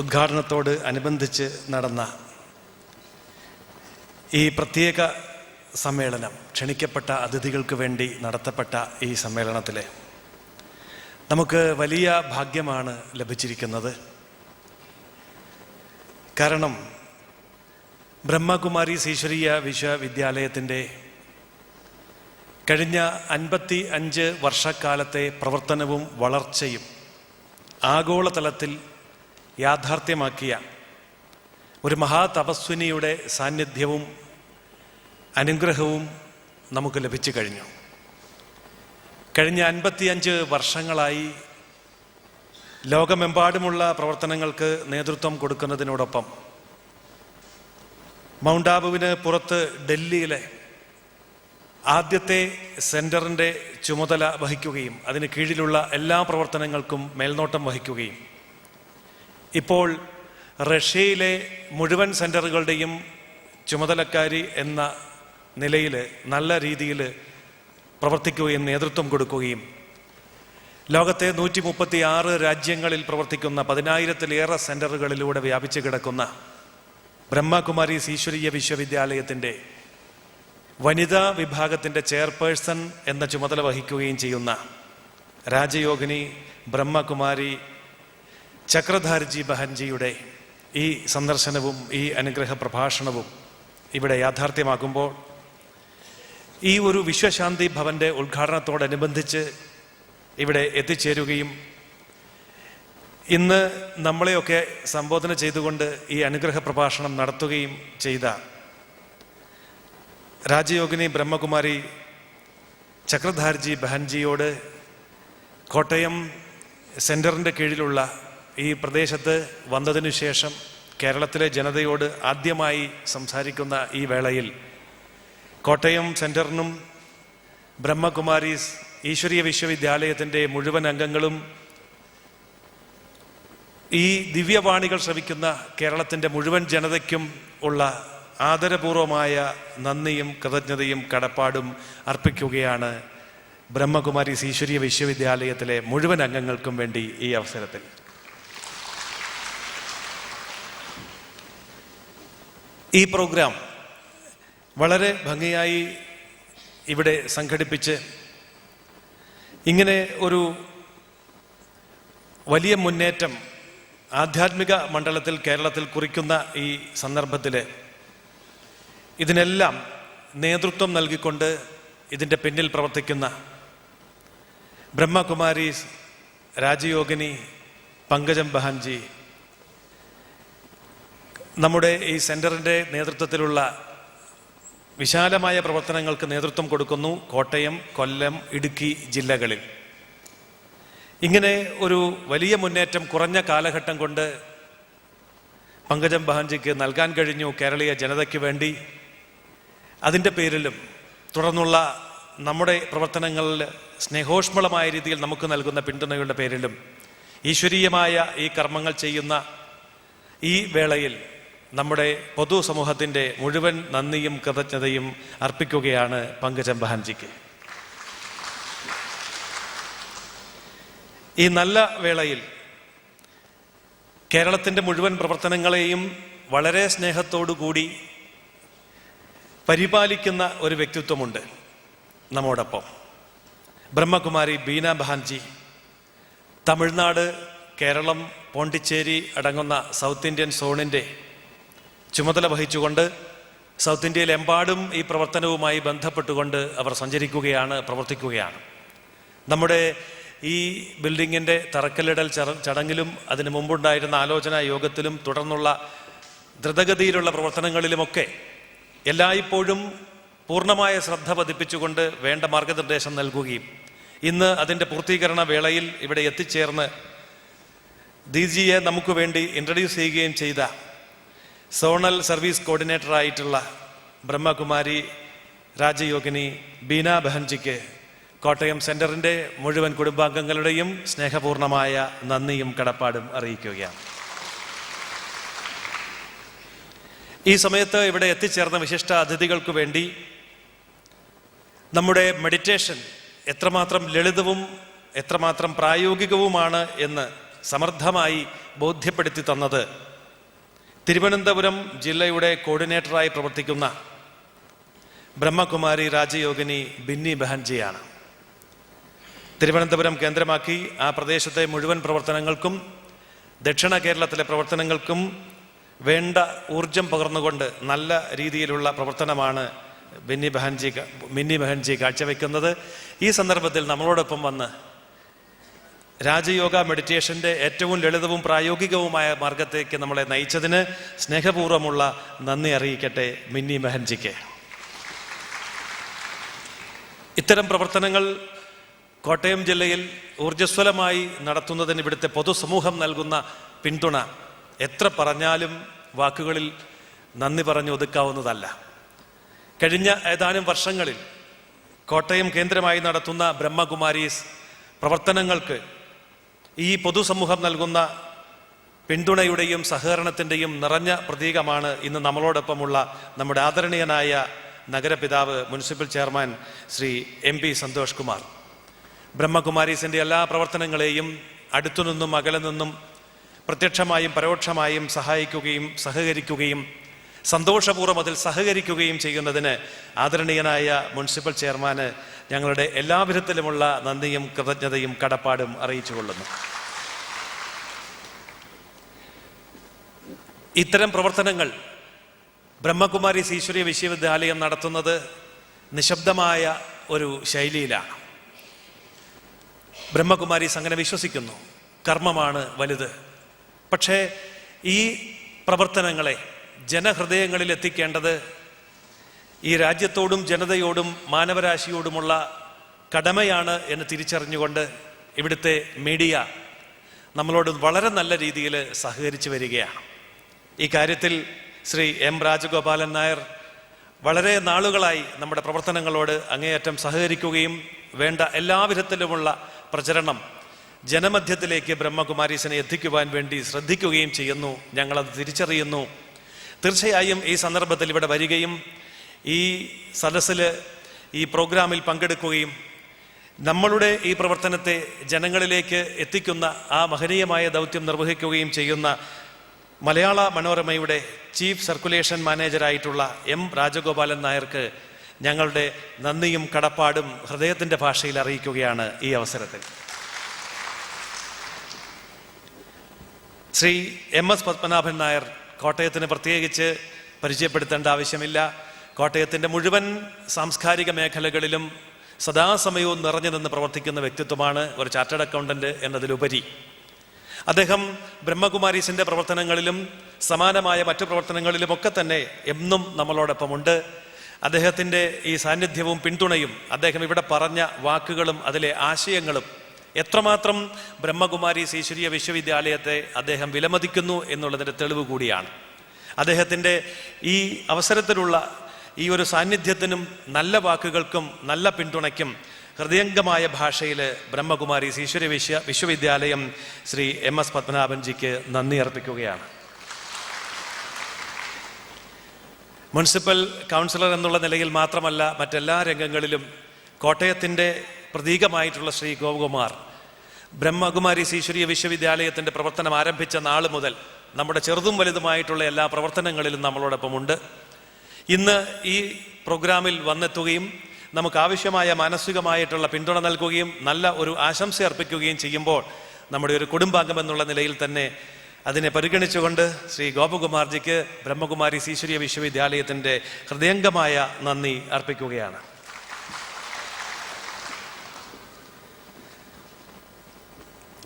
ഉദ്ഘാടനത്തോട് അനുബന്ധിച്ച് നടന്ന ഈ പ്രത്യേക സമ്മേളനം, ക്ഷണിക്കപ്പെട്ട അതിഥികൾക്ക് വേണ്ടി നടത്തപ്പെട്ട ഈ സമ്മേളനത്തിൽ നമുക്ക് വലിയ ഭാഗ്യമാണ് ലഭിച്ചിരിക്കുന്നത്. കാരണം ബ്രഹ്മകുമാരീസ് ഈശ്വരീയ വിശ്വവിദ്യാലയത്തിൻ്റെ കഴിഞ്ഞ 55 വർഷക്കാലത്തെ പ്രവർത്തനവും വളർച്ചയും ആഗോളതലത്തിൽ യാഥാർത്ഥ്യമാക്കിയ ഒരു മഹാതപസ്വിനിയുടെ സാന്നിധ്യവും അനുഗ്രഹവും നമുക്ക് ലഭിച്ചു കഴിഞ്ഞു. കഴിഞ്ഞ 55 വർഷങ്ങളായി ലോകമെമ്പാടുമുള്ള പ്രവർത്തനങ്ങൾക്ക് നേതൃത്വം കൊടുക്കുന്നതിനോടൊപ്പം മൗണ്ട് ആബുവിന് പുറത്ത് ഡൽഹിയിലെ ആദ്യത്തെ സെൻറ്ററിൻ്റെ ചുമതല വഹിക്കുകയും അതിന് കീഴിലുള്ള എല്ലാ പ്രവർത്തനങ്ങൾക്കും മേൽനോട്ടം വഹിക്കുകയും ഇപ്പോൾ റഷ്യയിലെ മുഴുവൻ സെൻറ്ററുകളുടെയും ചുമതലക്കാരി എന്ന നിലയിൽ നല്ല രീതിയിൽ പ്രവർത്തിക്കുകയും നേതൃത്വം കൊടുക്കുകയും ലോകത്തെ 136 രാജ്യങ്ങളിൽ പ്രവർത്തിക്കുന്ന 10,000-ലേറെ സെൻറ്ററുകളിലൂടെ വ്യാപിച്ചു കിടക്കുന്ന ബ്രഹ്മകുമാരീസ് ഈശ്വരീയ വിശ്വവിദ്യാലയത്തിൻ്റെ വനിതാ വിഭാഗത്തിൻ്റെ ചെയർപേഴ്സൺ എന്ന ചുമതല വഹിക്കുകയും ചെയ്യുന്ന രാജയോഗിനി ബ്രഹ്മകുമാരി ചക്രധാർജി ബഹൻജിയുടെ ഈ സന്ദർശനവും ഈ അനുഗ്രഹ പ്രഭാഷണവും ഇവിടെ യാഥാർത്ഥ്യമാക്കുമ്പോൾ ഈ ഒരു വിശ്വശാന്തി ഭവൻ്റെ ഉദ്ഘാടനത്തോടനുബന്ധിച്ച് ഇവിടെ എത്തിച്ചേരുകയും ഇന്ന് നമ്മളെയൊക്കെ സംബോധന ചെയ്തുകൊണ്ട് ഈ അനുഗ്രഹ പ്രഭാഷണം നടത്തുകയും ചെയ്ത രാജയോഗിനി ബ്രഹ്മകുമാരി ചക്രധാർജി ബഹൻജിയോട് കോട്ടയം സെൻറ്ററിൻ്റെ കീഴിലുള്ള ഈ പ്രദേശത്ത് വന്നതിനു ശേഷം കേരളത്തിലെ ജനതയോട് ആദ്യമായി സംസാരിക്കുന്ന ഈ വേളയിൽ കോട്ടയം സെൻറ്ററിനും ബ്രഹ്മകുമാരീസ് ഈശ്വരീയ വിശ്വവിദ്യാലയത്തിൻ്റെ മുഴുവൻ അംഗങ്ങളും ഈ ദിവ്യവാണികൾ ശ്രവിക്കുന്ന കേരളത്തിൻ്റെ മുഴുവൻ ജനതയ്ക്കും ഉള്ള ആദരപൂർവമായ നന്ദിയും കൃതജ്ഞതയും കടപ്പാടും അർപ്പിക്കുകയാണ് ബ്രഹ്മകുമാരീസ് ഈശ്വരീയ വിശ്വവിദ്യാലയത്തിലെ മുഴുവൻ അംഗങ്ങൾക്കും വേണ്ടി ഈ അവസരത്തിൽ. ഈ പ്രോഗ്രാം വളരെ ഭംഗിയായി ഇവിടെ സംഘടിപ്പിച്ച് ഇങ്ങനെ ഒരു വലിയ മുന്നേറ്റം ആധ്യാത്മിക മണ്ഡലത്തിൽ കേരളത്തിൽ കുറിക്കുന്ന ഈ സന്ദർഭത്തിൽ ഇതിനെല്ലാം നേതൃത്വം നൽകിക്കൊണ്ട് ഇതിൻ്റെ പിന്നിൽ പ്രവർത്തിക്കുന്ന ബ്രഹ്മകുമാരീസ് രാജയോഗിനി പങ്കജം ബഹൻജി, നമ്മുടെ ഈ സെൻറ്ററിൻ്റെ നേതൃത്വത്തിലുള്ള വിശാലമായ പ്രവർത്തനങ്ങൾക്ക് നേതൃത്വം കൊടുക്കുന്നു കോട്ടയം, കൊല്ലം, ഇടുക്കി ജില്ലകളിൽ. ഇങ്ങനെ ഒരു വലിയ മുന്നേറ്റം കുറഞ്ഞ കാലഘട്ടം കൊണ്ട് പങ്കജം ബഹൻജിക്ക് നൽകാൻ കഴിഞ്ഞു കേരളീയ ജനതയ്ക്ക് വേണ്ടി. അതിൻ്റെ പേരിലും തുടർന്നുള്ള നമ്മുടെ പ്രവർത്തനങ്ങളിൽ സ്നേഹോഷ്മളമായ രീതിയിൽ നമുക്ക് നൽകുന്ന പിന്തുണയുടെ പേരിലും ഈശ്വരീയമായ ഈ കർമ്മങ്ങൾ ചെയ്യുന്ന ഈ വേളയിൽ നമ്മുടെ പൊതുസമൂഹത്തിൻ്റെ മുഴുവൻ നന്ദിയും കൃതജ്ഞതയും അർപ്പിക്കുകയാണ് പങ്കജം ബഹൻജിക്ക്. ഈ നല്ല വേളയിൽ കേരളത്തിൻ്റെ മുഴുവൻ പ്രവർത്തനങ്ങളെയും വളരെ സ്നേഹത്തോടുകൂടി പരിപാലിക്കുന്ന ഒരു വ്യക്തിത്വമുണ്ട് നമ്മോടൊപ്പം. ബ്രഹ്മകുമാരി ബീന ബഹൻജി തമിഴ്നാട്, കേരളം, പോണ്ടിച്ചേരി അടങ്ങുന്ന സൗത്ത് ഇന്ത്യൻ സോണിൻ്റെ ചുമതല വഹിച്ചുകൊണ്ട് സൗത്ത് ഇന്ത്യയിലെമ്പാടും ഈ പ്രവർത്തനവുമായി ബന്ധപ്പെട്ടുകൊണ്ട് അവർ സഞ്ചരിക്കുകയാണ്, പ്രവർത്തിക്കുകയാണ്. നമ്മുടെ ഈ ബിൽഡിങ്ങിൻ്റെ തറക്കല്ലിടൽ ചടങ്ങിലും അതിനു മുമ്പുണ്ടായിരുന്ന ആലോചനാ യോഗത്തിലും തുടർന്നുള്ള ദ്രുതഗതിയിലുള്ള പ്രവർത്തനങ്ങളിലുമൊക്കെ എല്ലായ്പ്പോഴും പൂർണ്ണമായ ശ്രദ്ധ പതിപ്പിച്ചുകൊണ്ട് വേണ്ട മാർഗനിർദ്ദേശം നൽകുകയും ഇന്ന് അതിൻ്റെ പൂർത്തീകരണ വേളയിൽ ഇവിടെ എത്തിച്ചേർന്ന് ദീജിയെ നമുക്ക് വേണ്ടി ഇൻട്രൊഡ്യൂസ് ചെയ്യുകയും ചെയ്ത സോണൽ സർവീസ് കോർഡിനേറ്ററായിട്ടുള്ള ബ്രഹ്മകുമാരി രാജയോഗിനി ബീന ബഹൻജിക്ക് കോട്ടയം സെൻറ്ററിൻ്റെ മുഴുവൻ കുടുംബാംഗങ്ങളുടെയും സ്നേഹപൂർണമായ നന്ദിയും കടപ്പാടും അറിയിക്കുകയാണ്. ഈ സമയത്ത് ഇവിടെ എത്തിച്ചേർന്ന വിശിഷ്ട അതിഥികൾക്ക് വേണ്ടി നമ്മുടെ മെഡിറ്റേഷൻ എത്രമാത്രം ലളിതവും എത്രമാത്രം പ്രായോഗികവുമാണ് എന്ന് സമർത്ഥമായി ബോധ്യപ്പെടുത്തി തന്നത് തിരുവനന്തപുരം ജില്ലയുടെ കോർഡിനേറ്ററായി പ്രവർത്തിക്കുന്ന ബ്രഹ്മകുമാരി രാജയോഗിനി ബിന്നി ബഹൻജിയാണ്. തിരുവനന്തപുരം കേന്ദ്രമാക്കി ആ പ്രദേശത്തെ മുഴുവൻ പ്രവർത്തനങ്ങൾക്കും ദക്ഷിണ കേരളത്തിലെ പ്രവർത്തനങ്ങൾക്കും വേണ്ട ഊർജം പകർന്നുകൊണ്ട് നല്ല രീതിയിലുള്ള പ്രവർത്തനമാണ് ബിന്നി ബഹൻജി കാഴ്ചവെക്കുന്നത്. ഈ സന്ദർഭത്തിൽ നമ്മളോടൊപ്പം വന്ന് രാജയോഗ മെഡിറ്റേഷൻ്റെ ഏറ്റവും ലളിതവും പ്രായോഗികവുമായ മാർഗത്തേക്ക് നമ്മളെ നയിച്ചതിന് സ്നേഹപൂർവ്വമുള്ള നന്ദി അറിയിക്കട്ടെ ബിന്നി ബഹൻജിക്ക്. ഇത്തരം പ്രവർത്തനങ്ങൾ കോട്ടയം ജില്ലയിൽ ഊർജ്ജസ്വലമായി നടത്തുന്നതിന് ഇവിടുത്തെ പൊതുസമൂഹം നൽകുന്ന പിന്തുണ എത്ര പറഞ്ഞാലും വാക്കുകളിൽ നന്ദി പറഞ്ഞു ഒതുക്കാവുന്നതല്ല. കഴിഞ്ഞ ഏതാനും വർഷങ്ങളിൽ കോട്ടയം കേന്ദ്രമായി നടത്തുന്ന ബ്രഹ്മകുമാരീസ് പ്രവർത്തനങ്ങൾക്ക് ഈ പൊതുസമൂഹം നൽകുന്ന പിന്തുണയുടെയും സഹകരണത്തിൻ്റെയും നിറഞ്ഞ പ്രതീകമാണ് ഇന്ന് നമ്മളോടൊപ്പമുള്ള നമ്മുടെ ആദരണീയനായ നഗരപിതാവ് municipal chairman Shri MP Santhosh Kumar. ബ്രഹ്മകുമാരീസിൻ്റെ എല്ലാ പ്രവർത്തനങ്ങളെയും അടുത്തുനിന്നും അകലെ നിന്നും പ്രത്യക്ഷമായും പരോക്ഷമായും സഹായിക്കുകയും സഹകരിക്കുകയും സന്തോഷപൂർവ്വം അതിൽ സഹകരിക്കുകയും ചെയ്യുന്നതിന് ആദരണീയനായ മുനിസിപ്പൽ ചെയർമാന് ഞങ്ങളുടെ എല്ലാവിധത്തിലുമുള്ള നന്ദിയും കൃതജ്ഞതയും കടപ്പാടും അറിയിച്ചുകൊള്ളുന്നു. ഇത്തരം പ്രവർത്തനങ്ങൾ ബ്രഹ്മകുമാരീസ് ഈശ്വരീയ വിശ്വവിദ്യാലയം നടത്തുന്നത് നിശബ്ദമായ ഒരു ശൈലിയിലാണ്. ബ്രഹ്മകുമാരീസ് അങ്ങനെ വിശ്വസിക്കുന്നു, കർമ്മമാണ് വലുത്. പക്ഷേ ഈ പ്രവർത്തനങ്ങളെ ജനഹൃദയങ്ങളിൽ എത്തിക്കേണ്ടത് ഈ രാജ്യത്തോടും ജനതയോടും മാനവരാശിയോടുമുള്ള കടമയാണ് എന്ന് തിരിച്ചറിഞ്ഞുകൊണ്ട് ഇവിടുത്തെ മീഡിയ നമ്മളോട് വളരെ നല്ല രീതിയിൽ സഹകരിച്ചു വരികയാണ്. ഈ കാര്യത്തിൽ ശ്രീ എം രാജഗോപാലൻ നായർ വളരെ നാളുകളായി നമ്മുടെ പ്രവർത്തനങ്ങളോട് അങ്ങേയറ്റം സഹകരിക്കുകയും വേണ്ട എല്ലാവിധത്തിലുമുള്ള പ്രചരണം ജനമധ്യത്തിലേക്ക് ബ്രഹ്മകുമാരീസിനെ എത്തിക്കുവാൻ വേണ്ടി ശ്രദ്ധിക്കുകയും ചെയ്യുന്നു. ഞങ്ങളത് തിരിച്ചറിയുന്നു. തീർച്ചയായും ഈ സന്ദർഭത്തിൽ ഇവിടെ വരികയും ഈ സദസ്സിൽ ഈ പ്രോഗ്രാമിൽ പങ്കെടുക്കുകയും നമ്മളുടെ ഈ പ്രവർത്തനത്തെ ജനങ്ങളിലേക്ക് എത്തിക്കുന്ന ആ മഹനീയമായ ദൗത്യം നിർവഹിക്കുകയും ചെയ്യുന്ന മലയാള മനോരമയുടെ ചീഫ് സർക്കുലേഷൻ മാനേജരായിട്ടുള്ള എം രാജഗോപാലൻ നായർക്ക് ഞങ്ങളുടെ നന്ദിയും കടപ്പാടും ഹൃദയത്തിൻ്റെ ഭാഷയിൽ അറിയിക്കുകയാണ് ഈ അവസരത്തിൽ. ശ്രീ എം എസ് പത്മനാഭൻ നായർ കോട്ടയത്തിന് പ്രത്യേകിച്ച് പരിചയപ്പെടുത്തേണ്ട ആവശ്യമില്ല. കോട്ടയത്തിൻ്റെ മുഴുവൻ സാംസ്കാരിക മേഖലകളിലും സദാസമയവും നിറഞ്ഞു നിന്ന് പ്രവർത്തിക്കുന്ന വ്യക്തിത്വമാണ്, ഒരു ചാർട്ടേഡ് അക്കൗണ്ടന്റ് എന്നതിലുപരി. അദ്ദേഹം ബ്രഹ്മകുമാരീസിൻ്റെ പ്രവർത്തനങ്ങളിലും സമാനമായ മറ്റു പ്രവർത്തനങ്ങളിലുമൊക്കെ തന്നെ എന്നും നമ്മളോടൊപ്പമുണ്ട്. അദ്ദേഹത്തിൻ്റെ ഈ സാന്നിധ്യവും പിന്തുണയും അദ്ദേഹം ഇവിടെ പറഞ്ഞ വാക്കുകളും അതിലെ ആശയങ്ങളും എത്രമാത്രം ബ്രഹ്മകുമാരീസ് ഈശ്വരീയ വിശ്വവിദ്യാലയത്തെ അദ്ദേഹം വിലമതിക്കുന്നു എന്നുള്ളതിൻ്റെ തെളിവ് കൂടിയാണ്. അദ്ദേഹത്തിൻ്റെ ഈ അവസരത്തിലുള്ള ഈ ഒരു സാന്നിധ്യത്തിനും നല്ല വാക്കുകൾക്കും നല്ല പിന്തുണയ്ക്കും ഹൃദയംഗമായ ഭാഷയിൽ ബ്രഹ്മകുമാരീസ് ഈശ്വരീയ വിശ്വവിദ്യാലയം ശ്രീ എം എസ് പത്മനാഭൻജിക്ക് നന്ദി അർപ്പിക്കുകയാണ്. മുനിസിപ്പൽ കൗൺസിലർ എന്നുള്ള നിലയിൽ മാത്രമല്ല മറ്റെല്ലാ രംഗങ്ങളിലും കോട്ടയത്തിൻ്റെ പ്രതീകമായിട്ടുള്ള ശ്രീ ഗോപകുമാർ ബ്രഹ്മകുമാരീസ് ഈശ്വരീയ വിശ്വവിദ്യാലയത്തിൻ്റെ പ്രവർത്തനം ആരംഭിച്ച നാൾ മുതൽ നമ്മുടെ ചെറുതും വലുതുമായിട്ടുള്ള എല്ലാ പ്രവർത്തനങ്ങളിലും നമ്മളോടൊപ്പമുണ്ട്. ഇന്ന് ഈ പ്രോഗ്രാമിൽ വന്നെത്തുകയും നമുക്ക് ആവശ്യമായ മാനസികമായിട്ടുള്ള പിന്തുണ നൽകുകയും നല്ല ഒരു ആശംസ അർപ്പിക്കുകയും ചെയ്യുമ്പോൾ നമ്മുടെ ഒരു കുടുംബാംഗം എന്നുള്ള നിലയിൽ തന്നെ അതിനെ പരിഗണിച്ചുകൊണ്ട് ശ്രീ ഗോപകുമാർജിക്ക് ബ്രഹ്മകുമാരീസ് ഈശ്വരീയ വിശ്വവിദ്യാലയത്തിൻ്റെ ഹൃദയംഗമായ നന്ദി അർപ്പിക്കുകയാണ്.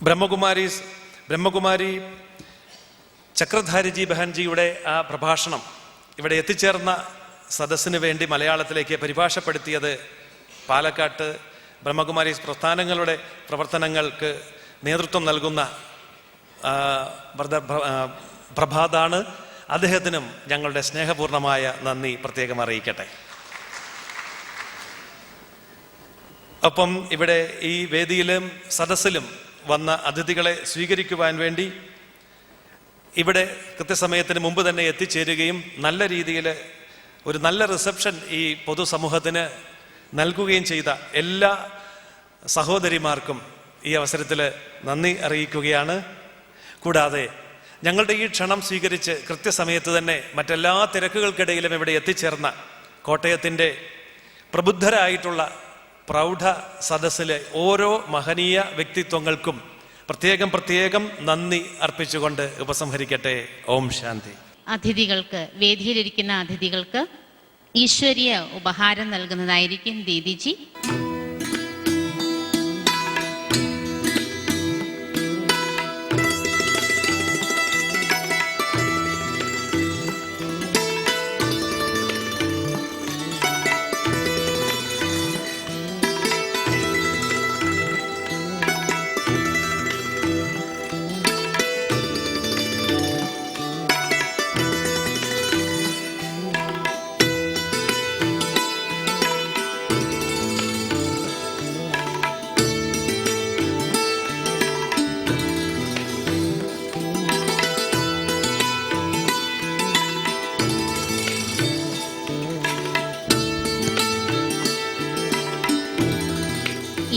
ബ്രഹ്മകുമാരി ചക്രധാരിജി ബഹൻജിയുടെ ആ പ്രഭാഷണം ഇവിടെ എത്തിച്ചേർന്ന സദസ്സിന് വേണ്ടി മലയാളത്തിലേക്ക് പരിഭാഷപ്പെടുത്തിയത് പാലക്കാട്ട് ബ്രഹ്മകുമാരീസ് പ്രസ്ഥാനങ്ങളുടെ പ്രവർത്തനങ്ങൾക്ക് നേതൃത്വം നൽകുന്ന പ്രഭാതാണ്. അദ്ദേഹത്തിനും ഞങ്ങളുടെ സ്നേഹപൂർണമായ നന്ദി പ്രത്യേകം അറിയിക്കട്ടെ. ഒപ്പം ഇവിടെ ഈ വേദിയിലും സദസ്സിലും വന്ന അതിഥികളെ സ്വീകരിക്കുവാൻ വേണ്ടി ഇവിടെ കൃത്യസമയത്തിന് മുമ്പ് തന്നെ എത്തിച്ചേരുകയും നല്ല രീതിയിൽ ഒരു നല്ല റിസപ്ഷൻ ഈ പൊതുസമൂഹത്തിന് നൽകുകയും ചെയ്ത എല്ലാ സഹോദരിമാർക്കും ഈ അവസരത്തിൽ നന്ദി അറിയിക്കുകയാണ്. കൂടാതെ ഞങ്ങളുടെ ഈ ക്ഷണം സ്വീകരിച്ച് കൃത്യസമയത്ത് തന്നെ മറ്റെല്ലാ തിരക്കുകൾക്കിടയിലും ഇവിടെ എത്തിച്ചേർന്ന കോട്ടയത്തിൻ്റെ പ്രബുദ്ധരായിട്ടുള്ള പ്രൗഢ സദസ്സിലെ ഓരോ മഹനീയ വ്യക്തിത്വങ്ങൾക്കും പ്രത്യേകം നന്ദി അർപ്പിച്ചുകൊണ്ട് ഉപസംഹരിക്കട്ടെ. ഓം ശാന്തി. അതിഥികൾക്ക്, വേദിയിലിരിക്കുന്ന അതിഥികൾക്ക് ഈശ്വരീയ ഉപഹാരം നൽകുന്നതായിരിക്കും ദീദിജി.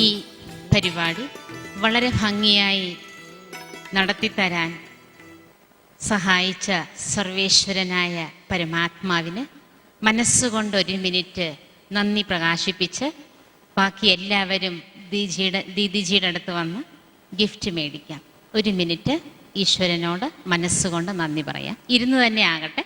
ഈ പരിപാടി വളരെ ഭംഗിയായി നടത്തിത്തരാൻ സഹായിച്ച സർവേശ്വരനായ പരമാത്മാവിന് മനസ്സുകൊണ്ട് 1 മിനിറ്റ് നന്ദി പ്രകാശിപ്പിച്ച് ബാക്കി എല്ലാവരും ദീദിജിയുടെ അടുത്ത് വന്ന് ഗിഫ്റ്റ് മേടിക്കാം. 1 മിനിറ്റ് ഈശ്വരനോട് മനസ്സുകൊണ്ട് നന്ദി പറയാം. ഇരുന്ന് തന്നെ ആകട്ടെ.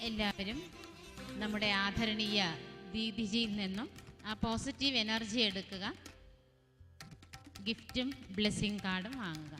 എല്ലാവരും നമ്മുടെ ആദരണീയ ദീദിജിയിൽ നിന്നും ആ പോസിറ്റീവ് എനർജി എടുക്കുക. ഗിഫ്റ്റും ബ്ലെസ്സിങ് കാർഡും വാങ്ങുക.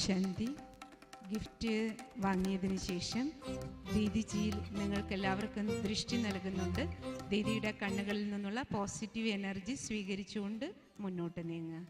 ശാന്തി. ഗിഫ്റ്റ് വാങ്ങിയതിന് ശേഷം ദീദിജിയിൽ നിങ്ങൾക്ക് എല്ലാവർക്കും ദൃഷ്ടി നൽകുന്നുണ്ട്. ദീദിയുടെ കണ്ണുകളിൽ നിന്നുള്ള പോസിറ്റീവ് എനർജി സ്വീകരിച്ചുകൊണ്ട് മുന്നോട്ട് നീങ്ങുക.